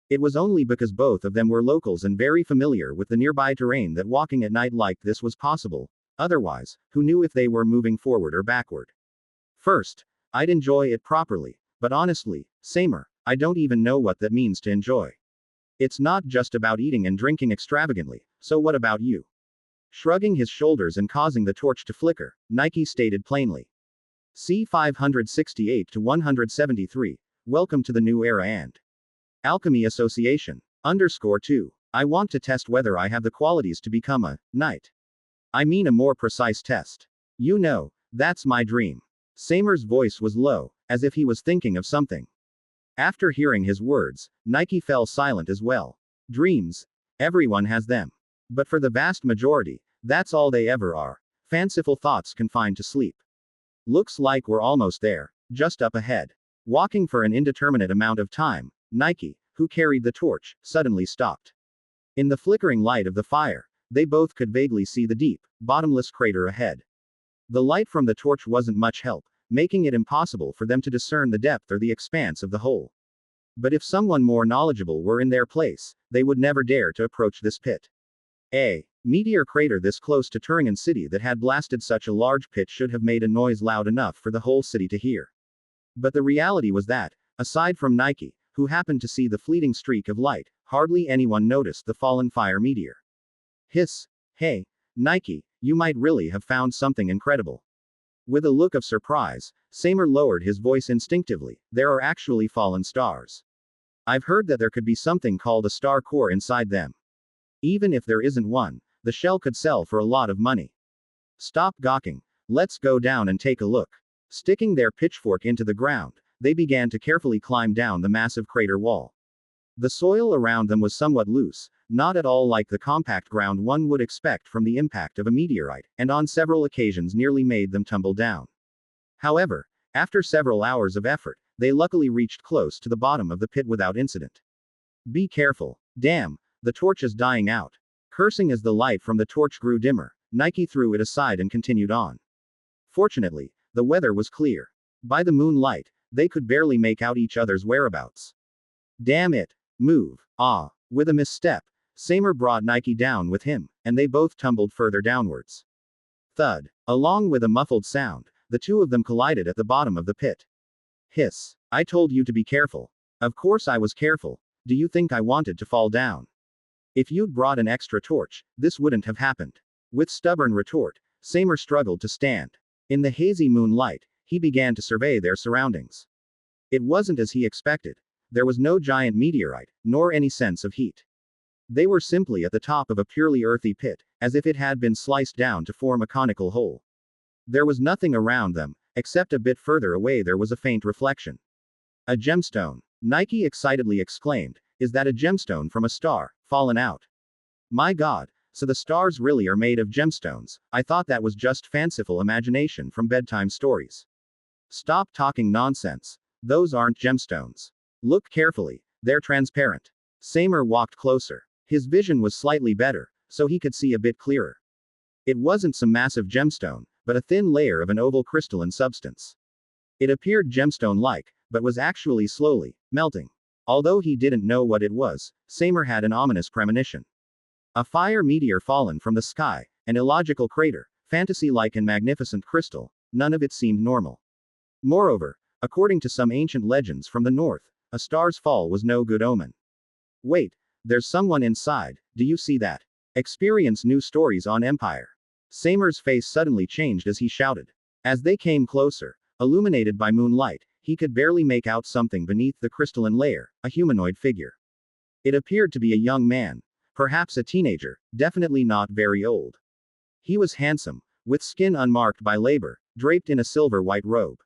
It was only because both of them were locals and very familiar with the nearby terrain that walking at night like this was possible. Otherwise, who knew if they were moving forward or backward? First, I'd enjoy it properly, but honestly, Samer, I don't even know what that means to enjoy. It's not just about eating and drinking extravagantly, so what about you? Shrugging his shoulders and causing the torch to flicker, Nike stated plainly. C 568 to 173, welcome to the new era and Alchemy Association. _2. I want to test whether I have the qualities to become a knight. I mean a more precise test. You know, that's my dream. Samer's voice was low, as if he was thinking of something. After hearing his words, Nike fell silent as well. Dreams. Everyone has them. But for the vast majority, that's all they ever are. Fanciful thoughts confined to sleep. Looks like we're almost there, just up ahead. Walking for an indeterminate amount of time, Nike, who carried the torch, suddenly stopped. In the flickering light of the fire, they both could vaguely see the deep, bottomless crater ahead. The light from the torch wasn't much help, making it impossible for them to discern the depth or the expanse of the hole. But if someone more knowledgeable were in their place, they would never dare to approach this pit. A meteor crater this close to Turingen City that had blasted such a large pit should have made a noise loud enough for the whole city to hear. But the reality was that, aside from Nike, who happened to see the fleeting streak of light, hardly anyone noticed the fallen fire meteor. Hiss. Hey, Nike, you might really have found something incredible. With a look of surprise, Seymour lowered his voice instinctively. There are actually fallen stars. I've heard that there could be something called a star core inside them. Even if there isn't one, the shell could sell for a lot of money. Stop gawking. Let's go down and take a look. Sticking their pitchfork into the ground, they began to carefully climb down the massive crater wall. The soil around them was somewhat loose, not at all like the compact ground one would expect from the impact of a meteorite, and on several occasions nearly made them tumble down. However, after several hours of effort, they luckily reached close to the bottom of the pit without incident. Be careful. Damn, the torch is dying out. Cursing as the light from the torch grew dimmer, Nike threw it aside and continued on. Fortunately, the weather was clear. By the moonlight, they could barely make out each other's whereabouts. Damn it. Move. Ah. With a misstep, Seymour brought Nike down with him, and they both tumbled further downwards. Thud. Along with a muffled sound, the two of them collided at the bottom of the pit. Hiss. I told you to be careful. Of course I was careful. Do you think I wanted to fall down? If you'd brought an extra torch, this wouldn't have happened. With stubborn retort, Seymour struggled to stand. In the hazy moonlight, he began to survey their surroundings. It wasn't as he expected. There was no giant meteorite, nor any sense of heat. They were simply at the top of a purely earthy pit, as if it had been sliced down to form a conical hole. There was nothing around them, except a bit further away there was a faint reflection. A gemstone. Nike excitedly exclaimed, is that a gemstone from a star, fallen out? My God, so the stars really are made of gemstones. I thought that was just fanciful imagination from bedtime stories. Stop talking nonsense. Those aren't gemstones. Look carefully, they're transparent. Seymour walked closer. His vision was slightly better, so he could see a bit clearer. It wasn't some massive gemstone, but a thin layer of an oval crystalline substance. It appeared gemstone-like, but was actually slowly melting. Although he didn't know what it was, Seymour had an ominous premonition. A fire meteor fallen from the sky, an illogical crater, fantasy-like and magnificent crystal, none of it seemed normal. Moreover, according to some ancient legends from the north, a star's fall was no good omen. Wait, there's someone inside, do you see that? Experience new stories on Empire. Seymour's face suddenly changed as he shouted. As they came closer, illuminated by moonlight, he could barely make out something beneath the crystalline layer, a humanoid figure. It appeared to be a young man, perhaps a teenager, definitely not very old. He was handsome, with skin unmarked by labor, draped in a silver-white robe.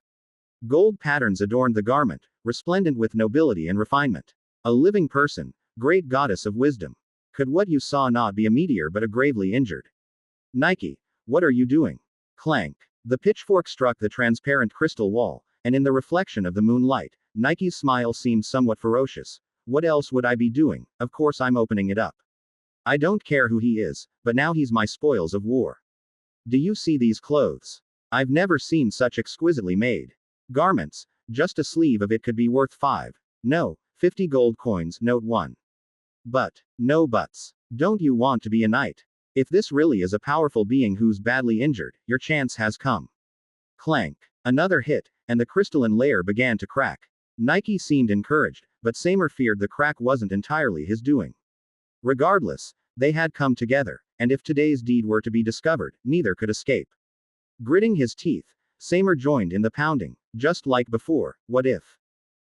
Gold patterns adorned the garment, resplendent with nobility and refinement. A living person, great goddess of wisdom. Could what you saw not be a meteor but a gravely injured? Nike, what are you doing? Clank. The pitchfork struck the transparent crystal wall, and in the reflection of the moonlight, Nike's smile seemed somewhat ferocious. What else would I be doing? Of course I'm opening it up. I don't care who he is, but now he's my spoils of war. Do you see these clothes? I've never seen such exquisitely made garments. Just a sleeve of it could be worth 50 gold coins, note 1. But, no buts. Don't you want to be a knight? If this really is a powerful being who's badly injured, your chance has come. Clank. Another hit, and the crystalline layer began to crack. Nike seemed encouraged, but Seymour feared the crack wasn't entirely his doing. Regardless, they had come together, and if today's deed were to be discovered, neither could escape. Gritting his teeth, Seymour joined in the pounding, just like before. What if?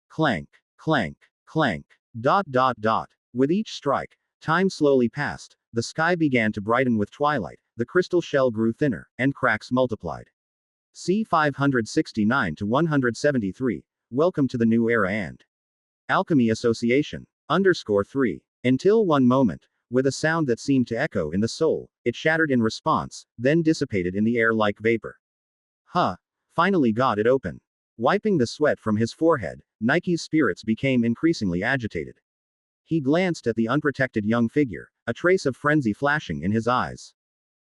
Clank, clank, clank. ... With each strike, time slowly passed, the sky began to brighten with twilight, the crystal shell grew thinner, and cracks multiplied. C 569 to 173. Welcome to the new era and Alchemy Association. Underscore 3. Until one moment, with a sound that seemed to echo in the soul, it shattered in response, then dissipated in the air like vapor. Huh. Finally got it open. Wiping the sweat from his forehead, Nike's spirits became increasingly agitated. He glanced at the unprotected young figure, a trace of frenzy flashing in his eyes.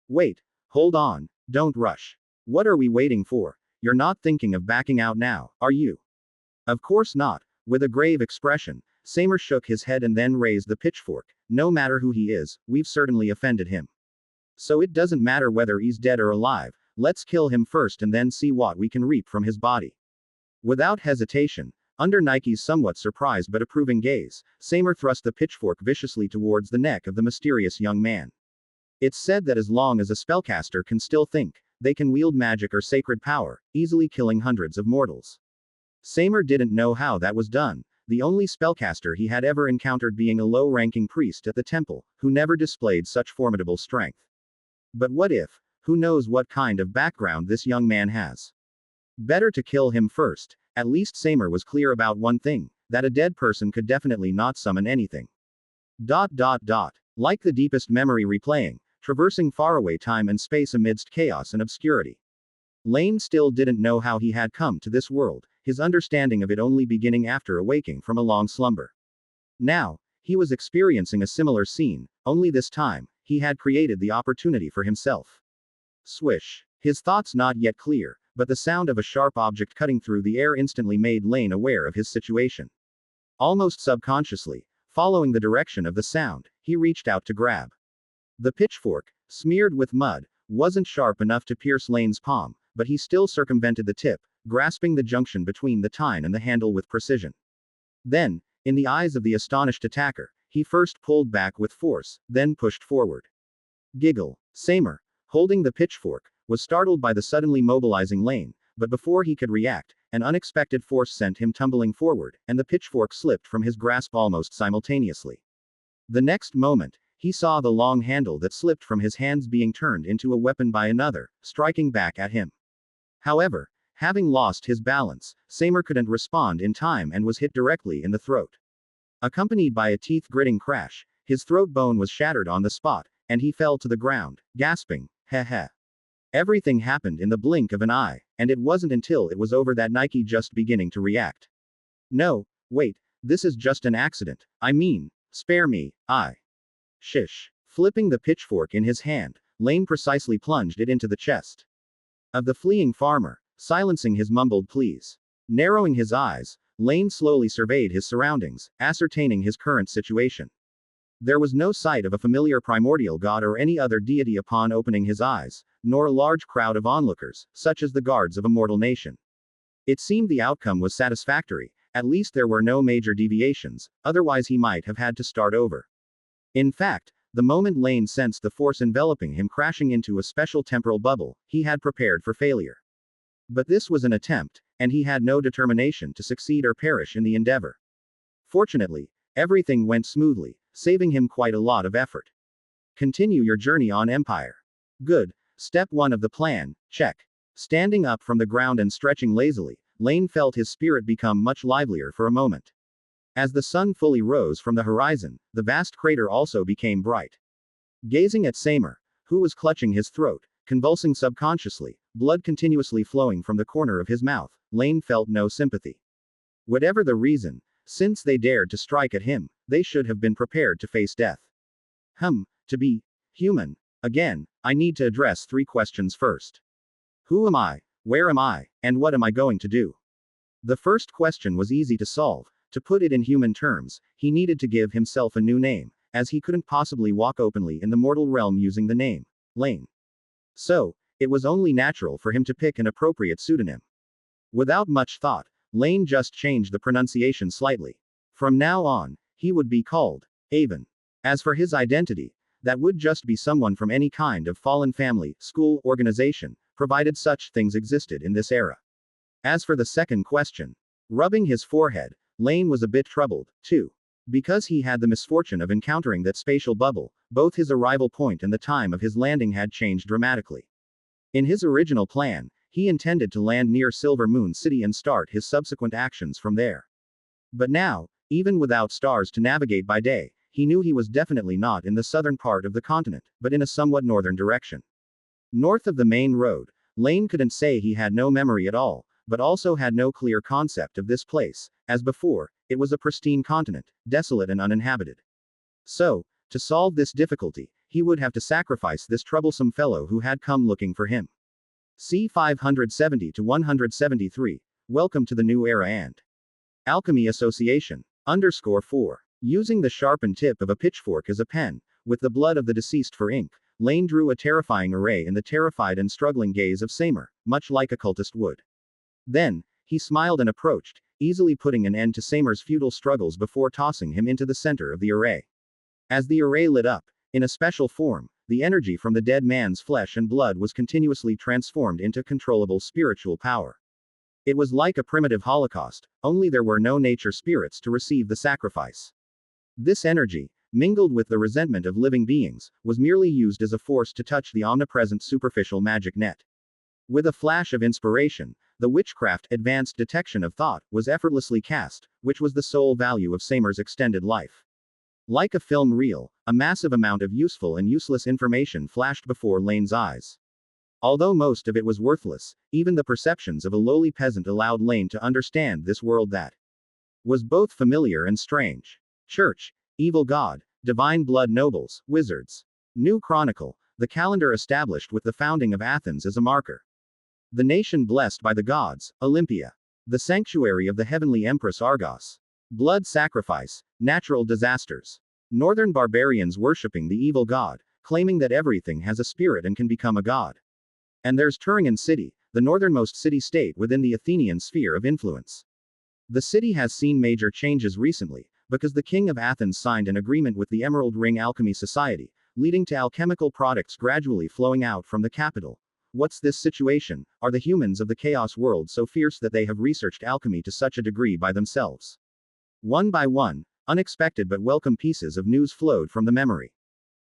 Wait. Hold on. Don't rush. What are we waiting for? You're not thinking of backing out now, are you? Of course not. With a grave expression, Samer shook his head and then raised the pitchfork. No matter who he is, we've certainly offended him. So it doesn't matter whether he's dead or alive, let's kill him first and then see what we can reap from his body. Without hesitation, under Nike's somewhat surprised but approving gaze, Samer thrust the pitchfork viciously towards the neck of the mysterious young man. It's said that as long as a spellcaster can still think, they can wield magic or sacred power, easily killing hundreds of mortals. Samer didn't know how that was done, the only spellcaster he had ever encountered being a low-ranking priest at the temple, who never displayed such formidable strength. But what if? Who knows what kind of background this young man has? Better to kill him first. At least Samer was clear about one thing, that a dead person could definitely not summon anything. ... Like the deepest memory replaying, traversing faraway time and space amidst chaos and obscurity. Laine still didn't know how he had come to this world, his understanding of it only beginning after awaking from a long slumber. Now, he was experiencing a similar scene, only this time, he had created the opportunity for himself. Swish. His thoughts not yet clear, but the sound of a sharp object cutting through the air instantly made Laine aware of his situation. Almost subconsciously, following the direction of the sound, he reached out to grab. The pitchfork, smeared with mud, wasn't sharp enough to pierce Laine's palm, but he still circumvented the tip, grasping the junction between the tine and the handle with precision. Then, in the eyes of the astonished attacker, he first pulled back with force, then pushed forward. Giggle. Samer, holding the pitchfork, was startled by the suddenly mobilizing Laine, but before he could react, an unexpected force sent him tumbling forward, and the pitchfork slipped from his grasp almost simultaneously. The next moment, he saw the long handle that slipped from his hands being turned into a weapon by another, striking back at him. However, having lost his balance, Samer couldn't respond in time and was hit directly in the throat. Accompanied by a teeth-gritting crash, his throat bone was shattered on the spot, and he fell to the ground, gasping, "Heh heh." Everything happened in the blink of an eye, and it wasn't until it was over that Nike just beginning to react. No, wait, this is just an accident, I mean, spare me, Shish. Flipping the pitchfork in his hand, Laine precisely plunged it into the chest of the fleeing farmer, silencing his mumbled pleas. Narrowing his eyes, Laine slowly surveyed his surroundings, ascertaining his current situation. There was no sight of a familiar primordial god or any other deity upon opening his eyes, nor a large crowd of onlookers, such as the guards of a mortal nation. It seemed the outcome was satisfactory, at least there were no major deviations, otherwise he might have had to start over. In fact, the moment Laine sensed the force enveloping him crashing into a special temporal bubble, he had prepared for failure. But this was an attempt, and he had no determination to succeed or perish in the endeavor. Fortunately, everything went smoothly, saving him quite a lot of effort. Continue your journey on Empire. Good. Step 1 of the plan, check. Standing up from the ground and stretching lazily, Laine felt his spirit become much livelier for a moment. As the sun fully rose from the horizon, the vast crater also became bright. Gazing at Samer, who was clutching his throat, convulsing subconsciously, blood continuously flowing from the corner of his mouth, Laine felt no sympathy. Whatever the reason, since they dared to strike at him, they should have been prepared to face death. To be human again, I need to address 3 questions first. Who am I, where am I, and what am I going to do? The first question was easy to solve. To put it in human terms, he needed to give himself a new name, as he couldn't possibly walk openly in the mortal realm using the name Laine. So, it was only natural for him to pick an appropriate pseudonym. Without much thought, Laine just changed the pronunciation slightly. From now on, he would be called Avon. As for his identity, that would just be someone from any kind of fallen family, school, organization, provided such things existed in this era. As for the second question, rubbing his forehead, Laine was a bit troubled, too. Because he had the misfortune of encountering that spatial bubble, both his arrival point and the time of his landing had changed dramatically. In his original plan, He intended to land near Silver Moon City and start his subsequent actions from there. But now, even without stars to navigate by day, he knew he was definitely not in the southern part of the continent, but in a somewhat northern direction. North of the main road, Laine couldn't say he had no memory at all, but also had no clear concept of this place. As before, it was a pristine continent, desolate and uninhabited. So, to solve this difficulty, he would have to sacrifice this troublesome fellow who had come looking for him. C 570 to 173. Welcome to the new era and Alchemy Association. _4. Using the sharpened tip of a pitchfork as a pen, with the blood of the deceased for ink, Laine drew a terrifying array in the terrified and struggling gaze of Samer, much like a cultist would. Then, he smiled and approached, easily putting an end to Samer's futile struggles before tossing him into the center of the array. As the array lit up, in a special form, the energy from the dead man's flesh and blood was continuously transformed into controllable spiritual power. It was like a primitive holocaust, only there were no nature spirits to receive the sacrifice. This energy, mingled with the resentment of living beings, was merely used as a force to touch the omnipresent superficial magic net. With a flash of inspiration, the witchcraft advanced detection of thought was effortlessly cast, which was the sole value of Samer's extended life. Like a film reel, a massive amount of useful and useless information flashed before Laine's eyes. Although most of it was worthless, even the perceptions of a lowly peasant allowed Laine to understand this world that was both familiar and strange. Church, evil god, divine blood nobles, wizards. New Chronicle, the calendar established with the founding of Athens as a marker. The nation blessed by the gods, Olympia. The sanctuary of the heavenly empress Argos. Blood sacrifice, natural disasters. Northern barbarians worshipping the evil god, claiming that everything has a spirit and can become a god. And there's Turingan City, the northernmost city-state within the Athenian sphere of influence. The city has seen major changes recently, because the king of Athens signed an agreement with the Emerald Ring Alchemy Society, leading to alchemical products gradually flowing out from the capital. What's this situation? Are the humans of the Chaos world so fierce that they have researched alchemy to such a degree by themselves? One by one, unexpected but welcome pieces of news flowed from the memory.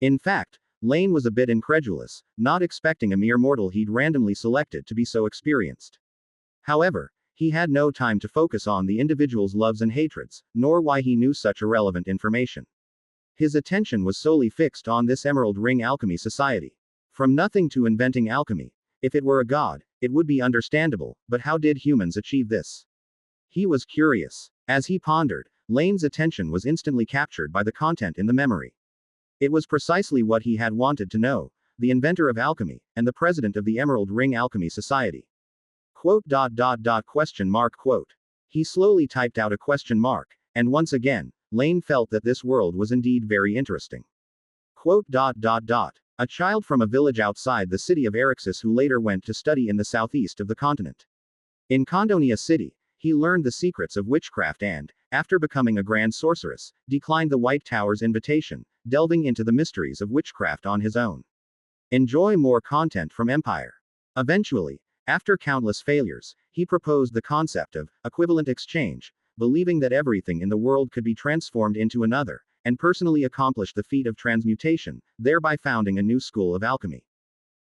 In fact, Laine was a bit incredulous, not expecting a mere mortal he'd randomly selected to be so experienced. However, he had no time to focus on the individual's loves and hatreds, nor why he knew such irrelevant information. His attention was solely fixed on this Emerald Ring Alchemy Society. From nothing to inventing alchemy. If it were a god, it would be understandable, but how did humans achieve this? He was curious. As he pondered, Laine's attention was instantly captured by the content in the memory. It was precisely what he had wanted to know, the inventor of alchemy, and the president of the Emerald Ring Alchemy Society. Question mark. He slowly typed out a question mark, and once again, Laine felt that this world was indeed very interesting. A child from a village outside the city of Eryxis who later went to study in the southeast of the continent. In Condonia City, he learned the secrets of witchcraft and, after becoming a grand sorceress, declined the White Tower's invitation, delving into the mysteries of witchcraft on his own. Enjoy more content from Empire. Eventually, after countless failures, he proposed the concept of equivalent exchange, believing that everything in the world could be transformed into another, and personally accomplished the feat of transmutation, thereby founding a new school of alchemy.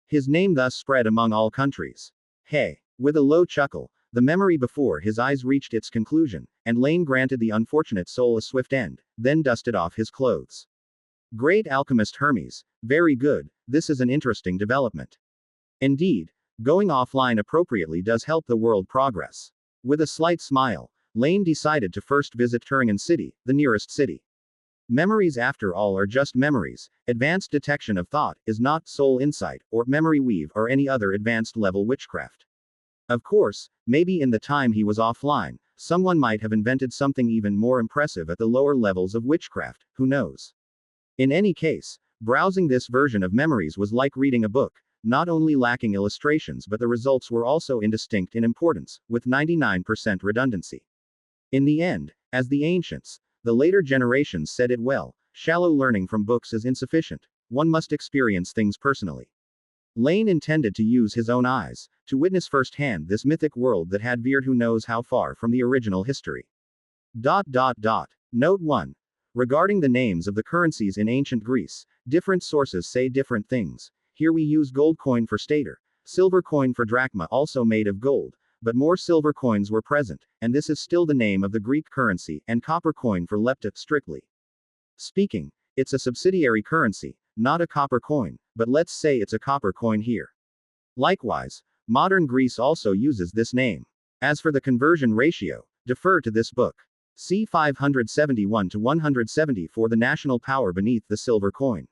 His name thus spread among all countries. Hey! With a low chuckle, the memory before his eyes reached its conclusion, and Laine granted the unfortunate soul a swift end, then dusted off his clothes. Great alchemist Hermes, very good, this is an interesting development. Indeed, going offline appropriately does help the world progress. With a slight smile, Laine decided to first visit Turingan City, the nearest city. Memories after all are just memories. Advanced detection of thought is not soul insight, or memory weave, or any other advanced level witchcraft. Of course, maybe in the time he was offline, someone might have invented something even more impressive at the lower levels of witchcraft, who knows? In any case, browsing this version of memories was like reading a book, not only lacking illustrations but the results were also indistinct in importance, with 99% redundancy. In the end, as the ancients, the later generations said it well, shallow learning from books is insufficient, one must experience things personally. Laine intended to use his own eyes, to witness firsthand this mythic world that had veered who knows how far from the original history. Note 1. Regarding the names of the currencies in ancient Greece, different sources say different things. Here we use gold coin for stater, silver coin for drachma also made of gold, but more silver coins were present, and this is still the name of the Greek currency, and copper coin for lepta, strictly speaking. It's a subsidiary currency, not a copper coin, but let's say it's a copper coin here. Likewise, modern Greece also uses this name. As for the conversion ratio, defer to this book. C 571 to 170 for the national power beneath the silver coin.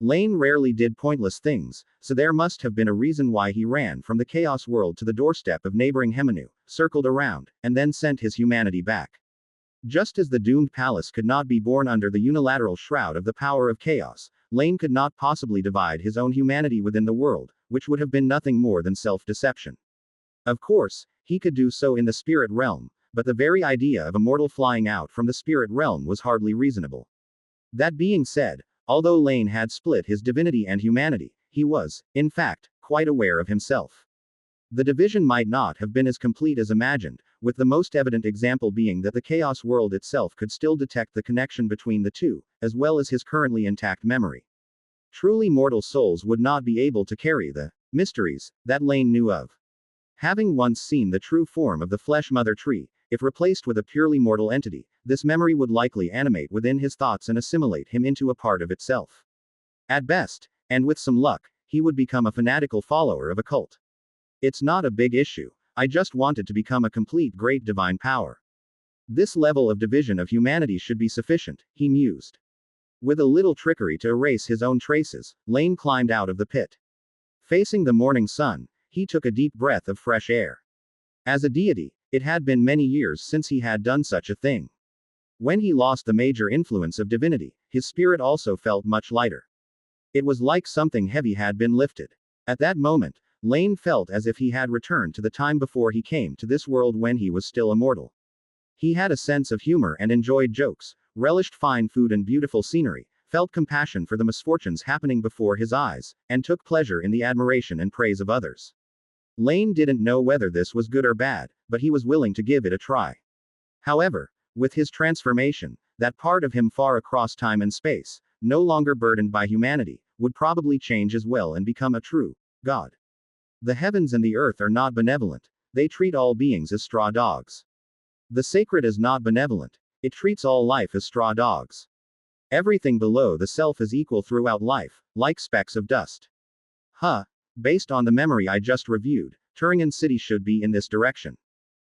Laine rarely did pointless things, so there must have been a reason why he ran from the chaos world to the doorstep of neighboring Hemenu, circled around, and then sent his humanity back. Just as the doomed palace could not be born under the unilateral shroud of the power of chaos, Laine could not possibly divide his own humanity within the world, which would have been nothing more than self-deception. Of course, he could do so in the spirit realm, but the very idea of a mortal flying out from the spirit realm was hardly reasonable. That being said, although Laine had split his divinity and humanity, he was, in fact, quite aware of himself. The division might not have been as complete as imagined, with the most evident example being that the chaos world itself could still detect the connection between the two, as well as his currently intact memory. Truly mortal souls would not be able to carry the mysteries that Laine knew of. Having once seen the true form of the flesh mother tree, if replaced with a purely mortal entity, this memory would likely animate within his thoughts and assimilate him into a part of itself. At best, and with some luck, he would become a fanatical follower of a cult. It's not a big issue. I just wanted to become a complete great divine power. This level of division of humanity should be sufficient, he mused. With a little trickery to erase his own traces, Laine climbed out of the pit. Facing the morning sun, he took a deep breath of fresh air. As a deity, it had been many years since he had done such a thing. When he lost the major influence of divinity, his spirit also felt much lighter. It was like something heavy had been lifted. At that moment, Laine felt as if he had returned to the time before he came to this world when he was still immortal. He had a sense of humor and enjoyed jokes, relished fine food and beautiful scenery, felt compassion for the misfortunes happening before his eyes, and took pleasure in the admiration and praise of others. Laine didn't know whether this was good or bad, but he was willing to give it a try. However, with his transformation, that part of him far across time and space, no longer burdened by humanity, would probably change as well and become a true god. The heavens and the earth are not benevolent, they treat all beings as straw dogs. The sacred is not benevolent, it treats all life as straw dogs. Everything below the self is equal throughout life, like specks of dust. Based on the memory I just reviewed, Turingen City should be in this direction.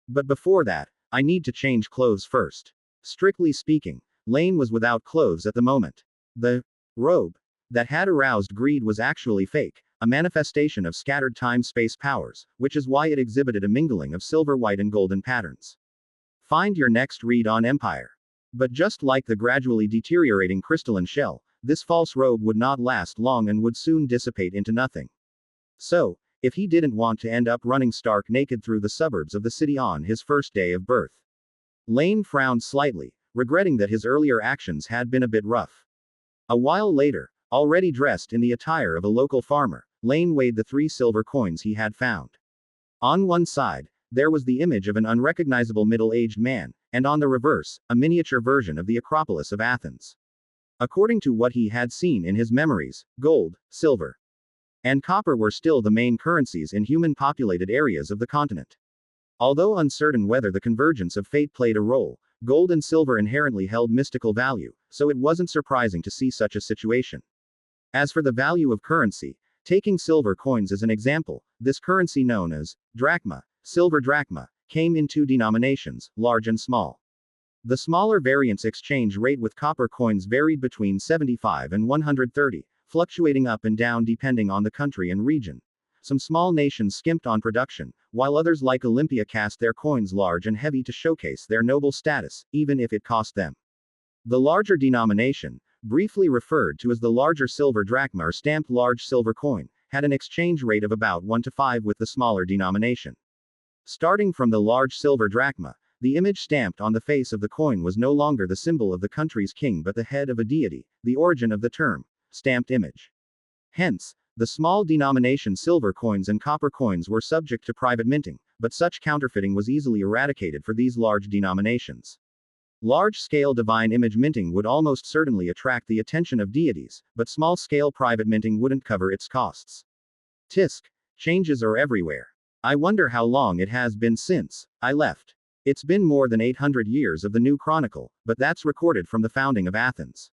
But before that, I need to change clothes first. Strictly speaking, Laine was without clothes at the moment. The robe that had aroused greed was actually fake, a manifestation of scattered time-space powers, which is why it exhibited a mingling of silver, white and golden patterns. Find your next read on Empire. But just like the gradually deteriorating crystalline shell, this false robe would not last long and would soon dissipate into nothing. So, if he didn't want to end up running stark naked through the suburbs of the city on his first day of birth. Laine frowned slightly, regretting that his earlier actions had been a bit rough. A while later, already dressed in the attire of a local farmer, Laine weighed the 3 silver coins he had found. On one side, there was the image of an unrecognizable middle-aged man, and on the reverse, a miniature version of the Acropolis of Athens. According to what he had seen in his memories, gold, silver, and copper were still the main currencies in human-populated areas of the continent. Although uncertain whether the convergence of fate played a role, gold and silver inherently held mystical value, so it wasn't surprising to see such a situation. As for the value of currency, taking silver coins as an example, this currency known as drachma, silver drachma, came in 2 denominations, large and small. The smaller variant's exchange rate with copper coins varied between 75 and 130, fluctuating up and down depending on the country and region. Some small nations skimped on production, while others like Olympia cast their coins large and heavy to showcase their noble status, even if it cost them. The larger denomination, briefly referred to as the larger silver drachma or stamped large silver coin, had an exchange rate of about 1 to 5 with the smaller denomination. Starting from the large silver drachma, the image stamped on the face of the coin was no longer the symbol of the country's king but the head of a deity, the origin of the term, stamped image. Hence, the small denomination silver coins and copper coins were subject to private minting, but such counterfeiting was easily eradicated for these large denominations. Large-scale divine image minting would almost certainly attract the attention of deities, but small-scale private minting wouldn't cover its costs. Tisk. Changes are everywhere. I wonder how long it has been since I left. It's been more than 800 years of the new chronicle, but that's recorded from the founding of Athens.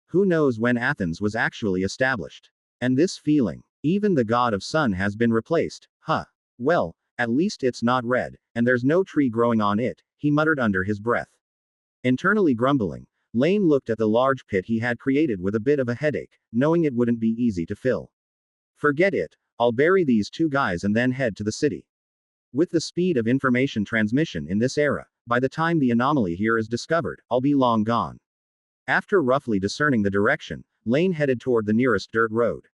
Who knows when Athens was actually established? And this feeling, even the god of sun has been replaced, huh? Well, at least it's not red, and there's no tree growing on it, he muttered under his breath. Internally grumbling, Laine looked at the large pit he had created with a bit of a headache, knowing it wouldn't be easy to fill. Forget it, I'll bury these two guys and then head to the city. With the speed of information transmission in this era, by the time the anomaly here is discovered, I'll be long gone. After roughly discerning the direction, Laine headed toward the nearest dirt road.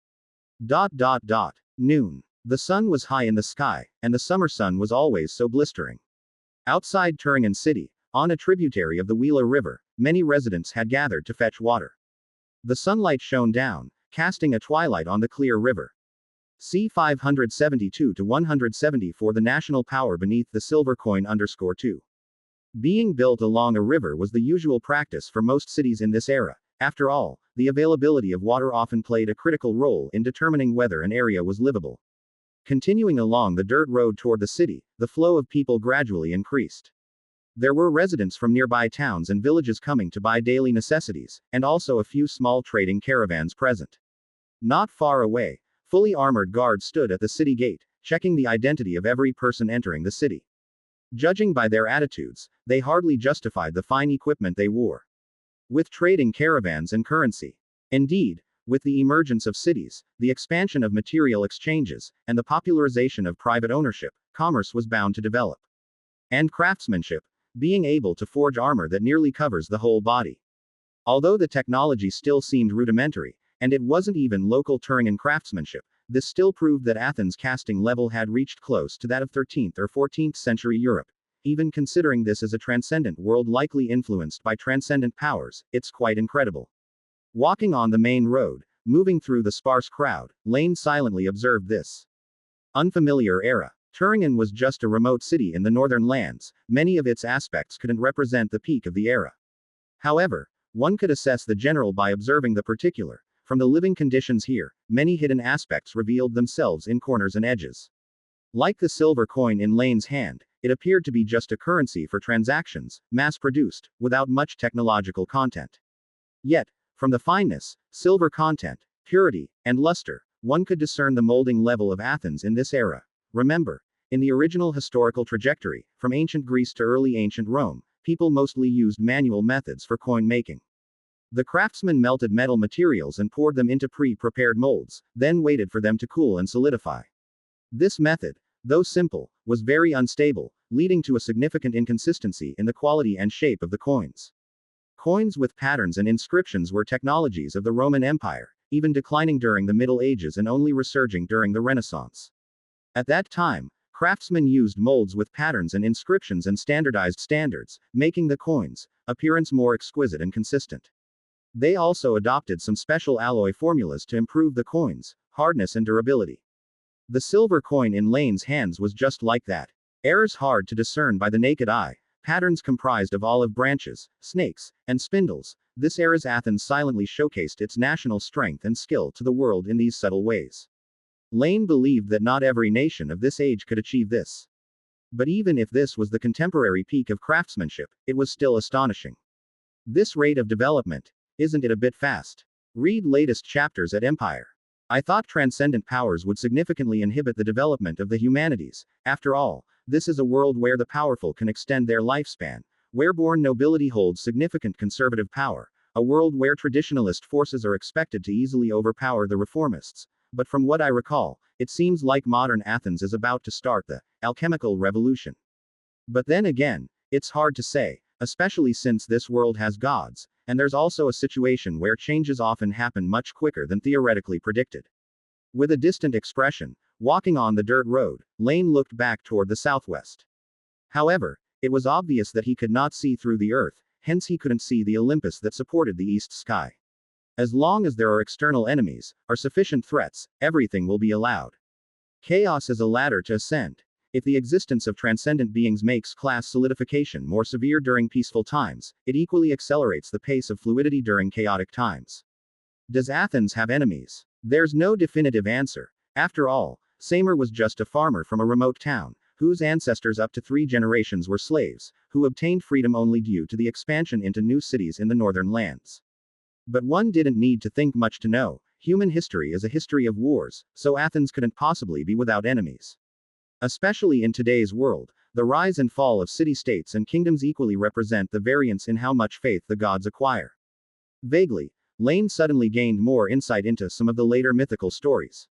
Noon. The sun was high in the sky, and the summer sun was always so blistering. Outside Turingen City, on a tributary of the Wheeler River, many residents had gathered to fetch water. The sunlight shone down, casting a twilight on the clear river. C 572 to 170 for the national power beneath the silver coin _2. Being built along a river was the usual practice for most cities in this era. After all, the availability of water often played a critical role in determining whether an area was livable. Continuing along the dirt road toward the city, the flow of people gradually increased. There were residents from nearby towns and villages coming to buy daily necessities, and also a few small trading caravans present. Not far away, fully armored guards stood at the city gate, checking the identity of every person entering the city. Judging by their attitudes, they hardly justified the fine equipment they wore. With trading caravans and currency. Indeed, with the emergence of cities, the expansion of material exchanges, and the popularization of private ownership, commerce was bound to develop. And craftsmanship, being able to forge armor that nearly covers the whole body. Although the technology still seemed rudimentary, and it wasn't even local Turingen craftsmanship, this still proved that Athens' casting level had reached close to that of 13th or 14th century Europe. Even considering this as a transcendent world likely influenced by transcendent powers, it's quite incredible. Walking on the main road, moving through the sparse crowd, Laine silently observed this unfamiliar era. Turingen was just a remote city in the northern lands, many of its aspects couldn't represent the peak of the era. However, one could assess the general by observing the particular. From the living conditions here, many hidden aspects revealed themselves in corners and edges. Like the silver coin in Laine's hand, it appeared to be just a currency for transactions, mass-produced, without much technological content. Yet, from the fineness, silver content, purity, and luster, one could discern the molding level of Athens in this era. Remember, in the original historical trajectory, from ancient Greece to early ancient Rome, people mostly used manual methods for coin making. The craftsmen melted metal materials and poured them into pre-prepared molds, then waited for them to cool and solidify. This method, though simple, was very unstable, leading to a significant inconsistency in the quality and shape of the coins. Coins with patterns and inscriptions were technologies of the Roman Empire, even declining during the Middle Ages and only resurging during the Renaissance. At that time, craftsmen used molds with patterns and inscriptions and standardized standards, making the coins' appearance more exquisite and consistent. They also adopted some special alloy formulas to improve the coin's hardness and durability. The silver coin in Laine's hands was just like that. Errors hard to discern by the naked eye, patterns comprised of olive branches, snakes, and spindles. This era's Athens silently showcased its national strength and skill to the world in these subtle ways. Laine believed that not every nation of this age could achieve this. But even if this was the contemporary peak of craftsmanship, it was still astonishing. This rate of development, isn't it a bit fast? Read latest chapters at Empire. I thought transcendent powers would significantly inhibit the development of the humanities. After all, this is a world where the powerful can extend their lifespan, where born nobility holds significant conservative power, a world where traditionalist forces are expected to easily overpower the reformists. But from what I recall, it seems like modern Athens is about to start the alchemical revolution. But then again, it's hard to say, especially since this world has gods, and there's also a situation where changes often happen much quicker than theoretically predicted. With a distant expression, walking on the dirt road, Laine looked back toward the southwest. However, it was obvious that he could not see through the earth, hence he couldn't see the Olympus that supported the east sky. As long as there are external enemies, or sufficient threats, everything will be allowed. Chaos is a ladder to ascend. If the existence of transcendent beings makes class solidification more severe during peaceful times, it equally accelerates the pace of fluidity during chaotic times. Does Athens have enemies? There's no definitive answer. After all, Samer was just a farmer from a remote town, whose ancestors up to 3 generations were slaves, who obtained freedom only due to the expansion into new cities in the northern lands. But one didn't need to think much to know, human history is a history of wars, so Athens couldn't possibly be without enemies. Especially in today's world, the rise and fall of city-states and kingdoms equally represent the variance in how much faith the gods acquire. Vaguely, Laine suddenly gained more insight into some of the later mythical stories.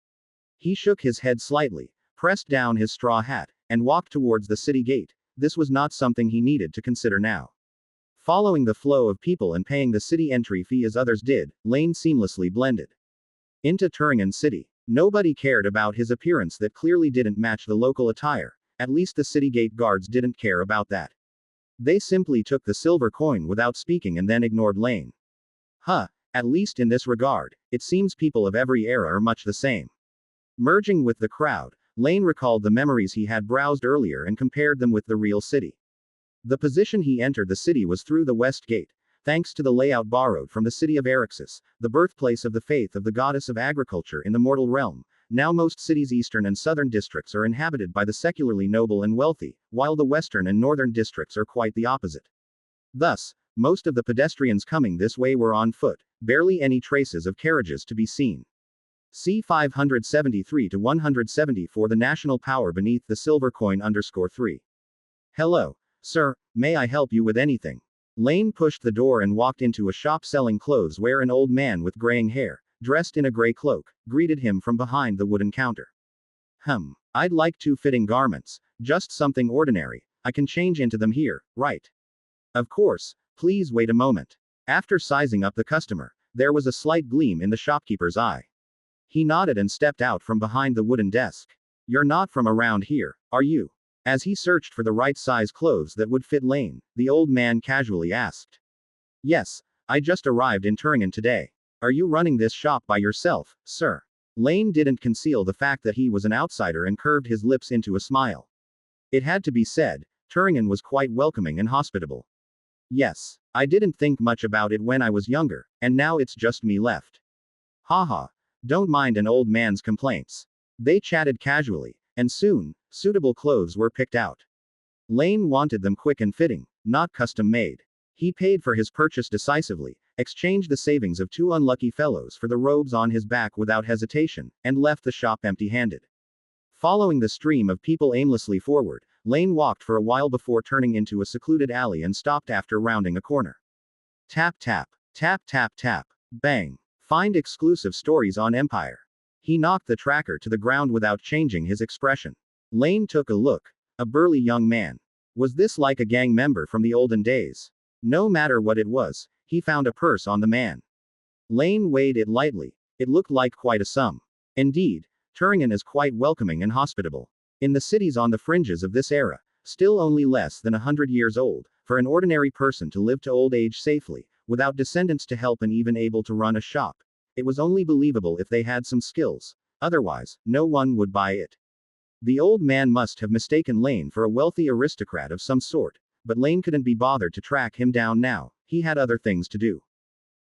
He shook his head slightly, pressed down his straw hat, and walked towards the city gate. This was not something he needed to consider now. Following the flow of people and paying the city entry fee as others did, Laine seamlessly blended into Turingen City. Nobody cared about his appearance that clearly didn't match the local attire, at least the city gate guards didn't care about that. They simply took the silver coin without speaking and then ignored Laine. At least in this regard, it seems people of every era are much the same. Merging with the crowd, Laine recalled the memories he had browsed earlier and compared them with the real city. The position he entered the city was through the west gate, thanks to the layout borrowed from the city of Eryxis, the birthplace of the faith of the goddess of agriculture in the mortal realm. Now most cities' eastern and southern districts are inhabited by the secularly noble and wealthy, while the western and northern districts are quite the opposite. Thus, most of the pedestrians coming this way were on foot, barely any traces of carriages to be seen. C 573 to 170 for the national power beneath the silver coin _3. Hello, sir, may I help you with anything? Laine pushed the door and walked into a shop selling clothes where an old man with graying hair, dressed in a gray cloak, greeted him from behind the wooden counter. I'd like 2 fitting garments, just something ordinary, I can change into them here, right? Of course, please wait a moment. After sizing up the customer, there was a slight gleam in the shopkeeper's eye. He nodded and stepped out from behind the wooden desk. You're not from around here, are you? As he searched for the right size clothes that would fit Laine, the old man casually asked. Yes, I just arrived in Turingen today. Are you running this shop by yourself, sir? Laine didn't conceal the fact that he was an outsider and curved his lips into a smile. It had to be said, Turingen was quite welcoming and hospitable. Yes, I didn't think much about it when I was younger, and now it's just me left. Haha. Don't mind an old man's complaints. They chatted casually, and soon, suitable clothes were picked out. Laine wanted them quick and fitting, not custom made. He paid for his purchase decisively, exchanged the savings of 2 unlucky fellows for the robes on his back without hesitation, and left the shop empty-handed. Following the stream of people aimlessly forward, Laine walked for a while before turning into a secluded alley and stopped after rounding a corner. Tap tap, tap tap tap, bang. Find exclusive stories on Empire. He knocked the tracker to the ground without changing his expression. Laine took a look. A burly young man. Was this like a gang member from the olden days? No matter what it was, he found a purse on the man. Laine weighed it lightly. It looked like quite a sum. Indeed, Turingen is quite welcoming and hospitable. In the cities on the fringes of this era, still only less than 100 years old, for an ordinary person to live to old age safely, without descendants to help and even able to run a shop. It was only believable if they had some skills. Otherwise, no one would buy it. The old man must have mistaken Laine for a wealthy aristocrat of some sort, but Laine couldn't be bothered to track him down now, he had other things to do.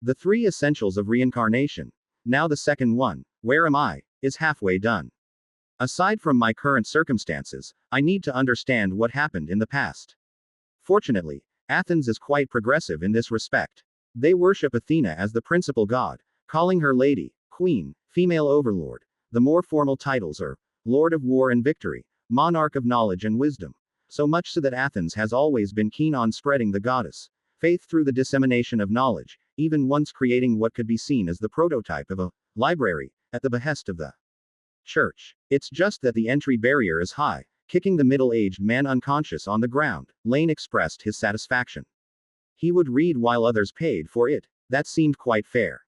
The 3 essentials of reincarnation, now the second one, where am I, is halfway done. Aside from my current circumstances, I need to understand what happened in the past. Fortunately, Athens is quite progressive in this respect. They worship Athena as the principal god, calling her lady, queen, female overlord. The more formal titles are Lord of War and Victory, Monarch of Knowledge and Wisdom. So much so that Athens has always been keen on spreading the goddess' faith through the dissemination of knowledge, even once creating what could be seen as the prototype of a library, at the behest of the church. It's just that the entry barrier is high, kicking the middle-aged man unconscious on the ground. Laine expressed his satisfaction. He would read while others paid for it. That seemed quite fair.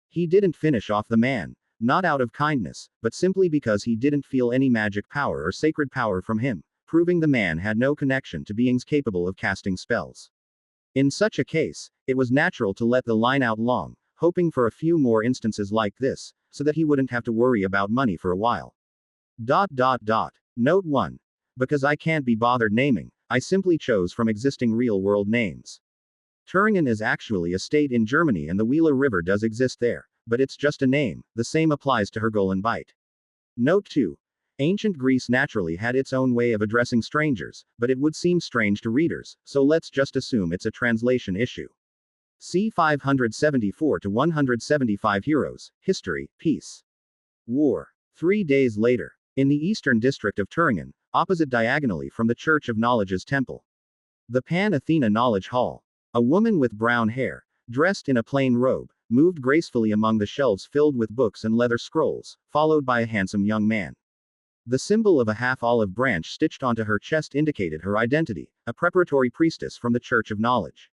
He didn't finish off the man, not out of kindness, but simply because he didn't feel any magic power or sacred power from him, proving the man had no connection to beings capable of casting spells. In such a case, it was natural to let the line out long, hoping for a few more instances like this, so that he wouldn't have to worry about money for a while. Note 1. Because I can't be bothered naming, I simply chose from existing real-world names. Turingen is actually a state in Germany and the Wieler River does exist there, but it's just a name. The same applies to Hergolenbeit. Note 2. Ancient Greece naturally had its own way of addressing strangers, but it would seem strange to readers, so let's just assume it's a translation issue. C 574 to 175 Heroes, History, Peace, War. 3 days later, in the eastern district of Turingen, opposite diagonally from the Church of Knowledge's temple, the Pan-Athena Knowledge Hall. A woman with brown hair, dressed in a plain robe, moved gracefully among the shelves filled with books and leather scrolls, followed by a handsome young man. The symbol of a half-olive branch stitched onto her chest indicated her identity, a preparatory priestess from the Church of Knowledge.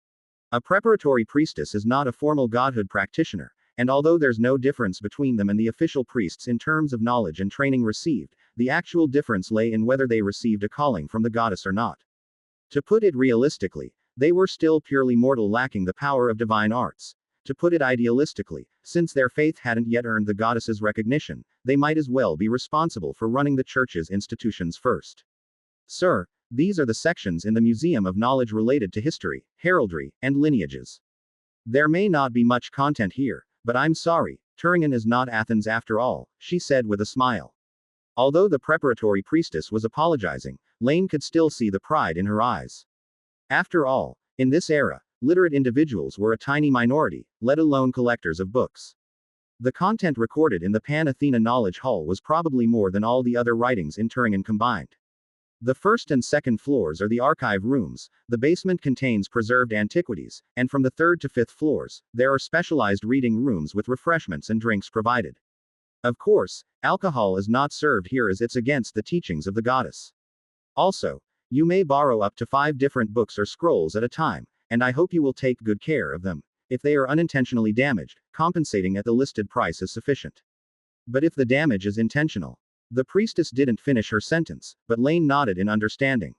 A preparatory priestess is not a formal godhood practitioner, and although there's no difference between them and the official priests in terms of knowledge and training received, the actual difference lay in whether they received a calling from the goddess or not. To put it realistically, they were still purely mortal, lacking the power of divine arts. To put it idealistically, since their faith hadn't yet earned the goddess's recognition, they might as well be responsible for running the church's institutions first. Sir, these are the sections in the Museum of Knowledge related to history, heraldry, and lineages. There may not be much content here, but I'm sorry, Turingen is not Athens after all, she said with a smile. Although the preparatory priestess was apologizing, Laine could still see the pride in her eyes. After all, in this era, literate individuals were a tiny minority, let alone collectors of books. The content recorded in the Pan-Athena Knowledge Hall was probably more than all the other writings in Turingen combined. The first and second floors are the archive rooms, the basement contains preserved antiquities, and from the third to fifth floors, there are specialized reading rooms with refreshments and drinks provided. Of course, alcohol is not served here as it's against the teachings of the goddess. Also, you may borrow up to 5 different books or scrolls at a time, and I hope you will take good care of them. If they are unintentionally damaged, compensating at the listed price is sufficient. But if the damage is intentional. The priestess didn't finish her sentence, but Laine nodded in understanding.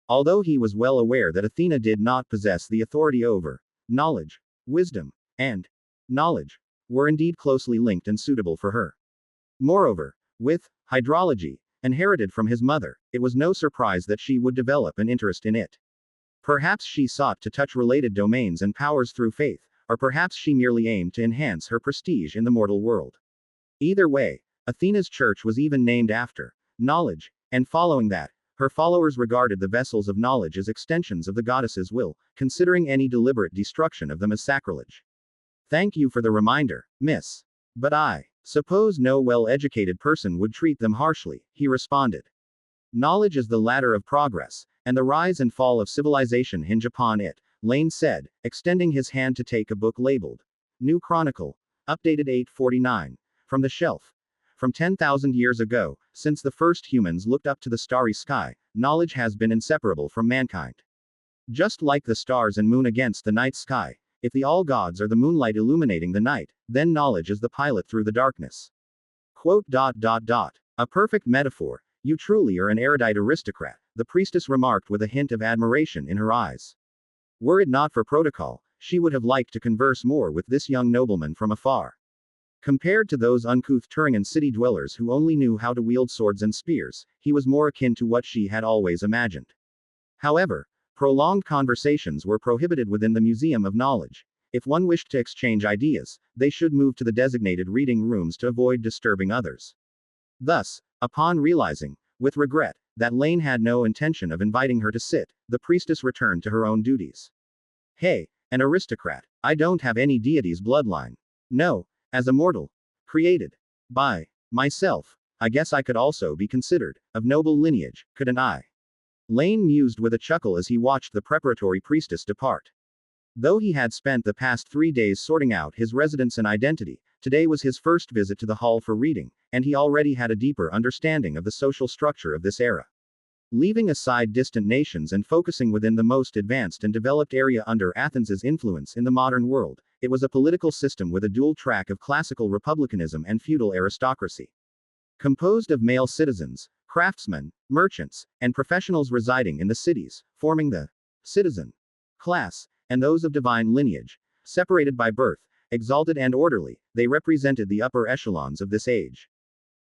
Although he was well aware that Athena did not possess the authority over knowledge, wisdom, and knowledge were indeed closely linked and suitable for her. Moreover, with hydrology, inherited from his mother, it was no surprise that she would develop an interest in it. Perhaps she sought to touch related domains and powers through faith, or perhaps she merely aimed to enhance her prestige in the mortal world. Either way, Athena's church was even named after knowledge, and following that, her followers regarded the vessels of knowledge as extensions of the goddess's will, considering any deliberate destruction of them as sacrilege. Thank you for the reminder, miss. But I suppose no well-educated person would treat them harshly, he responded. Knowledge is the ladder of progress, and the rise and fall of civilization hinge upon it, Laine said, extending his hand to take a book labeled New Chronicle, updated 849, from the shelf. From 10,000 years ago, since the first humans looked up to the starry sky, knowledge has been inseparable from mankind. Just like the stars and moon against the night sky, if the all-gods are the moonlight illuminating the night, then knowledge is the pilot through the darkness. Quote. A perfect metaphor, you truly are an erudite aristocrat, the priestess remarked with a hint of admiration in her eyes. Were it not for protocol, she would have liked to converse more with this young nobleman from afar. Compared to those uncouth Turingen city dwellers who only knew how to wield swords and spears, he was more akin to what she had always imagined. However, prolonged conversations were prohibited within the Museum of Knowledge. If one wished to exchange ideas, they should move to the designated reading rooms to avoid disturbing others. Thus, upon realizing, with regret, that Laine had no intention of inviting her to sit, the priestess returned to her own duties. Hey, an aristocrat. I don't have any deity's bloodline. No. As a mortal, created by myself, I guess I could also be considered of noble lineage, couldn't I? Laine mused with a chuckle as he watched the preparatory priestess depart. Though he had spent the past 3 days sorting out his residence and identity, today was his first visit to the hall for reading, and he already had a deeper understanding of the social structure of this era. Leaving aside distant nations and focusing within the most advanced and developed area under Athens's influence in the modern world, it was a political system with a dual track of classical republicanism and feudal aristocracy. Composed of male citizens, craftsmen, merchants, and professionals residing in the cities, forming the citizen class, and those of divine lineage, separated by birth, exalted and orderly, they represented the upper echelons of this age.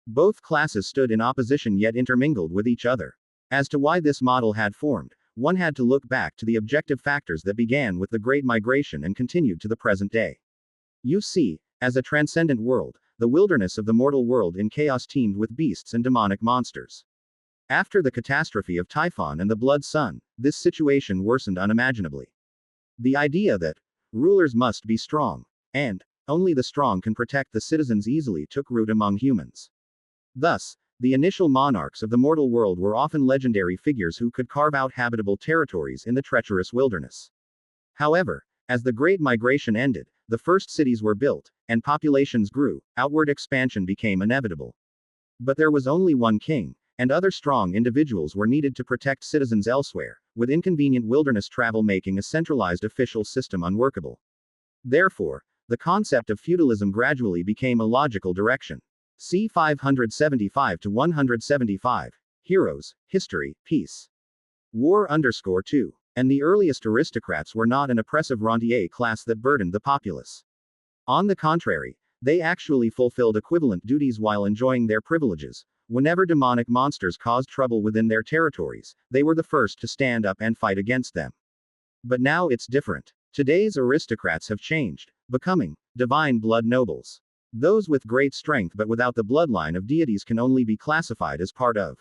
Both classes stood in opposition yet intermingled with each other. As to why this model had formed, one had to look back to the objective factors that began with the Great Migration and continued to the present day. You see, as a transcendent world, the wilderness of the mortal world in chaos teemed with beasts and demonic monsters. After the catastrophe of Typhon and the Blood Sun, this situation worsened unimaginably. The idea that rulers must be strong, and only the strong can protect the citizens easily took root among humans. Thus, the initial monarchs of the mortal world were often legendary figures who could carve out habitable territories in the treacherous wilderness. However, as the Great Migration ended, the first cities were built, and populations grew, outward expansion became inevitable. But there was only one king, and other strong individuals were needed to protect citizens elsewhere, with inconvenient wilderness travel making a centralized official system unworkable. Therefore, the concept of feudalism gradually became a logical direction. C 575 to 175. Heroes, History, Peace. War _2. And the earliest aristocrats were not an oppressive rentier class that burdened the populace. On the contrary, they actually fulfilled equivalent duties while enjoying their privileges. Whenever demonic monsters caused trouble within their territories, they were the first to stand up and fight against them. But now it's different. Today's aristocrats have changed, becoming divine blood nobles. Those with great strength but without the bloodline of deities can only be classified as part of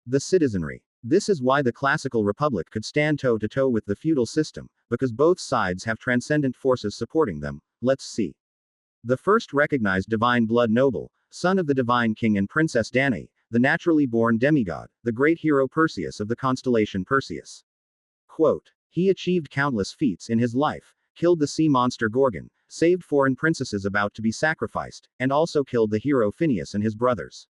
the citizenry. This is why the classical republic could stand toe-to-toe with the feudal system, because both sides have transcendent forces supporting them. Let's see. The first recognized divine blood noble, son of the divine king and princess Danae, the naturally born demigod, the great hero Perseus of the constellation Perseus. Quote, he achieved countless feats in his life, killed the sea monster Gorgon, saved foreign princesses about to be sacrificed, and also killed the hero Phineus and his brothers.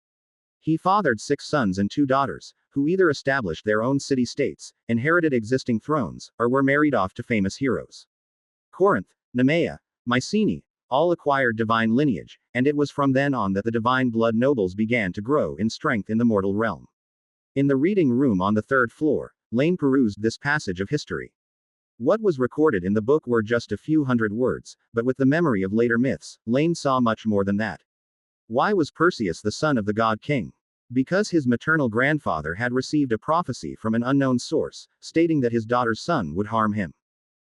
He fathered 6 sons and 2 daughters, who either established their own city-states, inherited existing thrones, or were married off to famous heroes. Corinth, Nemea, Mycenae, all acquired divine lineage, and it was from then on that the divine blood nobles began to grow in strength in the mortal realm. In the reading room on the 3rd floor, Laine perused this passage of history. What was recorded in the book were just a few hundred words, but with the memory of later myths, Laine saw much more than that. Why was Perseus the son of the god king? Because his maternal grandfather had received a prophecy from an unknown source, stating that his daughter's son would harm him.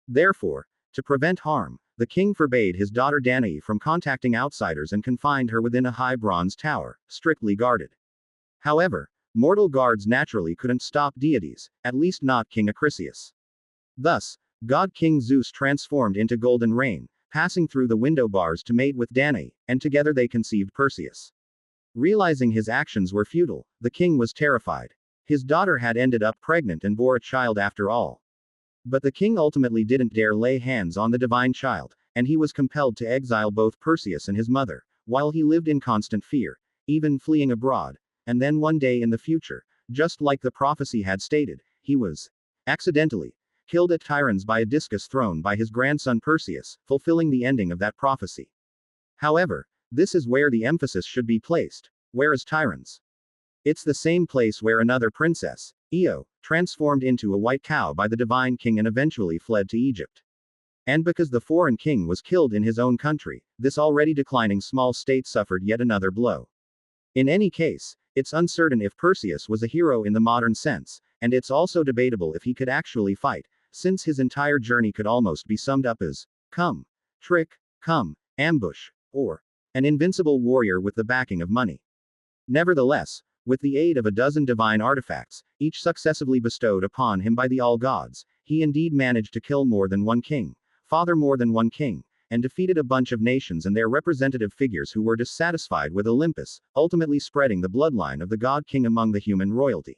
Therefore, to prevent harm, the king forbade his daughter Danae from contacting outsiders and confined her within a high bronze tower, strictly guarded. However, mortal guards naturally couldn't stop deities, at least not King Acrisius. Thus, god King Zeus transformed into golden rain, passing through the window bars to mate with Danae, and together they conceived Perseus. Realizing his actions were futile, the king was terrified. His daughter had ended up pregnant and bore a child after all. But the king ultimately didn't dare lay hands on the divine child, and he was compelled to exile both Perseus and his mother, while he lived in constant fear, even fleeing abroad. And then one day in the future, just like the prophecy had stated, he was accidentally killed at Typhon by a discus thrown by his grandson Perseus, fulfilling the ending of that prophecy. However, this is where the emphasis should be placed. Where is Typhon's? It's the same place where another princess, Io, transformed into a white cow by the divine king and eventually fled to Egypt. And because the foreign king was killed in his own country, this already declining small state suffered yet another blow. In any case, it's uncertain if Perseus was a hero in the modern sense, and it's also debatable if he could actually fight, since his entire journey could almost be summed up as come, trick, come, ambush, or an invincible warrior with the backing of money. Nevertheless, with the aid of a dozen divine artifacts, each successively bestowed upon him by the all-gods, he indeed managed to kill more than one king, father more than one king, and defeated a bunch of nations and their representative figures who were dissatisfied with Olympus, ultimately spreading the bloodline of the god king among the human royalty.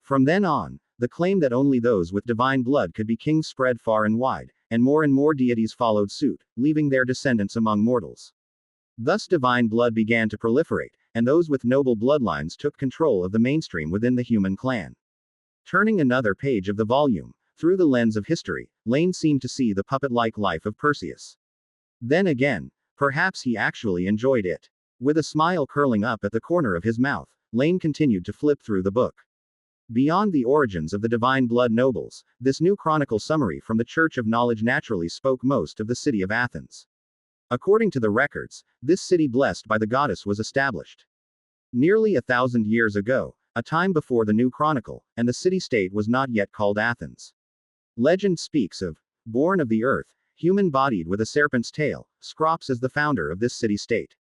From then on, the claim that only those with divine blood could be kings spread far and wide, and more deities followed suit, leaving their descendants among mortals. Thus divine blood began to proliferate, and those with noble bloodlines took control of the mainstream within the human clan. Turning another page of the volume, through the lens of history, Laine seemed to see the puppet-like life of Perseus. Then again, perhaps he actually enjoyed it. With a smile curling up at the corner of his mouth, Laine continued to flip through the book. Beyond the origins of the divine blood nobles, this new chronicle summary from the Church of Knowledge naturally spoke most of the city of Athens. According to the records, this city blessed by the goddess was established nearly 1,000 years ago, a time before the new chronicle, and the city-state was not yet called Athens. Legend speaks of, born of the earth, human-bodied with a serpent's tail, Scrops as the founder of this city-state.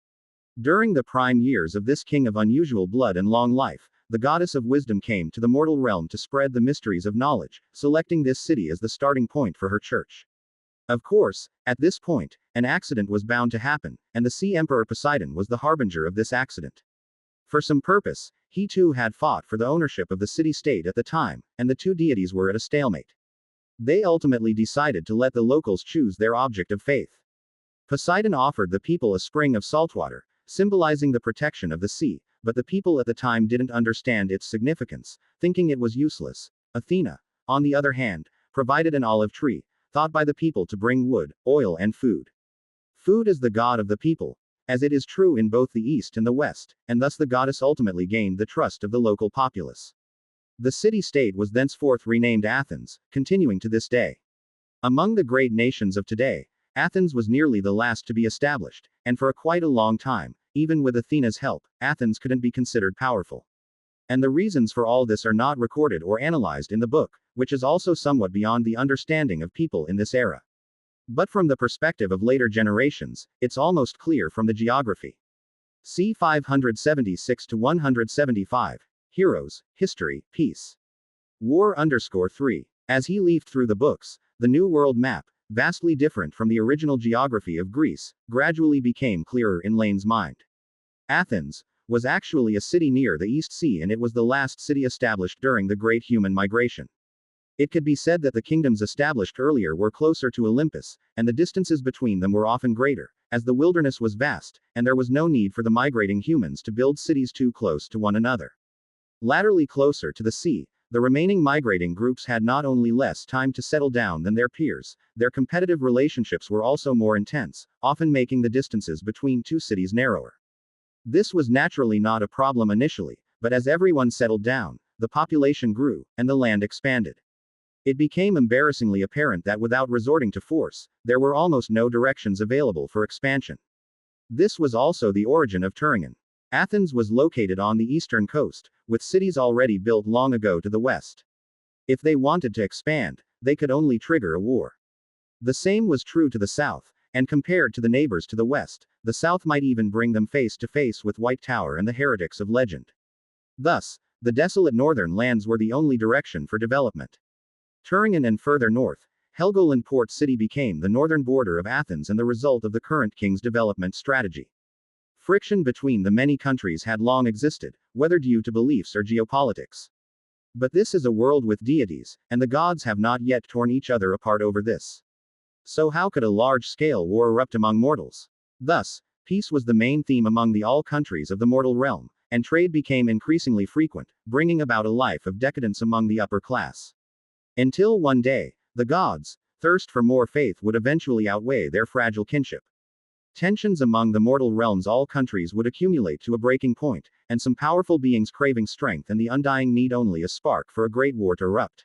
During the prime years of this king of unusual blood and long life, the goddess of wisdom came to the mortal realm to spread the mysteries of knowledge, selecting this city as the starting point for her church. Of course, at this point, an accident was bound to happen, and the Sea Emperor Poseidon was the harbinger of this accident. For some purpose, he too had fought for the ownership of the city-state at the time, and the two deities were at a stalemate. They ultimately decided to let the locals choose their object of faith. Poseidon offered the people a spring of saltwater, symbolizing the protection of the sea, but the people at the time didn't understand its significance, thinking it was useless. Athena, on the other hand, provided an olive tree, thought by the people to bring wood, oil and food. Food is the god of the people, as it is true in both the East and the West, and thus the goddess ultimately gained the trust of the local populace. The city-state was thenceforth renamed Athens, continuing to this day. Among the great nations of today, Athens was nearly the last to be established, and for quite a long time, even with Athena's help, Athens couldn't be considered powerful. And the reasons for all this are not recorded or analyzed in the book, which is also somewhat beyond the understanding of people in this era. But from the perspective of later generations, it's almost clear from the geography. C 576 to 175. Heroes, History, Peace. War _3. As he leafed through the books, the New World map, vastly different from the original geography of Greece, gradually became clearer in Laine's mind. Athens was actually a city near the East Sea, and it was the last city established during the Great Human Migration. It could be said that the kingdoms established earlier were closer to Olympus, and the distances between them were often greater, as the wilderness was vast, and there was no need for the migrating humans to build cities too close to one another. Laterally closer to the sea, the remaining migrating groups had not only less time to settle down than their peers, their competitive relationships were also more intense, often making the distances between two cities narrower. This was naturally not a problem initially, but as everyone settled down, the population grew, and the land expanded. It became embarrassingly apparent that without resorting to force, there were almost no directions available for expansion. This was also the origin of Turingen. Athens was located on the eastern coast, with cities already built long ago to the west. If they wanted to expand, they could only trigger a war. The same was true to the south, and compared to the neighbors to the west, the south might even bring them face to face with White Tower and the heretics of legend. Thus, the desolate northern lands were the only direction for development. Turingen and further north, Helgoland port city became the northern border of Athens and the result of the current king's development strategy. Friction between the many countries had long existed, whether due to beliefs or geopolitics. But this is a world with deities, and the gods have not yet torn each other apart over this. So how could a large-scale war erupt among mortals? Thus, peace was the main theme among all countries of the mortal realm, and trade became increasingly frequent, bringing about a life of decadence among the upper class. Until one day, the gods' thirst for more faith would eventually outweigh their fragile kinship. Tensions among the mortal realms, all countries would accumulate to a breaking point, and some powerful beings craving strength and the undying need only a spark for a great war to erupt.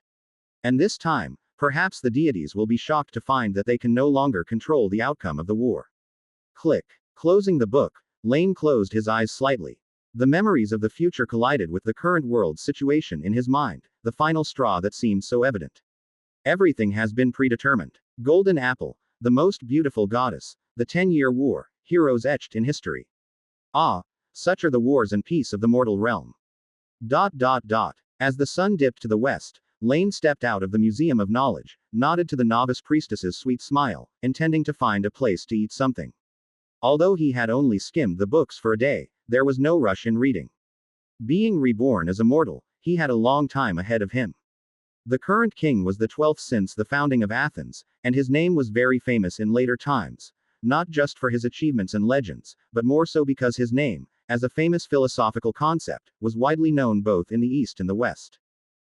And this time, perhaps the deities will be shocked to find that they can no longer control the outcome of the war. Click. Closing the book, Laine closed his eyes slightly. The memories of the future collided with the current world's situation in his mind, the final straw that seemed so evident. Everything has been predetermined. Golden Apple, the most beautiful goddess, the 10-year war, heroes etched in history. Ah, such are the wars and peace of the mortal realm. As the sun dipped to the west, Laine stepped out of the Museum of Knowledge, nodded to the novice priestess's sweet smile, intending to find a place to eat something. Although he had only skimmed the books for a day, there was no rush in reading. Being reborn as a mortal, he had a long time ahead of him. The current king was the 12th since the founding of Athens, and his name was very famous in later times, not just for his achievements and legends, but more so because his name, as a famous philosophical concept, was widely known both in the East and the West.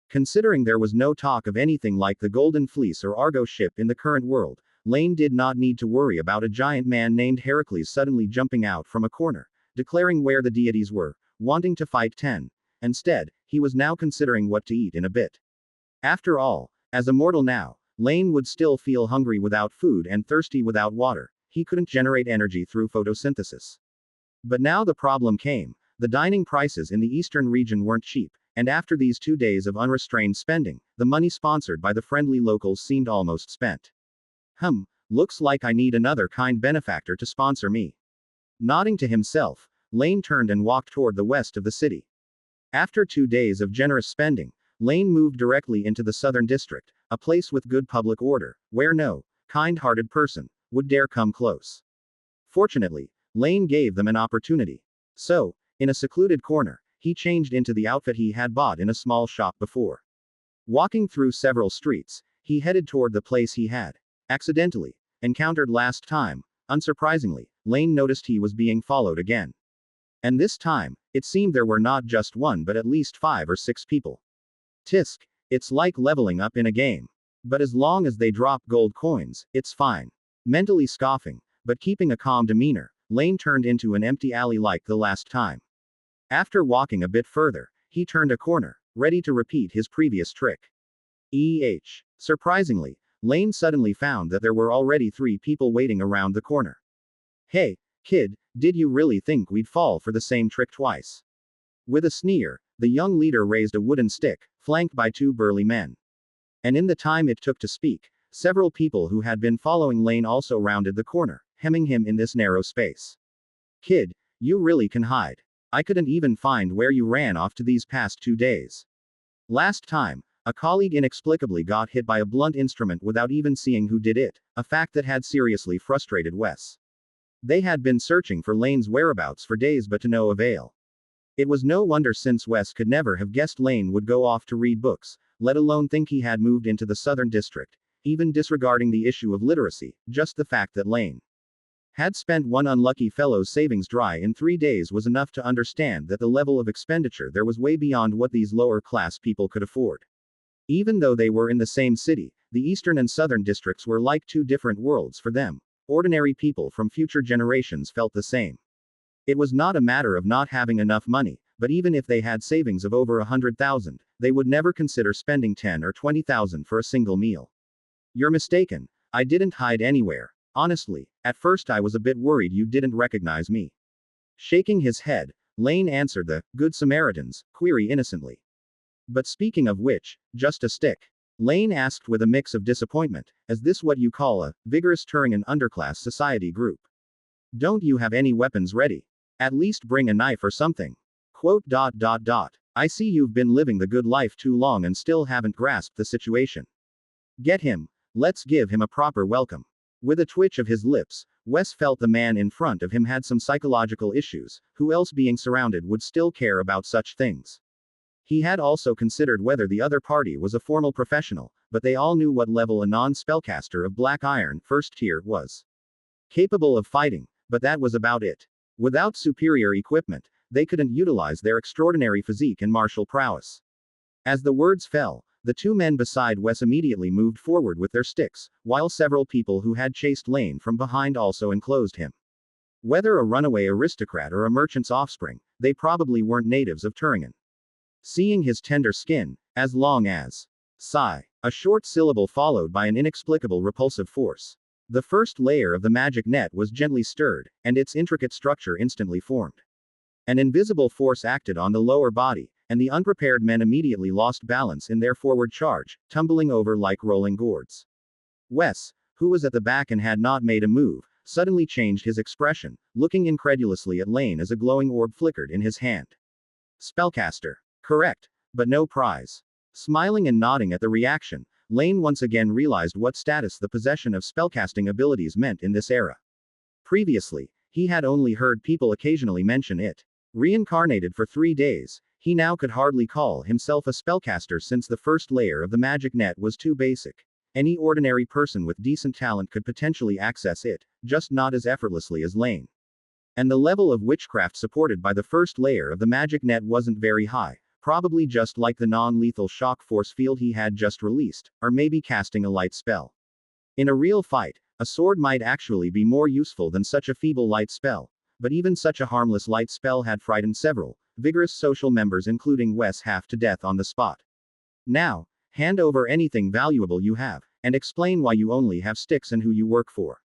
Considering there was no talk of anything like the Golden Fleece or Argo ship in the current world, Laine did not need to worry about a giant man named Heracles suddenly jumping out from a corner, declaring where the deities were, wanting to fight 10. Instead, he was now considering what to eat in a bit. After all, as a mortal now, Laine would still feel hungry without food and thirsty without water. He couldn't generate energy through photosynthesis. But now the problem came. The dining prices in the eastern region weren't cheap, and after these 2 days of unrestrained spending, the money sponsored by the friendly locals seemed almost spent. Looks like I need another kind benefactor to sponsor me. Nodding to himself, Laine turned and walked toward the west of the city. After 2 days of generous spending, Laine moved directly into the southern district, a place with good public order, where no kind-hearted person would dare come close. Fortunately, Laine gave them an opportunity. So, in a secluded corner, he changed into the outfit he had bought in a small shop before. Walking through several streets, he headed toward the place he had accidentally encountered last time. Unsurprisingly, Laine noticed he was being followed again. And this time, it seemed there were not just one but at least 5 or 6 people. Tisk, it's like leveling up in a game. But as long as they drop gold coins, it's fine. Mentally scoffing, but keeping a calm demeanor, Laine turned into an empty alley like the last time. After walking a bit further, he turned a corner, ready to repeat his previous trick. Surprisingly, Laine suddenly found that there were already 3 people waiting around the corner. Hey, kid, did you really think we'd fall for the same trick twice? With a sneer, the young leader raised a wooden stick, flanked by 2 burly men. And in the time it took to speak, several people who had been following Laine also rounded the corner, hemming him in this narrow space. Kid, you really can hide. I couldn't even find where you ran off to these past 2 days. Last time, a colleague inexplicably got hit by a blunt instrument without even seeing who did it, a fact that had seriously frustrated Wes. They had been searching for Laine's whereabouts for days but to no avail. It was no wonder, since Wes could never have guessed Laine would go off to read books, let alone think he had moved into the southern district, even disregarding the issue of literacy. Just the fact that Laine had spent one unlucky fellow's savings dry in 3 days was enough to understand that the level of expenditure there was way beyond what these lower-class people could afford. Even though they were in the same city, the eastern and southern districts were like 2 different worlds for them. Ordinary people from future generations felt the same. It was not a matter of not having enough money, but even if they had savings of over 100,000, they would never consider spending 10 or 20,000 for a single meal. You're mistaken. I didn't hide anywhere. Honestly, at first I was a bit worried you didn't recognize me. Shaking his head, Laine answered the Good Samaritans query innocently. But speaking of which, just a stick? Laine asked with a mix of disappointment. Is this what you call a vigorous Turingen underclass society group? Don't you have any weapons ready? At least bring a knife or something. I see you've been living the good life too long and still haven't grasped the situation. Get him. Let's give him a proper welcome. With a twitch of his lips, Wes felt the man in front of him had some psychological issues. Who else being surrounded would still care about such things? He had also considered whether the other party was a formal professional, but they all knew what level a non-spellcaster of Black Iron First Tier was capable of fighting, but that was about it. Without superior equipment, they couldn't utilize their extraordinary physique and martial prowess. As the words fell, the 2 men beside Wes immediately moved forward with their sticks, while several people who had chased Laine from behind also enclosed him. Whether a runaway aristocrat or a merchant's offspring, they probably weren't natives of Turingen. Seeing his tender skin, as long as sigh, a short syllable followed by an inexplicable repulsive force. The first layer of the magic net was gently stirred, and its intricate structure instantly formed. An invisible force acted on the lower body, and the unprepared men immediately lost balance in their forward charge, tumbling over like rolling gourds. Wes, who was at the back and had not made a move, suddenly changed his expression, looking incredulously at Laine as a glowing orb flickered in his hand. Spellcaster. Correct, but no prize. Smiling and nodding at the reaction, Laine once again realized what status the possession of spellcasting abilities meant in this era. Previously, he had only heard people occasionally mention it. Reincarnated for 3 days, he now could hardly call himself a spellcaster since the first layer of the magic net was too basic. Any ordinary person with decent talent could potentially access it, just not as effortlessly as Laine. And the level of witchcraft supported by the first layer of the magic net wasn't very high, probably just like the non-lethal shock force field he had just released, or maybe casting a light spell. In a real fight, a sword might actually be more useful than such a feeble light spell, but even such a harmless light spell had frightened several vigorous social members, including Wes, half to death on the spot. Now, hand over anything valuable you have, and explain why you only have sticks and who you work for.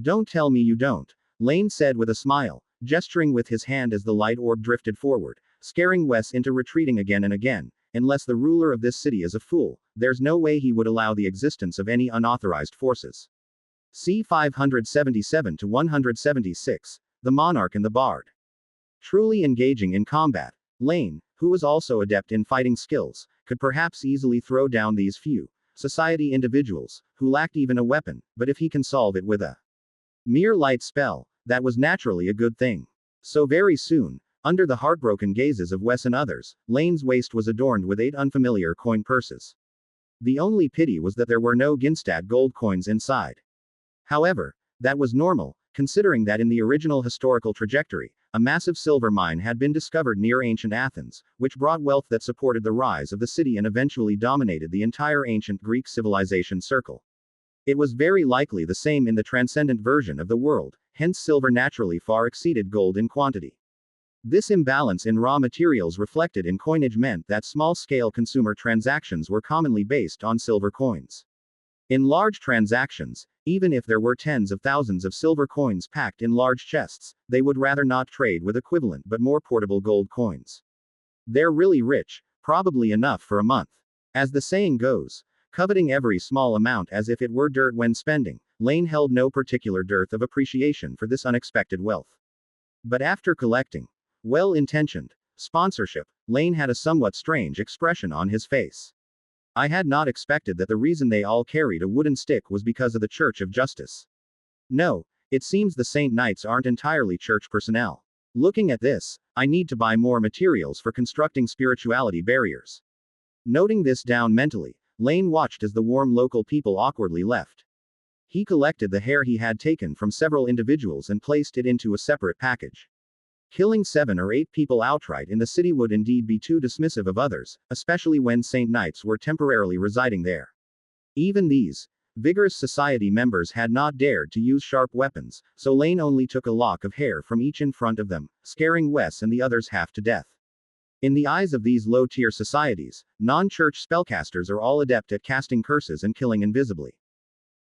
Don't tell me you don't, Laine said with a smile, gesturing with his hand as the light orb drifted forward, scaring Wes into retreating again and again. Unless the ruler of this city is a fool, there's no way he would allow the existence of any unauthorized forces. C. 577 to 176. the monarch and the bard. Truly engaging in combat, Laine, who was also adept in fighting skills, could perhaps easily throw down these few society individuals, who lacked even a weapon, but if he can solve it with a mere light spell, that was naturally a good thing. So very soon, under the heartbroken gazes of Wes and others, Laine's waist was adorned with 8 unfamiliar coin purses. The only pity was that there were no Ginstad gold coins inside. However, that was normal, considering that in the original historical trajectory, a massive silver mine had been discovered near ancient Athens, which brought wealth that supported the rise of the city and eventually dominated the entire ancient Greek civilization circle. It was very likely the same in the transcendent version of the world, hence silver naturally far exceeded gold in quantity. This imbalance in raw materials reflected in coinage meant that small-scale consumer transactions were commonly based on silver coins. In large transactions, even if there were tens of thousands of silver coins packed in large chests, they would rather not trade with equivalent but more portable gold coins. They're really rich, probably enough for a month. As the saying goes, coveting every small amount as if it were dirt when spending, Laine held no particular dearth of appreciation for this unexpected wealth. But after collecting well-intentioned sponsorship, Laine had a somewhat strange expression on his face. I had not expected that the reason they all carried a wooden stick was because of the Church of Justice. No, it seems the Saint Knights aren't entirely church personnel. Looking at this, I need to buy more materials for constructing spirituality barriers. Noting this down mentally, Laine watched as the warm local people awkwardly left. He collected the hair he had taken from several individuals and placed it into a separate package. Killing 7 or 8 people outright in the city would indeed be too dismissive of others, especially when Saint Knights were temporarily residing there. Even these vigorous society members had not dared to use sharp weapons, so Laine only took a lock of hair from each in front of them, scaring Wes and the others half to death. In the eyes of these low-tier societies, non-church spellcasters are all adept at casting curses and killing invisibly.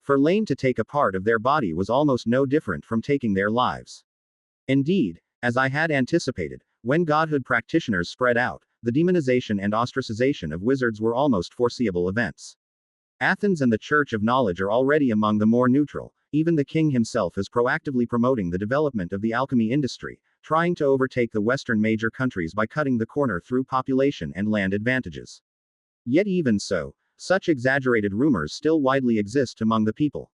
For Laine to take a part of their body was almost no different from taking their lives. Indeed, as I had anticipated, when godhood practitioners spread out, the demonization and ostracization of wizards were almost foreseeable events. Athens and the Church of Knowledge are already among the more neutral, even the king himself is proactively promoting the development of the alchemy industry, trying to overtake the Western major countries by cutting the corner through population and land advantages. Yet even so, such exaggerated rumors still widely exist among the people.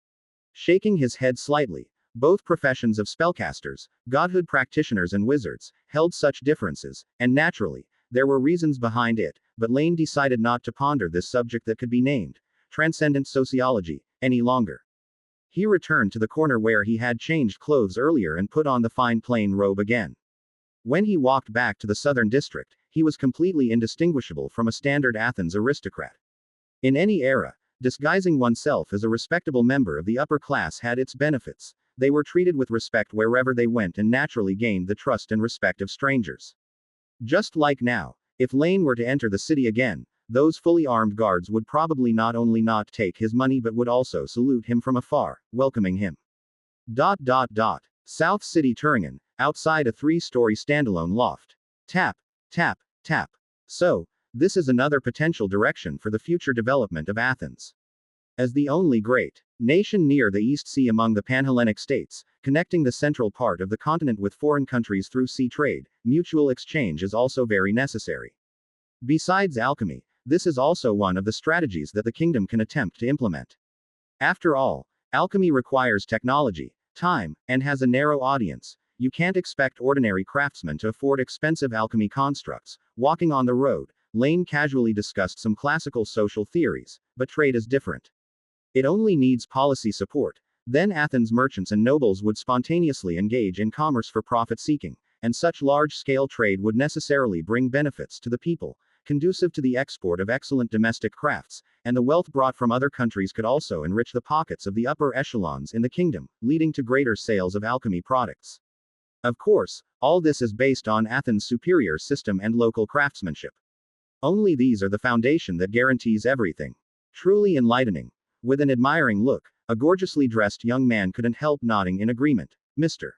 Shaking his head slightly, both professions of spellcasters, godhood practitioners and wizards, held such differences, and naturally, there were reasons behind it, but Laine decided not to ponder this subject that could be named transcendent sociology any longer. He returned to the corner where he had changed clothes earlier and put on the fine plain robe again. When he walked back to the southern district, he was completely indistinguishable from a standard Athens aristocrat. In any era, disguising oneself as a respectable member of the upper class had its benefits. They were treated with respect wherever they went and naturally gained the trust and respect of strangers. Just like now, if Laine were to enter the city again, those fully armed guards would probably not only not take his money but would also salute him from afar, welcoming him. South City Turingen, outside a 3-story standalone loft. Tap, tap, tap. So, this is another potential direction for the future development of Athens. As the only great nation near the East Sea among the Panhellenic states, connecting the central part of the continent with foreign countries through sea trade, mutual exchange is also very necessary. Besides alchemy, this is also one of the strategies that the kingdom can attempt to implement. After all, alchemy requires technology, time, and has a narrow audience. You can't expect ordinary craftsmen to afford expensive alchemy constructs. Walking on the road, Laine casually discussed some classical social theories, but trade is different. It only needs policy support. Then Athens merchants and nobles would spontaneously engage in commerce for profit-seeking, and such large-scale trade would necessarily bring benefits to the people, conducive to the export of excellent domestic crafts, and the wealth brought from other countries could also enrich the pockets of the upper echelons in the kingdom, leading to greater sales of alchemy products. Of course, all this is based on Athens' superior system and local craftsmanship. Only these are the foundation that guarantees everything. Truly enlightening. With an admiring look, a gorgeously dressed young man couldn't help nodding in agreement. Mr.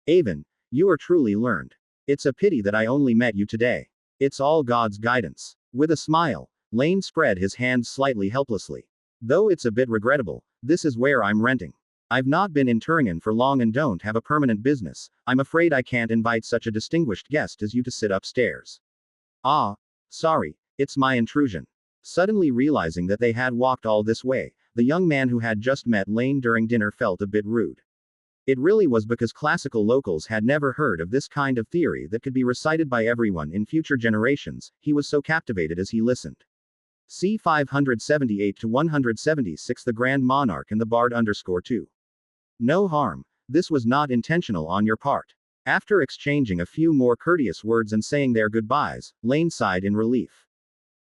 Avon, you are truly learned. It's a pity that I only met you today. It's all God's guidance. With a smile, Laine spread his hands slightly helplessly. Though it's a bit regrettable, this is where I'm renting. I've not been in Turingen for long and don't have a permanent business. I'm afraid I can't invite such a distinguished guest as you to sit upstairs. Ah, sorry, it's my intrusion. Suddenly realizing that they had walked all this way, the young man who had just met Laine during dinner felt a bit rude. It really was because classical locals had never heard of this kind of theory that could be recited by everyone in future generations. He was so captivated as he listened. C 578 to 176 The Grand Monarch and the Bard _2. No harm. This was not intentional on your part. After exchanging a few more courteous words and saying their goodbyes, Laine sighed in relief.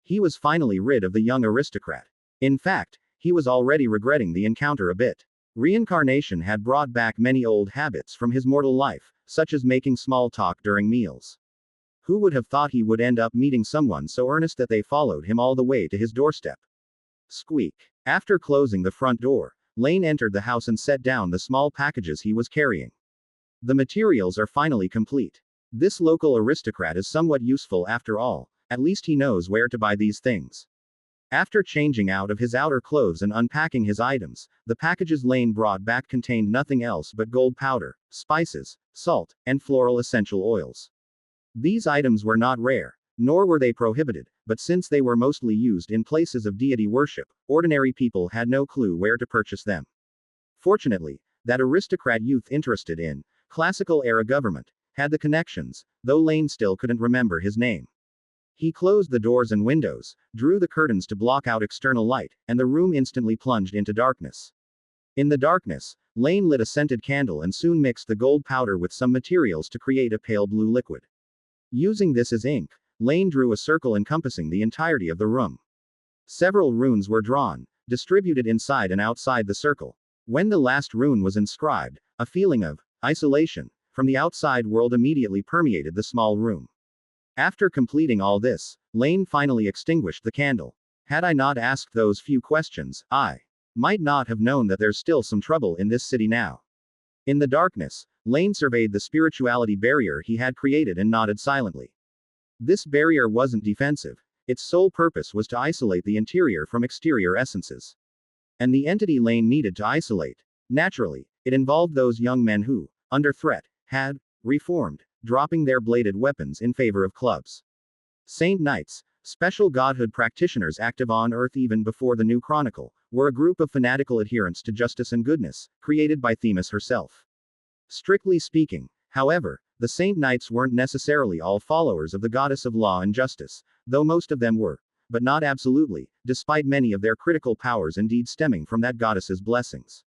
He was finally rid of the young aristocrat. In fact, he was already regretting the encounter a bit. Reincarnation had brought back many old habits from his mortal life, such as making small talk during meals. Who would have thought he would end up meeting someone so earnest that they followed him all the way to his doorstep? Squeak. After closing the front door, Laine entered the house and set down the small packages he was carrying. The materials are finally complete. This local aristocrat is somewhat useful after all, at least he knows where to buy these things. After changing out of his outer clothes and unpacking his items, the packages Laine brought back contained nothing else but gold powder, spices, salt, and floral essential oils. These items were not rare, nor were they prohibited, but since they were mostly used in places of deity worship, ordinary people had no clue where to purchase them. Fortunately, that aristocrat youth interested in classical-era government had the connections, though Laine still couldn't remember his name. He closed the doors and windows, drew the curtains to block out external light, and the room instantly plunged into darkness. In the darkness, Laine lit a scented candle and soon mixed the gold powder with some materials to create a pale blue liquid. Using this as ink, Laine drew a circle encompassing the entirety of the room. Several runes were drawn, distributed inside and outside the circle. When the last rune was inscribed, a feeling of isolation from the outside world immediately permeated the small room. After completing all this, Laine finally extinguished the candle. Had I not asked those few questions, I might not have known that there's still some trouble in this city now. In the darkness, Laine surveyed the spirituality barrier he had created and nodded silently. This barrier wasn't defensive. Its sole purpose was to isolate the interior from exterior essences. And the entity Laine needed to isolate, naturally, it involved those young men who, under threat, had reformed, dropping their bladed weapons in favor of clubs. Saint Knights, special godhood practitioners active on Earth even before the New Chronicle, were a group of fanatical adherents to justice and goodness, created by Themis herself. Strictly speaking, however, the Saint Knights weren't necessarily all followers of the goddess of law and justice, though most of them were, but not absolutely, despite many of their critical powers indeed stemming from that goddess's blessings.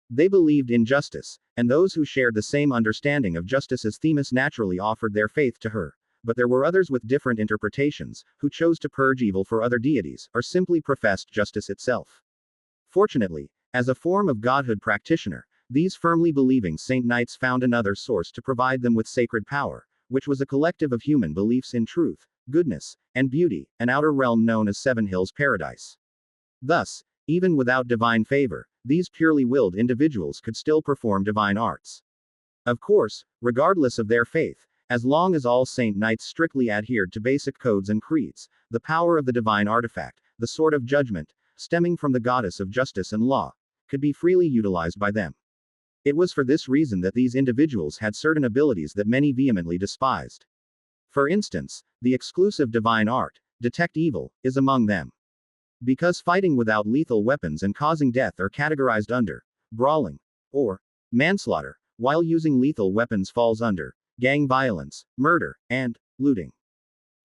They believed in justice, and those who shared the same understanding of justice as Themis naturally offered their faith to her. But there were others with different interpretations, who chose to purge evil for other deities, or simply professed justice itself. Fortunately, as a form of godhood practitioner, these firmly believing Saint Knights found another source to provide them with sacred power, which was a collective of human beliefs in truth, goodness, and beauty, an outer realm known as Seven Hills Paradise. Thus, even without divine favor, these purely willed individuals could still perform divine arts. Of course, regardless of their faith, as long as all Saint Knights strictly adhered to basic codes and creeds, the power of the divine artifact, the sword of judgment, stemming from the goddess of justice and law, could be freely utilized by them. It was for this reason that these individuals had certain abilities that many vehemently despised. For instance, the exclusive divine art, detect evil, is among them. Because fighting without lethal weapons and causing death are categorized under brawling or manslaughter, while using lethal weapons falls under gang violence, murder, and looting.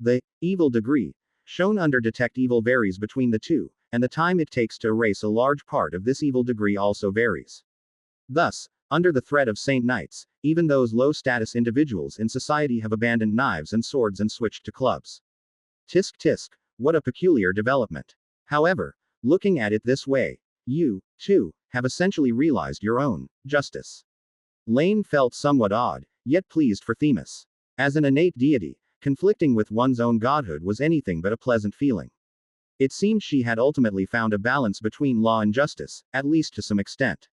The evil degree shown under detect evil varies between the two, and the time it takes to erase a large part of this evil degree also varies. Thus, under the threat of Saint Knights, even those low-status individuals in society have abandoned knives and swords and switched to clubs. Tisk tisk, what a peculiar development. However, looking at it this way, you, too, have essentially realized your own justice. Laine felt somewhat odd, yet pleased for Themis. As an innate deity, conflicting with one's own godhood was anything but a pleasant feeling. It seemed she had ultimately found a balance between law and justice, at least to some extent.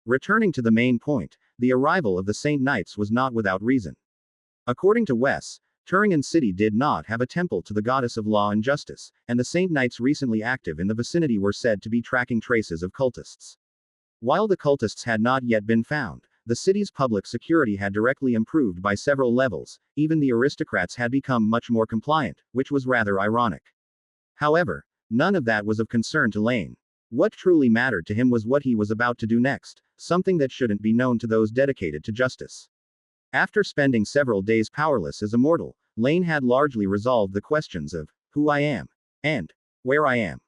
Returning to the main point, the arrival of the Saint Knights was not without reason. According to Wes, Turingen City did not have a temple to the goddess of law and justice, and the Saint Knights recently active in the vicinity were said to be tracking traces of cultists. While the cultists had not yet been found, the city's public security had directly improved by several levels, even the aristocrats had become much more compliant, which was rather ironic. However, none of that was of concern to Laine. What truly mattered to him was what he was about to do next, something that shouldn't be known to those dedicated to justice. After spending several days powerless as a mortal, Laine had largely resolved the questions of who I am and where I am.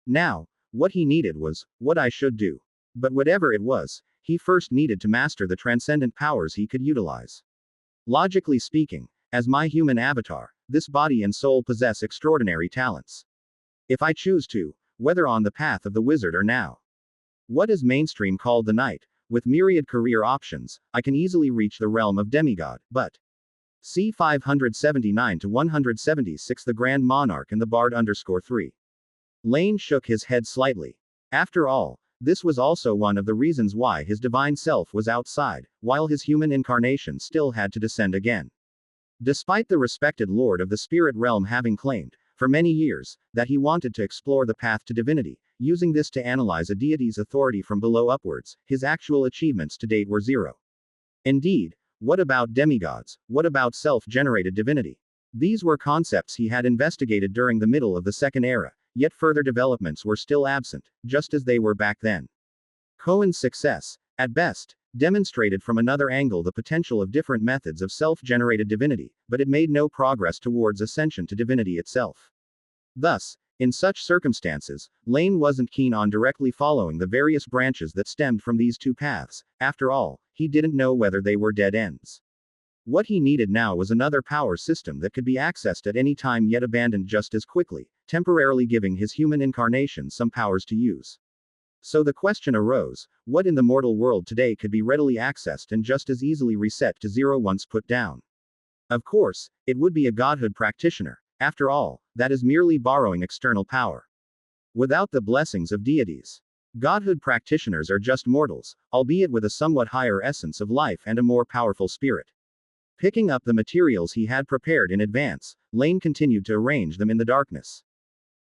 Now, what he needed was what I should do. But whatever it was, he first needed to master the transcendent powers he could utilize. Logically speaking, as my human avatar, this body and soul possess extraordinary talents. If I choose to, whether on the path of the wizard or now, what is mainstream called the knight, with myriad career options, I can easily reach the realm of demigod, but C 579 to 176 the Grand Monarch and the Bard _3. Laine shook his head slightly. After all, this was also one of the reasons why his divine self was outside, while his human incarnation still had to descend again. Despite the respected lord of the spirit realm having claimed, for many years, that he wanted to explore the path to divinity, using this to analyze a deity's authority from below upwards, his actual achievements to date were zero. Indeed, what about demigods? What about self-generated divinity? These were concepts he had investigated during the middle of the Second Era, yet further developments were still absent, just as they were back then. Cohen's success, at best, demonstrated from another angle the potential of different methods of self-generated divinity, but it made no progress towards ascension to divinity itself. Thus, in such circumstances, Laine wasn't keen on directly following the various branches that stemmed from these two paths. After all, he didn't know whether they were dead ends. What he needed now was another power system that could be accessed at any time yet abandoned just as quickly, temporarily giving his human incarnation some powers to use. So the question arose, what in the mortal world today could be readily accessed and just as easily reset to zero once put down? Of course, it would be a godhood practitioner. After all, that is merely borrowing external power. Without the blessings of deities. Godhood practitioners are just mortals, albeit with a somewhat higher essence of life and a more powerful spirit. Picking up the materials he had prepared in advance, Laine continued to arrange them in the darkness.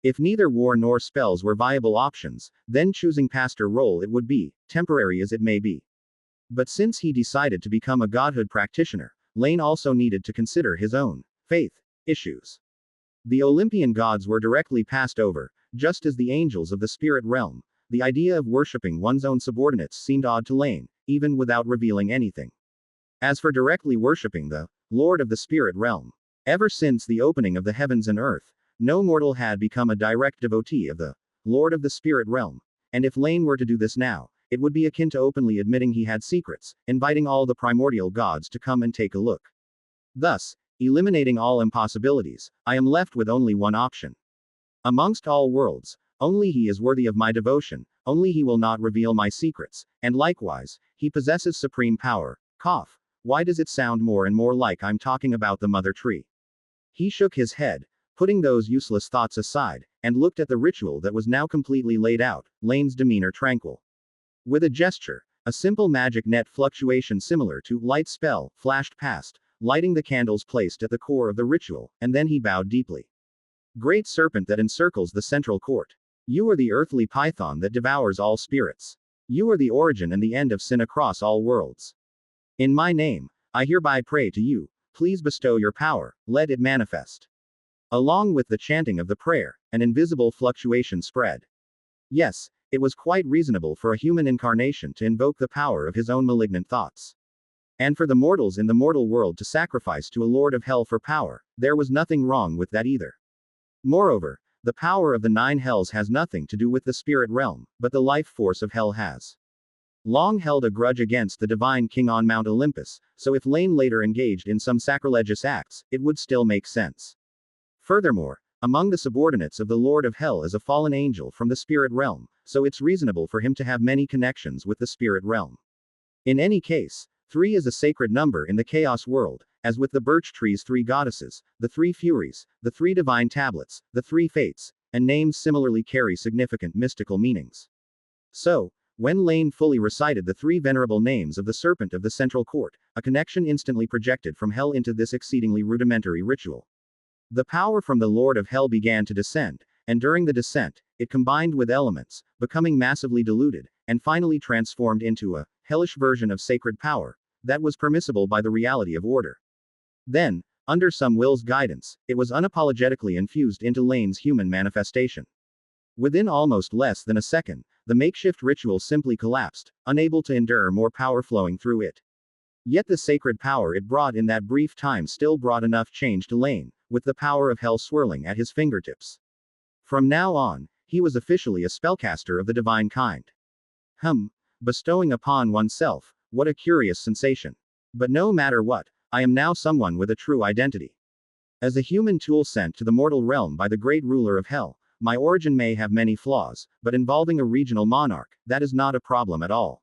If neither war nor spells were viable options, then choosing pastor role it would be, temporary as it may be. But since he decided to become a godhood practitioner, Laine also needed to consider his own faith issues. The Olympian gods were directly passed over, just as the angels of the spirit realm. The idea of worshipping one's own subordinates seemed odd to Laine, even without revealing anything. As for directly worshipping the Lord of the spirit realm, ever since the opening of the heavens and earth, no mortal had become a direct devotee of the Lord of the spirit realm, and if Laine were to do this now, it would be akin to openly admitting he had secrets, inviting all the primordial gods to come and take a look. Thus, eliminating all impossibilities, I am left with only one option. Amongst all worlds, only he is worthy of my devotion, only he will not reveal my secrets, and likewise, he possesses supreme power. Cough. Why does it sound more and more like I'm talking about the mother tree? He shook his head, putting those useless thoughts aside, and looked at the ritual that was now completely laid out, Laine's demeanor tranquil. With a gesture, a simple magic net fluctuation similar to light spell flashed past, lighting the candles placed at the core of the ritual, and then he bowed deeply. Great serpent that encircles the central court. You are the earthly python that devours all spirits. You are the origin and the end of sin across all worlds. In my name, I hereby pray to you, please bestow your power, let it manifest. Along with the chanting of the prayer, an invisible fluctuation spread. Yes, it was quite reasonable for a human incarnation to invoke the power of his own malignant thoughts. And for the mortals in the mortal world to sacrifice to a lord of hell for power, there was nothing wrong with that either. Moreover, the power of the 9 hells has nothing to do with the spirit realm, but the life force of hell has long held a grudge against the divine king on Mount Olympus, so if Laine later engaged in some sacrilegious acts, it would still make sense. Furthermore, among the subordinates of the Lord of Hell is a fallen angel from the spirit realm, so it's reasonable for him to have many connections with the spirit realm. In any case, 3 is a sacred number in the chaos world, as with the birch tree's 3 goddesses, the 3 furies, the 3 divine tablets, the 3 fates, and names similarly carry significant mystical meanings. So, when Laine fully recited the 3 venerable names of the serpent of the central court, a connection instantly projected from hell into this exceedingly rudimentary ritual. The power from the Lord of Hell began to descend, and during the descent, it combined with elements, becoming massively diluted, and finally transformed into a hellish version of sacred power that was permissible by the reality of order. Then, under some will's guidance, it was unapologetically infused into Laine's human manifestation. Within almost less than a second, the makeshift ritual simply collapsed, unable to endure more power flowing through it. Yet the sacred power it brought in that brief time still brought enough change to Laine, with the power of hell swirling at his fingertips. From now on, he was officially a spellcaster of the divine kind. Bestowing upon oneself, what a curious sensation. But no matter what, I am now someone with a true identity. As a human tool sent to the mortal realm by the great ruler of hell, my origin may have many flaws, but involving a regional monarch, that is not a problem at all.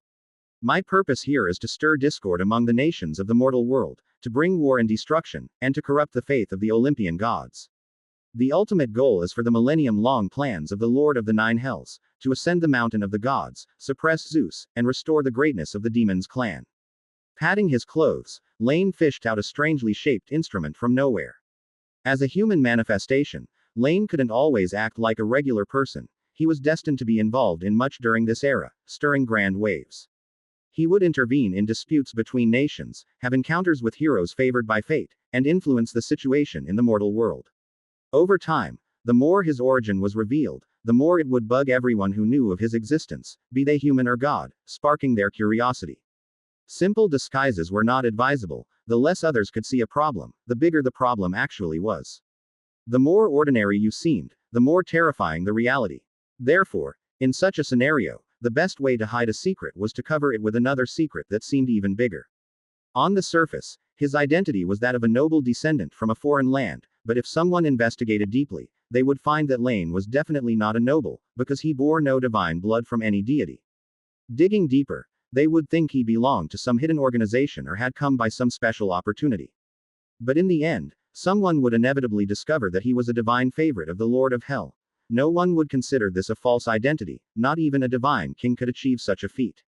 My purpose here is to stir discord among the nations of the mortal world, to bring war and destruction, and to corrupt the faith of the Olympian gods. The ultimate goal is for the millennium-long plans of the Lord of the Nine Hells, to ascend the mountain of the gods, suppress Zeus, and restore the greatness of the demon's clan. Patting his clothes, Laine fished out a strangely shaped instrument from nowhere. As a human manifestation, Laine couldn't always act like a regular person. He was destined to be involved in much during this era, stirring grand waves. He would intervene in disputes between nations, have encounters with heroes favored by fate, and influence the situation in the mortal world. Over time, the more his origin was revealed, the more it would bug everyone who knew of his existence, be they human or god, sparking their curiosity. Simple disguises were not advisable. The less others could see a problem, the bigger the problem actually was. The more ordinary you seemed, the more terrifying the reality. Therefore, in such a scenario, the best way to hide a secret was to cover it with another secret that seemed even bigger. On the surface, his identity was that of a noble descendant from a foreign land, but if someone investigated deeply, they would find that Laine was definitely not a noble, because he bore no divine blood from any deity. Digging deeper, they would think he belonged to some hidden organization or had come by some special opportunity. But in the end, someone would inevitably discover that he was a divine favorite of the Lord of Hell. No one would consider this a false identity, not even a divine king could achieve such a feat.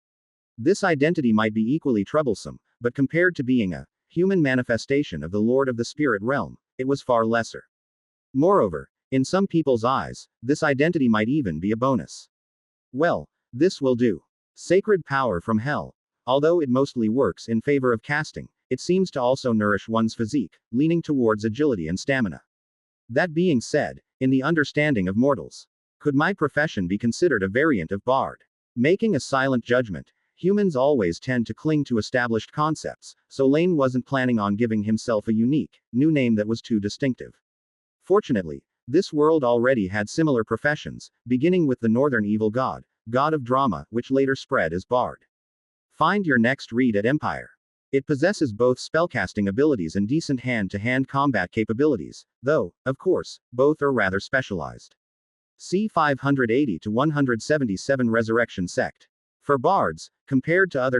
This identity might be equally troublesome, but compared to being a human manifestation of the Lord of the Spirit realm, it was far lesser. Moreover, in some people's eyes, this identity might even be a bonus. Well, this will do. Sacred power from hell. Although it mostly works in favor of casting, it seems to also nourish one's physique, leaning towards agility and stamina. That being said, in the understanding of mortals, could my profession be considered a variant of bard? Making a silent judgment, humans always tend to cling to established concepts, so Laine wasn't planning on giving himself a unique, new name that was too distinctive. Fortunately, this world already had similar professions, beginning with the northern evil god, god of drama, which later spread as bard. Find your next read at Empire. It possesses both spellcasting abilities and decent hand-to-hand combat capabilities, though, of course, both are rather specialized. C 580 to 177 Resurrection Sect. For bards, compared to other